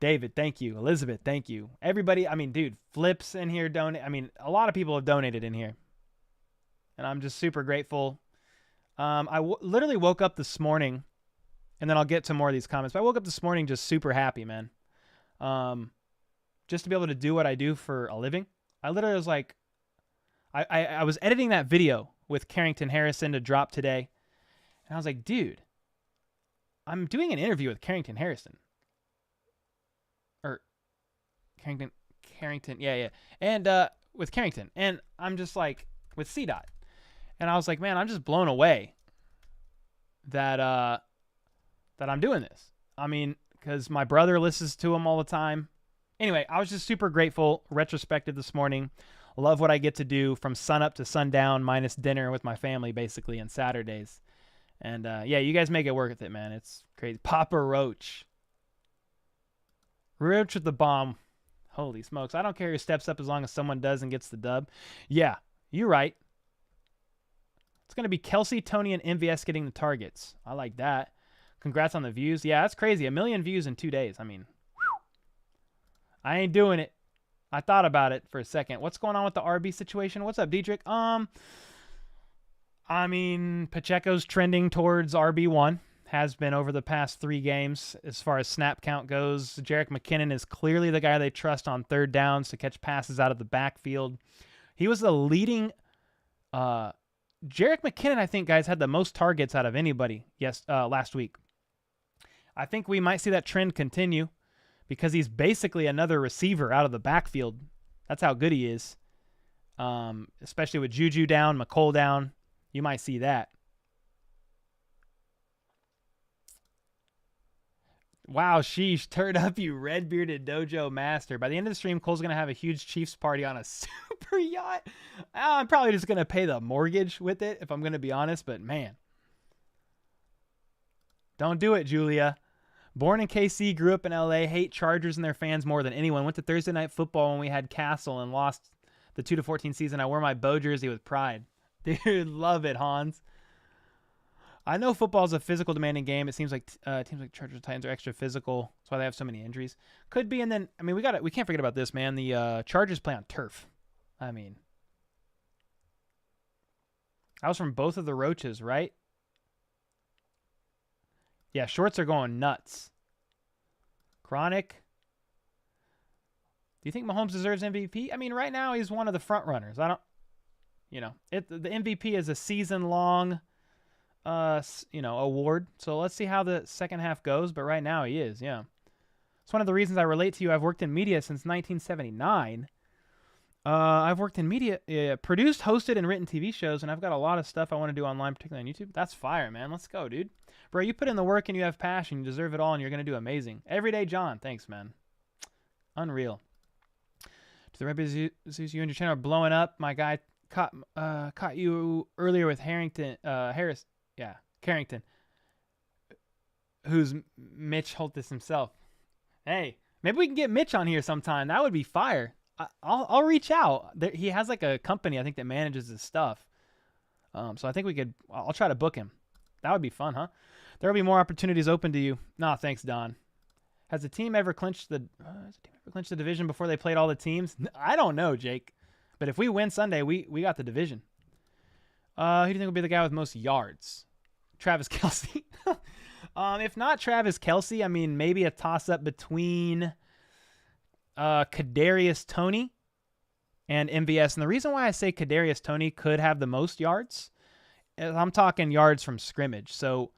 David, thank you. Elizabeth, thank you. Everybody, I mean, dude, Flips in here donate. I mean, a lot of people have donated in here. And I'm just super grateful. I literally woke up this morning, and then I'll get to more of these comments. But I woke up this morning just super happy, man. Just to be able to do what I do for a living. I literally was like, I was editing that video with Carrington Harrison to drop today. And I was like, dude, I'm doing an interview with Carrington Harrison. Or Carrington, yeah. And with Carrington. And I'm just like, with C-Dot. And I was like, man, I'm just blown away that I'm doing this. I mean, because my brother listens to them all the time. Anyway, I was just super grateful. Retrospective this morning. Love what I get to do from sunup to sundown minus dinner with my family, basically, on Saturdays. And, yeah, you guys make it work with it, man. It's crazy. Papa Roach. Roach with the bomb. Holy smokes. I don't care who steps up as long as someone does and gets the dub. Yeah, you're right. It's going to be Kelsey, Tony, and MVS getting the targets. I like that. Congrats on the views. Yeah, that's crazy. 1 million views in 2 days. I mean, whew. I ain't doing it. I thought about it for a second. What's going on with the RB situation? What's up, Diedrich? I mean, Pacheco's trending towards RB1. Has been over the past 3 games as far as snap count goes. Jerick McKinnon is clearly the guy they trust on third downs to catch passes out of the backfield. He was the leading... Jerick McKinnon, I think, guys, had the most targets out of anybody last week. I think we might see that trend continue because he's basically another receiver out of the backfield. That's how good he is. Especially with Juju down, McColl down. You might see that. Wow, sheesh. Turn up, you red-bearded dojo master. By the end of the stream, Cole's going to have a huge Chiefs party on a super yacht. I'm probably just going to pay the mortgage with it, if I'm going to be honest. But, man. Don't do it, Julia. Born in KC, grew up in LA, hate Chargers and their fans more than anyone. Went to Thursday Night Football when we had Castle and lost the 2-14 season. I wore my Bo jersey with pride. Dude, love it, Hans. I know football is a physical demanding game. It seems like teams like Chargers and Titans are extra physical. That's why they have so many injuries. Could be, and then I mean we can't forget about this, man. The Chargers play on turf. I mean, I was from both of the Roaches, right? Yeah, shorts are going nuts. Chronic. Do you think Mahomes deserves MVP? I mean, right now he's one of the front runners. The MVP is a season-long, award. So let's see how the second half goes. But right now he is, yeah. It's one of the reasons I relate to you. I've worked in media since 1979. I've worked in media, produced, hosted, and written TV shows, and I've got a lot of stuff I want to do online, particularly on YouTube. That's fire, man. Let's go, dude. Bro, you put in the work and you have passion. You deserve it all, and you're going to do amazing. Everyday John. Thanks, man. Unreal. To the Rebels, you and your channel are blowing up. My guy caught you earlier with Carrington, who's Mitch Holtis himself. Hey, maybe we can get Mitch on here sometime. That would be fire. I'll reach out. He has like a company, I think, that manages his stuff. So I think I'll try to book him. That would be fun, huh? There will be more opportunities open to you. Nah, thanks, Don. Has the team ever clinched the division before they played all the teams? I don't know, Jake. But if we win Sunday, we got the division. Who do you think will be the guy with most yards? Travis Kelce. If not Travis Kelce, I mean, maybe a toss-up between Kadarius Toney and MVS. And the reason why I say Kadarius Toney could have the most yards is I'm talking yards from scrimmage. So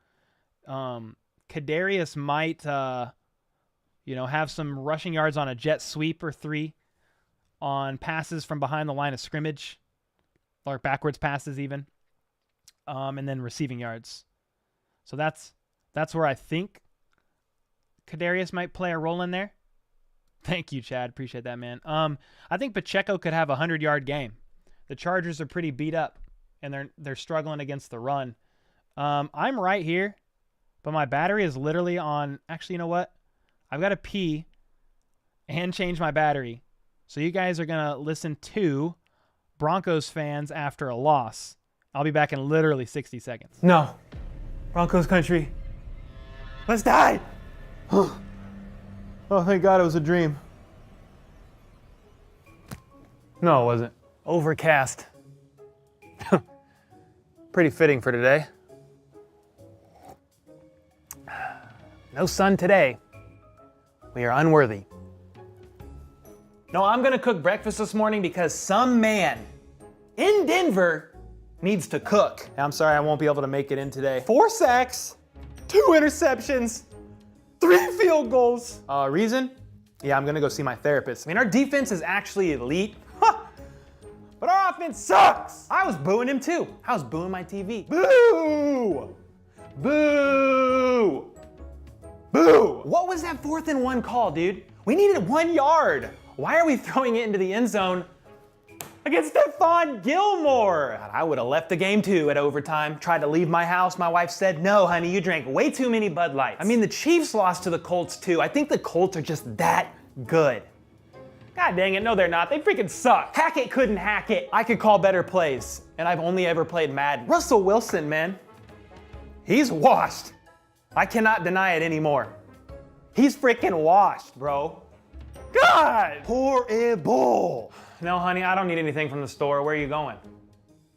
Kadarius might have some rushing yards on a jet sweep or 3 on passes from behind the line of scrimmage, or backwards passes even, and then receiving yards. So that's where I think Kadarius might play a role in there. Thank you, Chad. Appreciate that, man. I think Pacheco could have a 100-yard game. The Chargers are pretty beat up, and they're struggling against the run. I'm right here, but my battery is literally on. Actually, you know what? I've got to pee and change my battery. So you guys are going to listen to Broncos fans after a loss. I'll be back in literally 60 seconds. No. Broncos country. Let's die. Oh, thank God it was a dream. No, it wasn't. Overcast. Pretty fitting for today. No sun today. We are unworthy. No, I'm gonna cook breakfast this morning because some man in Denver needs to cook. I'm sorry I won't be able to make it in today. 4 sacks, 2 interceptions, 3 field goals. Reason? Yeah, I'm going to go see my therapist. I mean, our defense is actually elite, but our offense sucks. I was booing him too. I was booing my TV. Boo! Boo! Boo! What was that 4th and 1 call, dude? We needed 1 yard. Why are we throwing it into the end zone against Stephon Gilmore? God, I would have left the game too at overtime. Tried to leave my house. My wife said, no, honey, you drank way too many Bud Lights. I mean, the Chiefs lost to the Colts too. I think the Colts are just that good. God dang it, no they're not. They freaking suck. Hackett couldn't hack it. I could call better plays, and I've only ever played Madden. Russell Wilson, man. He's washed. I cannot deny it anymore. He's freaking washed, bro. God! Horrible. No, honey, I don't need anything from the store. Where are you going?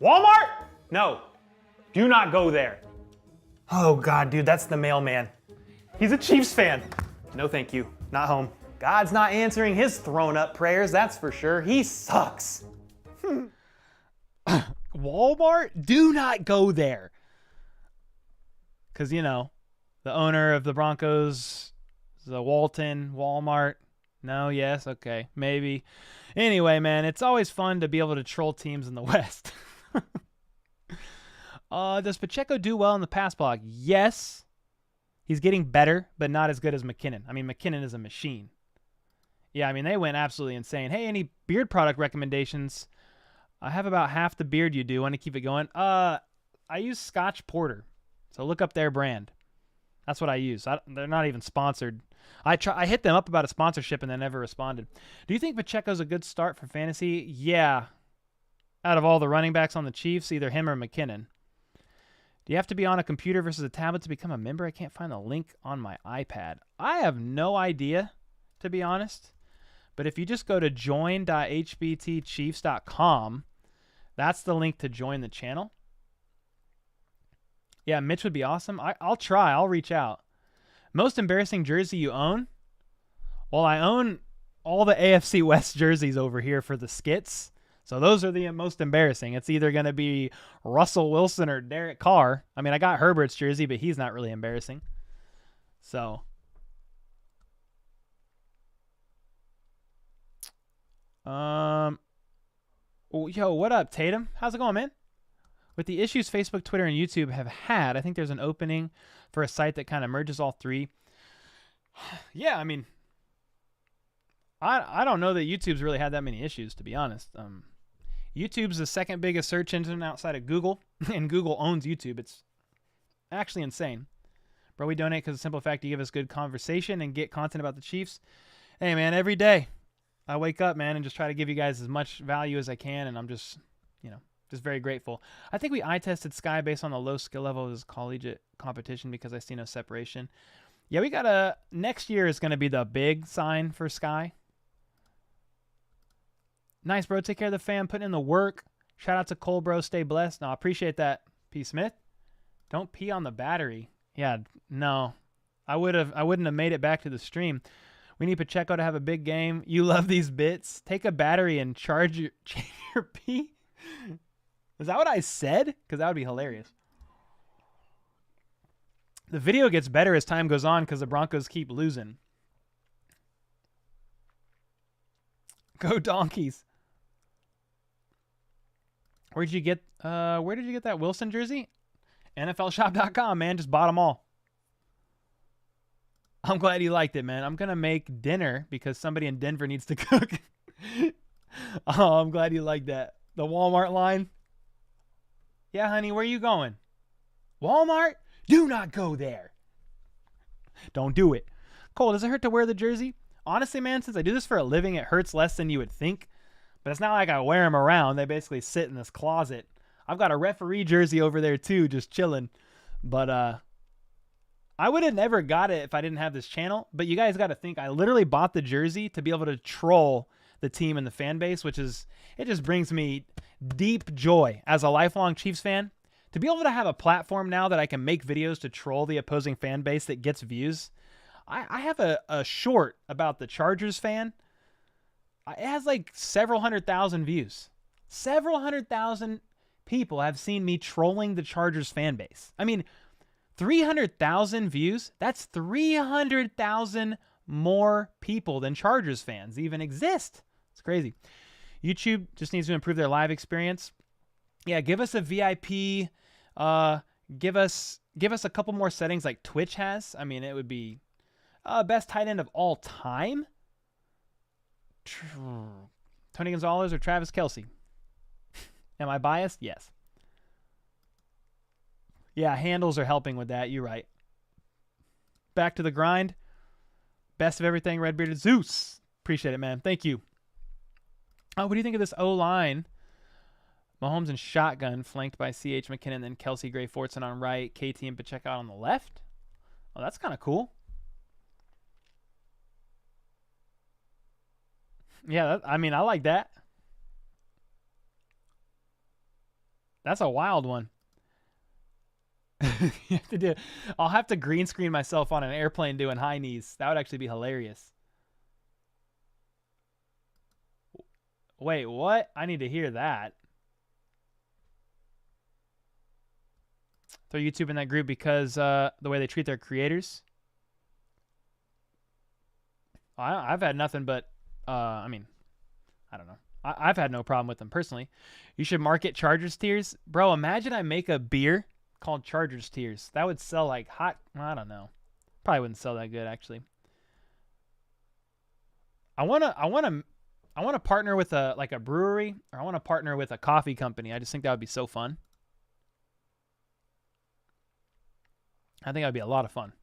Walmart? No. Do not go there. Oh, God, dude, that's the mailman. He's a Chiefs fan. No, thank you. Not home. God's not answering his thrown-up prayers, that's for sure. He sucks. Walmart? Do not go there. Because, you know, the owner of the Broncos, the Walton, Walmart. No, yes, okay, maybe. Anyway, man, it's always fun to be able to troll teams in the West. Does Pacheco do well in the pass block? Yes. He's getting better, but not as good as McKinnon. I mean, McKinnon is a machine. Yeah, I mean, they went absolutely insane. Hey, any beard product recommendations? I have about half the beard you do. Want to keep it going? I use Scotch Porter. So look up their brand. That's what I use. They're not even sponsored. I hit them up about a sponsorship and they never responded. Do you think Pacheco's a good start for fantasy? Yeah. Out of all the running backs on the Chiefs, either him or McKinnon. Do you have to be on a computer versus a tablet to become a member? I can't find the link on my iPad. I have no idea, to be honest. But if you just go to join.hbtchiefs.com, that's the link to join the channel. Yeah, Mitch would be awesome. I'll try. I'll reach out. Most embarrassing jersey you own? Well, I own all the AFC West jerseys over here for the skits. So those are the most embarrassing. It's either going to be Russell Wilson or Derek Carr. I mean, I got Herbert's jersey, but he's not really embarrassing. So. Yo, what up, Tatum? How's it going, man? With the issues Facebook, Twitter, and YouTube have had, I think there's an opening for a site that kind of merges all three. Yeah, I mean, I don't know that YouTube's really had that many issues, to be honest. YouTube's the second biggest search engine outside of Google, and Google owns YouTube. It's actually insane. Bro, we donate because of the simple fact you give us good conversation and get content about the Chiefs. Hey, man, every day I wake up, man, and just try to give you guys as much value as I can, and I'm just, just very grateful. I think we eye tested Sky based on the low skill level of his collegiate competition because I see no separation. Yeah, we got next year is going to be the big sign for Sky. Nice, bro. Take care of the fam. Putting in the work. Shout out to Cole, bro. Stay blessed. No, I appreciate that. P. Smith. Don't pee on the battery. Yeah, no. I wouldn't have made it back to the stream. We need Pacheco to have a big game. You love these bits. Take a battery and change your pee. Is that what I said? Because that would be hilarious. The video gets better as time goes on because the Broncos keep losing. Go Donkeys. Where did you get that Wilson jersey? NFLshop.com, man. Just bought them all. I'm glad you liked it, man. I'm going to make dinner because somebody in Denver needs to cook. Oh, I'm glad you liked that. The Walmart line. Yeah, honey, where are you going? Walmart? Do not go there. Don't do it. Cole, does it hurt to wear the jersey? Honestly, man, since I do this for a living, it hurts less than you would think. But it's not like I wear them around. They basically sit in this closet. I've got a referee jersey over there too, just chilling. But I would have never got it if I didn't have this channel. But you guys got to think, I literally bought the jersey to be able to troll the team and the fan base, which is, it just brings me deep joy as a lifelong Chiefs fan to be able to have a platform now that I can make videos to troll the opposing fan base that gets views. I have a short about the Chargers fan. It has like several 100,000 views. Several 100,000 people have seen me trolling the Chargers fan base. I mean, 300,000 views, that's 300,000 more people than Chargers fans even exist. It's crazy. YouTube just needs to improve their live experience. Yeah, give us a VIP. Give us give us a couple more settings like Twitch has, I mean, it would be best tight end of all time. Tony Gonzalez or Travis Kelce? Am I biased? Yes. Yeah, handles are helping with that. You're right. Back to the grind. Best of everything, Redbearded Zeus. Appreciate it, man. Thank you. Oh, what do you think of this O-line? Mahomes and shotgun, flanked by C.H. McKinnon, then Kelsey, Gray, Fortson on right, KT and Pacheco on the left. Oh, that's kind of cool. Yeah, I mean, I like that. That's a wild one. You have to do. I'll have to green screen myself on an airplane doing high knees. That would actually be hilarious. Wait, what? I need to hear that. Throw YouTube in that group because the way they treat their creators. I've had nothing but, I mean, I don't know. I've had no problem with them personally. You should market Chargers tiers. Bro, imagine I make a beer called Chargers tiers. That would sell like hot. I don't know. Probably wouldn't sell that good actually. I want to partner with a brewery, or I want to partner with a coffee company. I just think that would be so fun. I think that would be a lot of fun.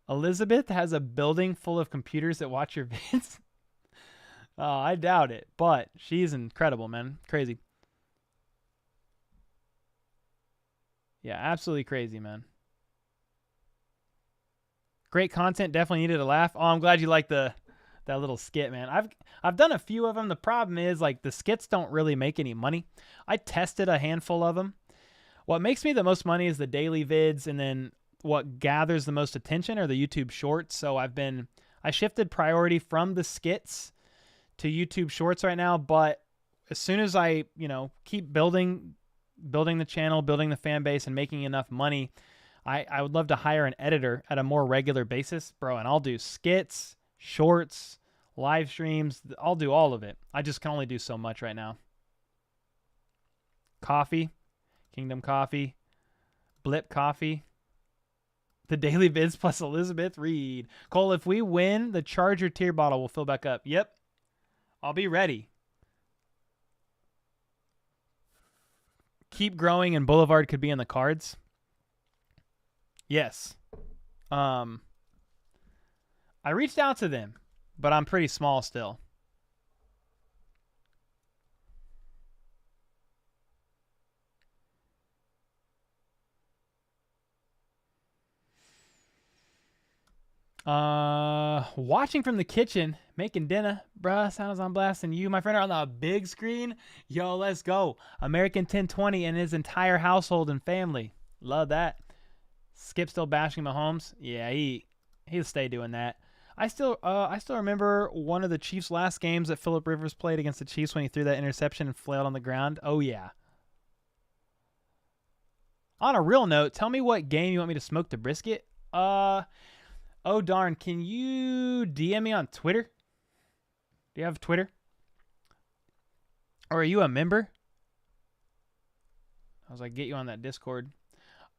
Elizabeth has a building full of computers that watch your vids. Oh, I doubt it, but she's incredible, man. Crazy. Yeah, absolutely crazy, man. Great content. Definitely needed a laugh. Oh, I'm glad you liked that little skit, man. I've done a few of them. The problem is, like, the skits don't really make any money. I tested a handful of them. What makes me the most money is the daily vids, and then what gathers the most attention are the YouTube shorts. So I shifted priority from the skits to YouTube shorts right now, but as soon as I, keep building the channel, building the fan base, and making enough money, I would love to hire an editor at a more regular basis, bro, and I'll do skits, shorts, live streams. I'll do all of it. I just can only do so much right now. Coffee, Kingdom Coffee, Blip Coffee, the Daily Vids plus Elizabeth Reed. Cole, if we win, the Charger tier bottle will fill back up. Yep. I'll be ready. Keep growing and Boulevard could be in the cards. Yes. I reached out to them, but I'm pretty small still. Watching from the kitchen, making dinner. Bruh, sounds on blasting you. My friend are on the big screen. Yo, let's go. American 1020 and his entire household and family. Love that. Skip still bashing Mahomes. Yeah, he'll stay doing that. I still remember one of the Chiefs' last games that Phillip Rivers played against the Chiefs when he threw that interception and flailed on the ground. Oh, yeah. On a real note, tell me what game you want me to smoke the brisket. Oh, darn. Can you DM me on Twitter? Do you have Twitter? Or are you a member? I was like, get you on that Discord.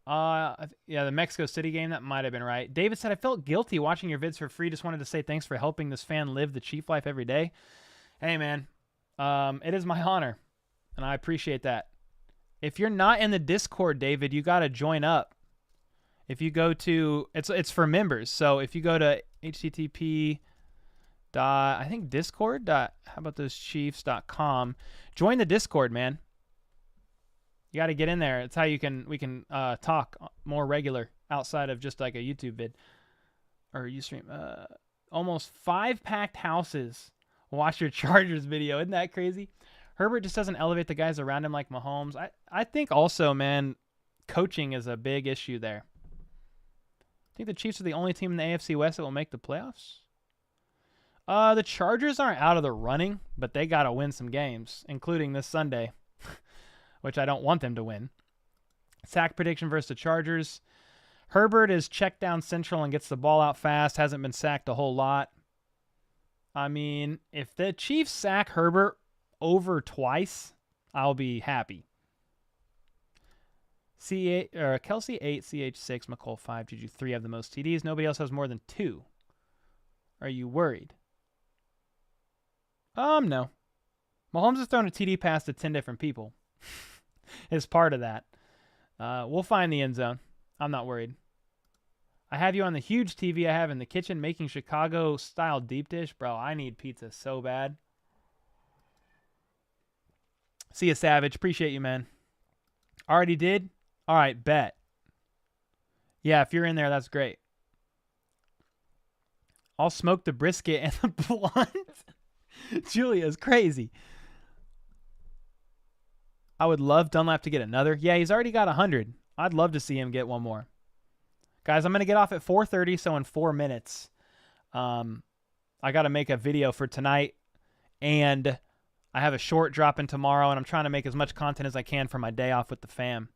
Yeah, the Mexico City game, that might have been right. David said, I felt guilty watching your vids for free. Just wanted to say thanks for helping this fan live the Chief life every day. Hey, man. It is my honor, and I appreciate that. If you're not in the Discord, David, you got to join up. If you go to, it's for members. So if you go to http. I think Discord. How about those Chiefs.com. Join the Discord, man. You got to get in there. It's how we can talk more regular outside of just like a YouTube vid or Ustream. Almost 5 packed houses watch your Chargers video. Isn't that crazy? Herbert just doesn't elevate the guys around him like Mahomes. I think also, man, coaching is a big issue there. I think the Chiefs are the only team in the AFC West that will make the playoffs. The Chargers aren't out of the running, but they got to win some games, including this Sunday, which I don't want them to win. Sack prediction versus the Chargers. Herbert is checked down central and gets the ball out fast. Hasn't been sacked a whole lot. I mean, if the Chiefs sack Herbert over twice, I'll be happy. C8 or Kelsey 8, CH 6, McColl 5, Juju 3 have the most TDs. Nobody else has more than 2. Are you worried? No. Mahomes has thrown a TD pass to 10 different people. It's part of that. We'll find the end zone. I'm not worried. I have you on the huge TV I have in the kitchen making Chicago-style deep dish. Bro, I need pizza so bad. See ya, Savage. Appreciate you, man. Already did? All right, bet. Yeah, if you're in there, that's great. I'll smoke the brisket and the blunt. Julia's crazy. I would love Dunlap to get another. Yeah, he's already got 100. I'd love to see him get one more. Guys, I'm going to get off at 4:30, so in 4 minutes, I got to make a video for tonight, and I have a short dropping tomorrow, and I'm trying to make as much content as I can for my day off with the fam.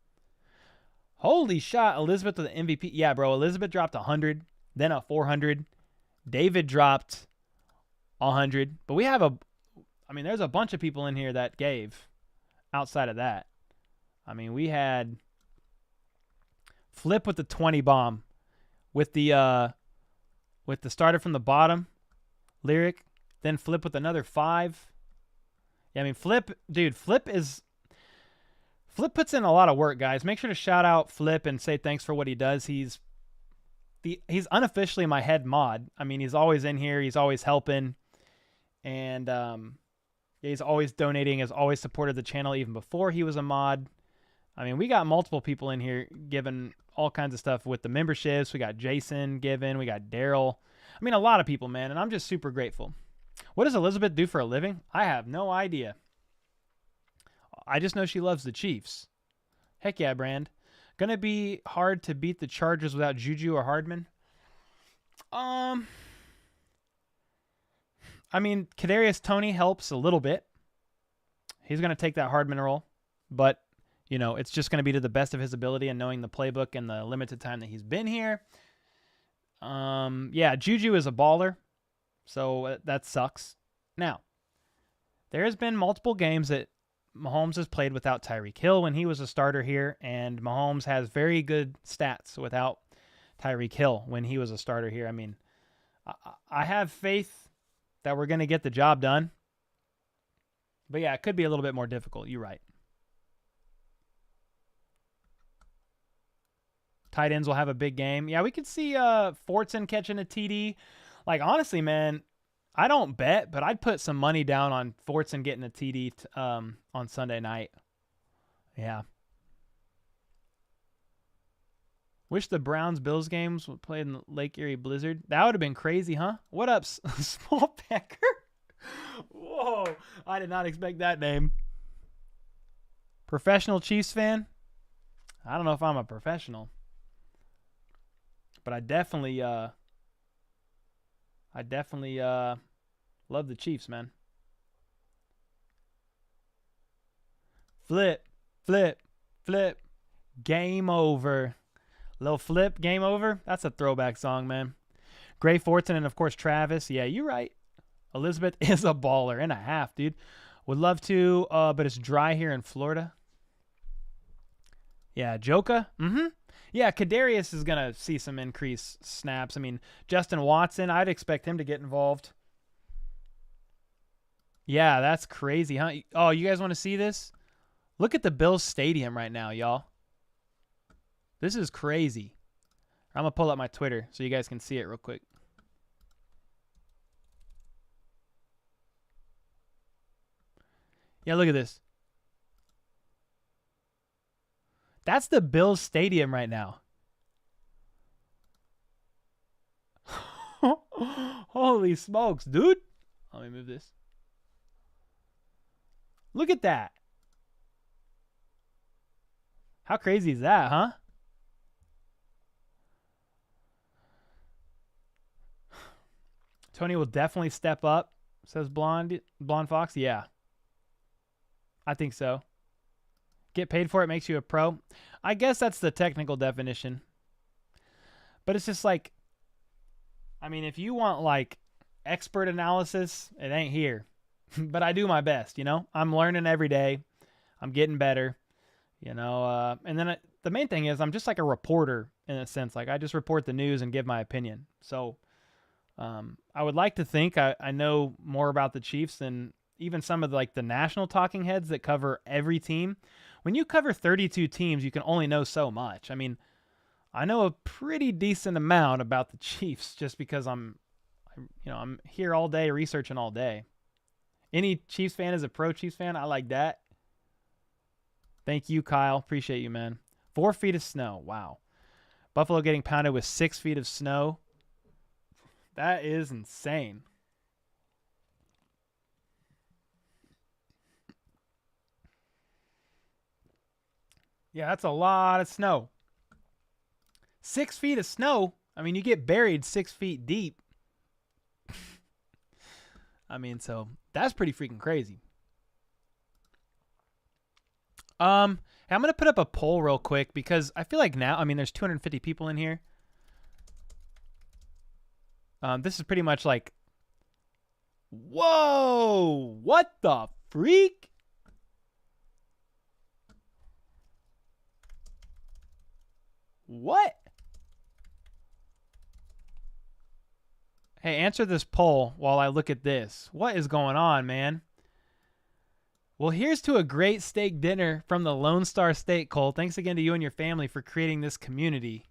Holy shot, Elizabeth with the MVP. Yeah, bro, Elizabeth dropped 100, then a 400. David dropped 100. But we have there's a bunch of people in here that gave outside of that. I mean, we had Flip with the 20 bomb with the starter from the bottom, Lyric, then Flip with another 5. Yeah, I mean, Flip puts in a lot of work, guys. Make sure to shout out Flip and say thanks for what he does. He's unofficially my head mod. I mean, he's always in here. He's always helping. And he's always donating, has always supported the channel even before he was a mod. I mean, we got multiple people in here giving all kinds of stuff with the memberships. We got Jason giving. We got Daryl. I mean, a lot of people, man. And I'm just super grateful. What does Elizabeth do for a living? I have no idea. I just know she loves the Chiefs. Heck yeah, Brand. Gonna be hard to beat the Chargers without Juju or Hardman. I mean, Kadarius Toney helps a little bit. He's gonna take that Hardman role, but it's just gonna be to the best of his ability and knowing the playbook and the limited time that he's been here. Yeah, Juju is a baller, so that sucks. Now, there has been multiple games that Mahomes has played without Tyreek Hill when he was a starter here, and Mahomes has very good stats without Tyreek Hill when he was a starter here. I mean, I have faith that we're going to get the job done. But yeah, it could be a little bit more difficult. You're right. Tight ends will have a big game. Yeah, we could see Fortson catching a TD. Like, honestly, man, I don't bet, but I'd put some money down on Fortson getting a TD on Sunday night. Yeah. Wish the Browns-Bills games would play in the Lake Erie Blizzard. That would have been crazy, huh? What up, Small Pecker? Whoa, I did not expect that name. Professional Chiefs fan? I don't know if I'm a professional. But I definitely love the Chiefs, man. Flip, flip, flip. Game over. Little Flip, game over. That's a throwback song, man. Gray Fortson and, of course, Travis. Yeah, you're right. Elizabeth is a baller and a half, dude. Would love to, but it's dry here in Florida. Yeah, Joka. Yeah, Kadarius is going to see some increased snaps. I mean, Justin Watson, I'd expect him to get involved. Yeah, that's crazy, huh? Oh, you guys want to see this? Look at the Bills Stadium right now, y'all. This is crazy. I'm going to pull up my Twitter so you guys can see it real quick. Yeah, look at this. That's the Bills Stadium right now. Holy smokes, dude. Let me move this. Look at that. How crazy is that, huh? Tony will definitely step up, says Blonde Fox. Yeah. I think so. Get paid for it makes you a pro. I guess that's the technical definition. But it's just like, I mean, if you want like expert analysis, it ain't here. But I do my best, I'm learning every day. I'm getting better, and then the main thing is I'm just like a reporter in a sense. Like I just report the news and give my opinion. So I would like to think I know more about the Chiefs than even some of the national talking heads that cover every team. When you cover 32 teams, you can only know so much. I mean, I know a pretty decent amount about the Chiefs just because I'm here all day researching all day. Any Chiefs fan is a pro Chiefs fan. I like that. Thank you, Kyle. Appreciate you, man. 4 feet of snow. Wow. Buffalo getting pounded with 6 feet of snow. That is insane. Yeah, that's a lot of snow. 6 feet of snow. I mean, you get buried 6 feet deep. I mean, so that's pretty freaking crazy. I'm going to put up a poll real quick because I feel like now, I mean, there's 250 people in here. This is pretty much like, whoa, what the freak? What? Hey, answer this poll while I look at this. What is going on, man? Well, here's to a great steak dinner from the Lone Star Steak, Cole. Thanks again to you and your family for creating this community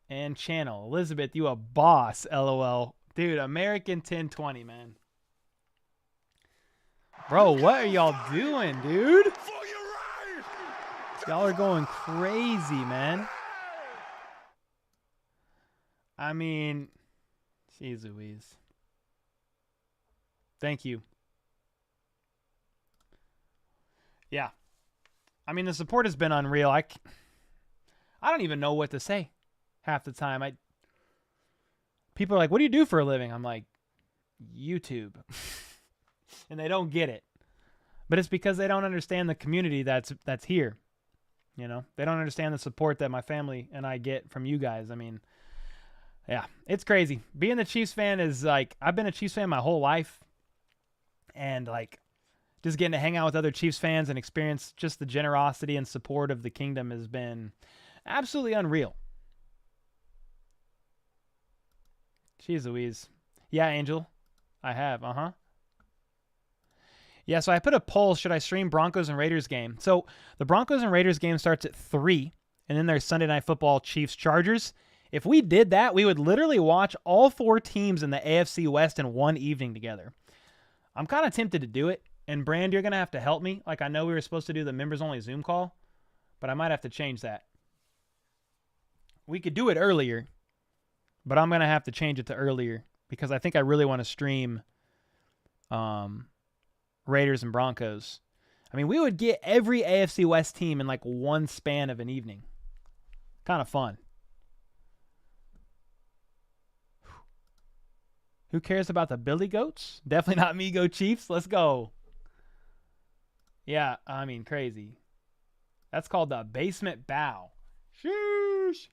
and channel. Elizabeth, you a boss, LOL. Dude, American 1020, man. Bro, what are y'all doing, dude? Y'all are going crazy, man. I mean, jeez Louise. Thank you. Yeah. I mean, the support has been unreal. I don't even know what to say half the time. People are like, what do you do for a living? I'm like, YouTube. And they don't get it. But it's because they don't understand the community that's here. You know, they don't understand the support that my family and I get from you guys. I mean, yeah, it's crazy. Being a Chiefs fan is like, I've been a Chiefs fan my whole life. And like, just getting to hang out with other Chiefs fans and experience just the generosity and support of the kingdom has been absolutely unreal. Jeez Louise. Yeah, Angel. I have. Yeah, so I put a poll, should I stream Broncos and Raiders game? So the Broncos and Raiders game starts at 3, and then there's Sunday Night Football, Chiefs, Chargers. If we did that, we would literally watch all 4 teams in the AFC West in one evening together. I'm kind of tempted to do it. And Brand, you're going to have to help me. Like, I know we were supposed to do the members-only Zoom call, but I might have to change that. We could do it earlier, but I'm going to have to change it to earlier because I think I really want to stream Raiders and Broncos. I mean, we would get every AFC West team in like one span of an evening. Kind of fun. Who cares about the Billy Goats? Definitely not me, go Chiefs. Let's go. Yeah, I mean, crazy. That's called the basement bow. Sheesh.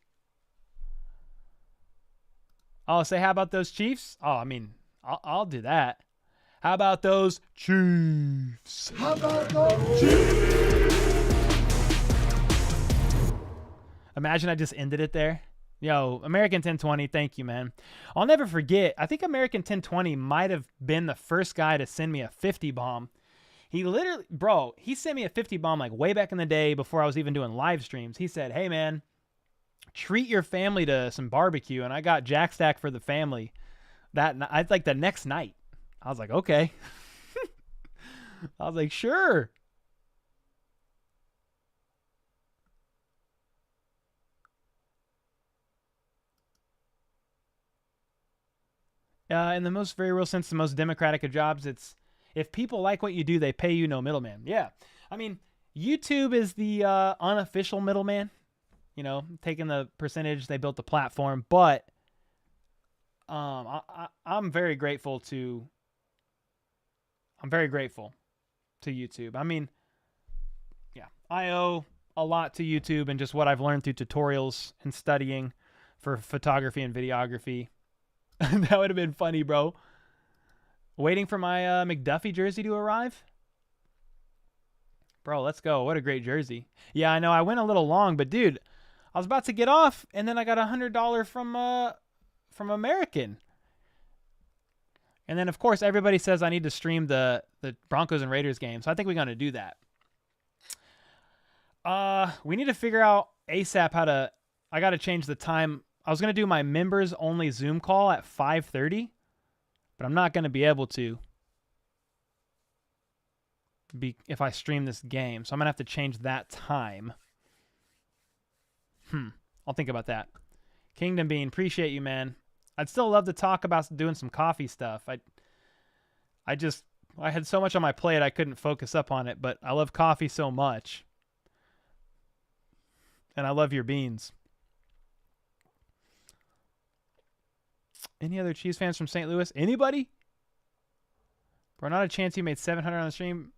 Oh, say, how about those Chiefs? Oh, I mean, I'll do that. How about those Chiefs? How about those Chiefs? Imagine I just ended it there. Yo, American 1020, thank you, man. I'll never forget. I think American 1020 might have been the first guy to send me a 50 bomb. He literally, bro, he sent me a 50 bomb like way back in the day before I was even doing live streams. He said, hey, man, treat your family to some barbecue. And I got Jack Stack for the family that like the next night. I was like, okay. I was like, sure. In the most very real sense, the most democratic of jobs, it's if people like what you do, they pay you, no middleman. Yeah. I mean, YouTube is the unofficial middleman, you know, taking the percentage, they built the platform, but I'm very grateful to YouTube. I mean, yeah, I owe a lot to YouTube and just what I've learned through tutorials and studying for photography and videography. That would have been funny, bro. Waiting for my McDuffie jersey to arrive. Bro, let's go. What a great jersey. Yeah, I know I went a little long, but dude, I was about to get off, and then I got $100 from American. And then, of course, everybody says I need to stream the Broncos and Raiders game, so I think we're going to do that. We need to figure out ASAP how to... I got to change the time. I was going to do my members-only Zoom call at 5:30, but I'm not going to be able to if I stream this game, so I'm going to have to change that time. I'll think about that. Kingdom Bean, appreciate you, man. I'd still love to talk about doing some coffee stuff. I had so much on my plate I couldn't focus up on it, but I love coffee so much. And I love your beans. Any other Chiefs fans from St. Louis? Anybody? Bro, not a chance you made 700 on the stream.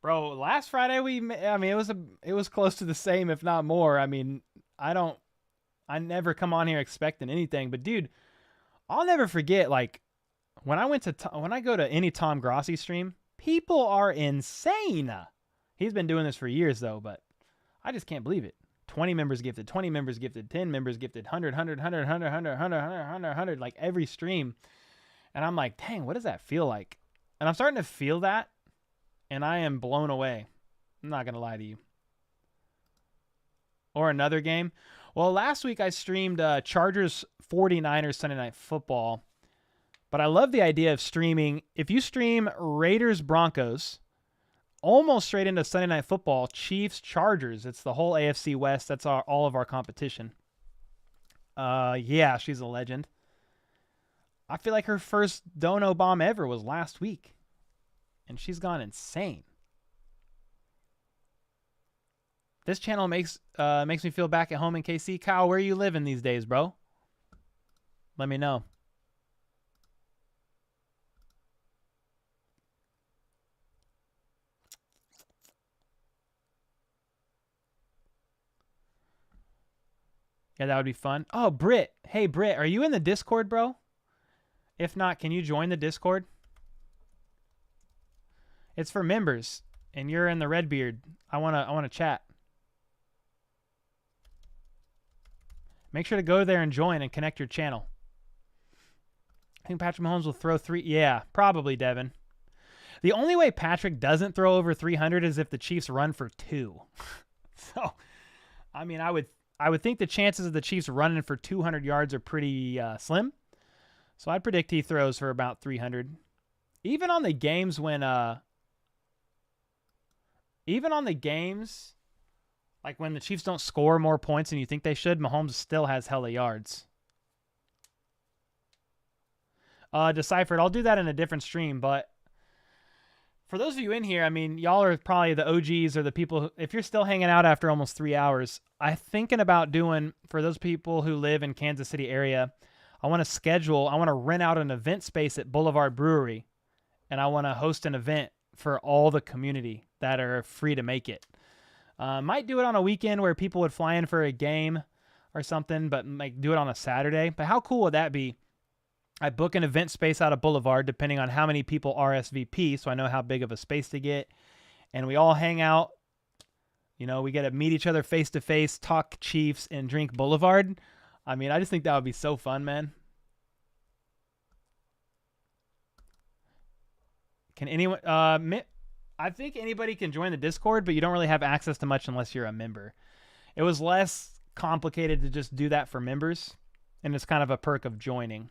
Bro, last Friday it was close to the same, if not more. I mean, I never come on here expecting anything, but dude, I'll never forget, like, when I go to any Tom Grossi stream, people are insane. He's been doing this for years though, but I just can't believe it. 20 members gifted, 20 members gifted, 10 members gifted, 100, 100, 100, 100, 100, 100, 100, 100, like every stream. And I'm like, dang, what does that feel like? And I'm starting to feel that, and I am blown away. I'm not going to lie to you. Or another game. Well, last week I streamed Chargers 49ers Sunday Night Football, but I love the idea of streaming. If you stream Raiders Broncos, almost straight into Sunday Night Football, Chiefs Chargers, it's the whole AFC West. That's all of our competition. Yeah, she's a legend. I feel like her first dono bomb ever was last week, and she's gone insane. This channel makes me feel back at home in KC. Kyle, where are you living these days, bro? Let me know. Yeah, that would be fun. Oh, Britt. Hey, Britt, are you in the Discord, bro? If not, can you join the Discord? It's for members, and you're in the Redbeard. I wanna chat. Make sure to go there and join and connect your channel. I think Patrick Mahomes will throw 3. Yeah, probably, Devin. The only way Patrick doesn't throw over 300 is if the Chiefs run for 2. So, I mean, I would think the chances of the Chiefs running for 200 yards are pretty slim. So I'd predict he throws for about 300. Even on the games like when the Chiefs don't score more points than you think they should, Mahomes still has hella yards. Deciphered, I'll do that in a different stream, but for those of you in here, I mean, y'all are probably the OGs or the people who, if you're still hanging out after almost 3 hours, I'm thinking about doing, for those people who live in Kansas City area, I want to rent out an event space at Boulevard Brewery, and I want to host an event for all the community that are free to make it. Might do it on a weekend where people would fly in for a game or something, but like do it on a Saturday. But how cool would that be? I book an event space out of Boulevard depending on how many people RSVP, so I know how big of a space to get. And we all hang out. You know, we get to meet each other face to face, talk Chiefs, and drink Boulevard. I mean, I just think that would be so fun, man. Can anyone... I think anybody can join the Discord, but you don't really have access to much unless you're a member. It was less complicated to just do that for members, and it's kind of a perk of joining.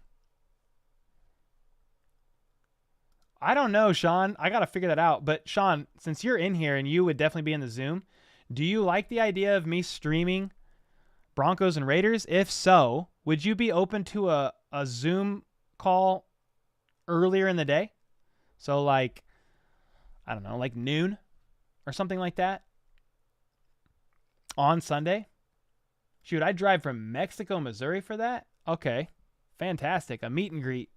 I don't know, Sean. I got to figure that out. But Sean, since you're in here and you would definitely be in the Zoom, do you like the idea of me streaming Broncos and Raiders? If so, would you be open to a Zoom call earlier in the day? So like, I don't know, like noon or something like that on Sunday? Shoot, I drive from Mexico, Missouri for that? Okay, fantastic. A meet and greet.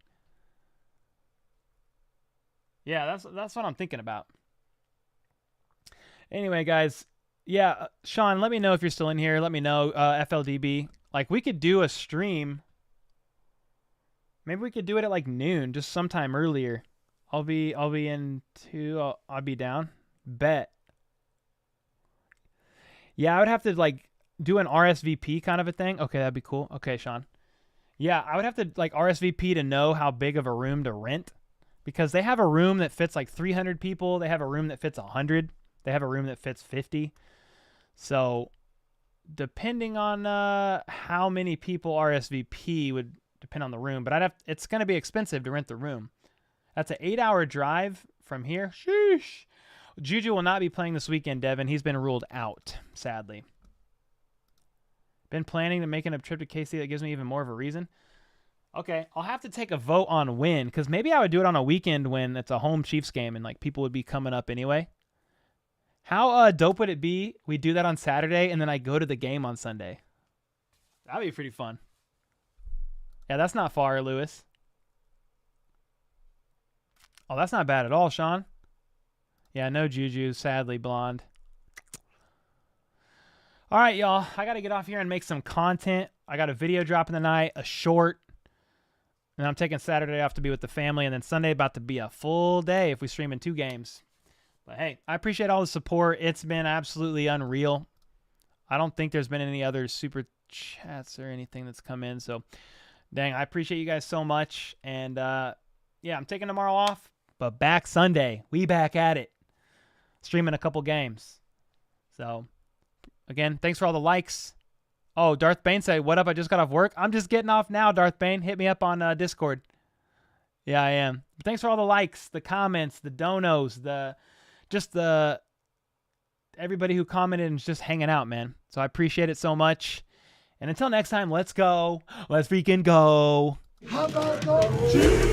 Yeah, that's what I'm thinking about. Anyway, guys, yeah, Sean, let me know if you're still in here. Let me know, FLDB. Like, we could do a stream. Maybe we could do it at like noon, just sometime earlier. I'll be in too. I'll be down. Bet. Yeah, I would have to like do an RSVP kind of a thing. Okay, that'd be cool. Okay, Sean. Yeah, I would have to like RSVP to know how big of a room to rent because they have a room that fits like 300 people. They have a room that fits 100. They have a room that fits 50. So depending on how many people RSVP would depend on the room, but it's going to be expensive to rent the room. That's an 8-hour drive from here. Sheesh. Juju will not be playing this weekend, Devin. He's been ruled out, sadly. Been planning to making a trip to KC that gives me even more of a reason. Okay, I'll have to take a vote on when, because maybe I would do it on a weekend when it's a home Chiefs game and like people would be coming up anyway. How dope would it be? We do that on Saturday and then I go to the game on Sunday. That'd be pretty fun. Yeah, that's not far, Lewis. Oh, that's not bad at all, Sean. Yeah, no Juju, sadly blonde. All right, y'all. I got to get off here and make some content. I got a video dropping tonight, a short. And I'm taking Saturday off to be with the family. And then Sunday about to be a full day if we stream in 2 games. But hey, I appreciate all the support. It's been absolutely unreal. I don't think there's been any other super chats or anything that's come in. So, dang, I appreciate you guys so much. And, yeah, I'm taking tomorrow off. But back Sunday. We back at it. Streaming a couple games. So, again, thanks for all the likes. Oh, Darth Bane said, what up? I just got off work. I'm just getting off now, Darth Bane. Hit me up on Discord. Yeah, I am. But thanks for all the likes, the comments, the donos, everybody who commented and is just hanging out, man. So I appreciate it so much. And until next time, let's go. Let's freaking go. How about those Chiefs?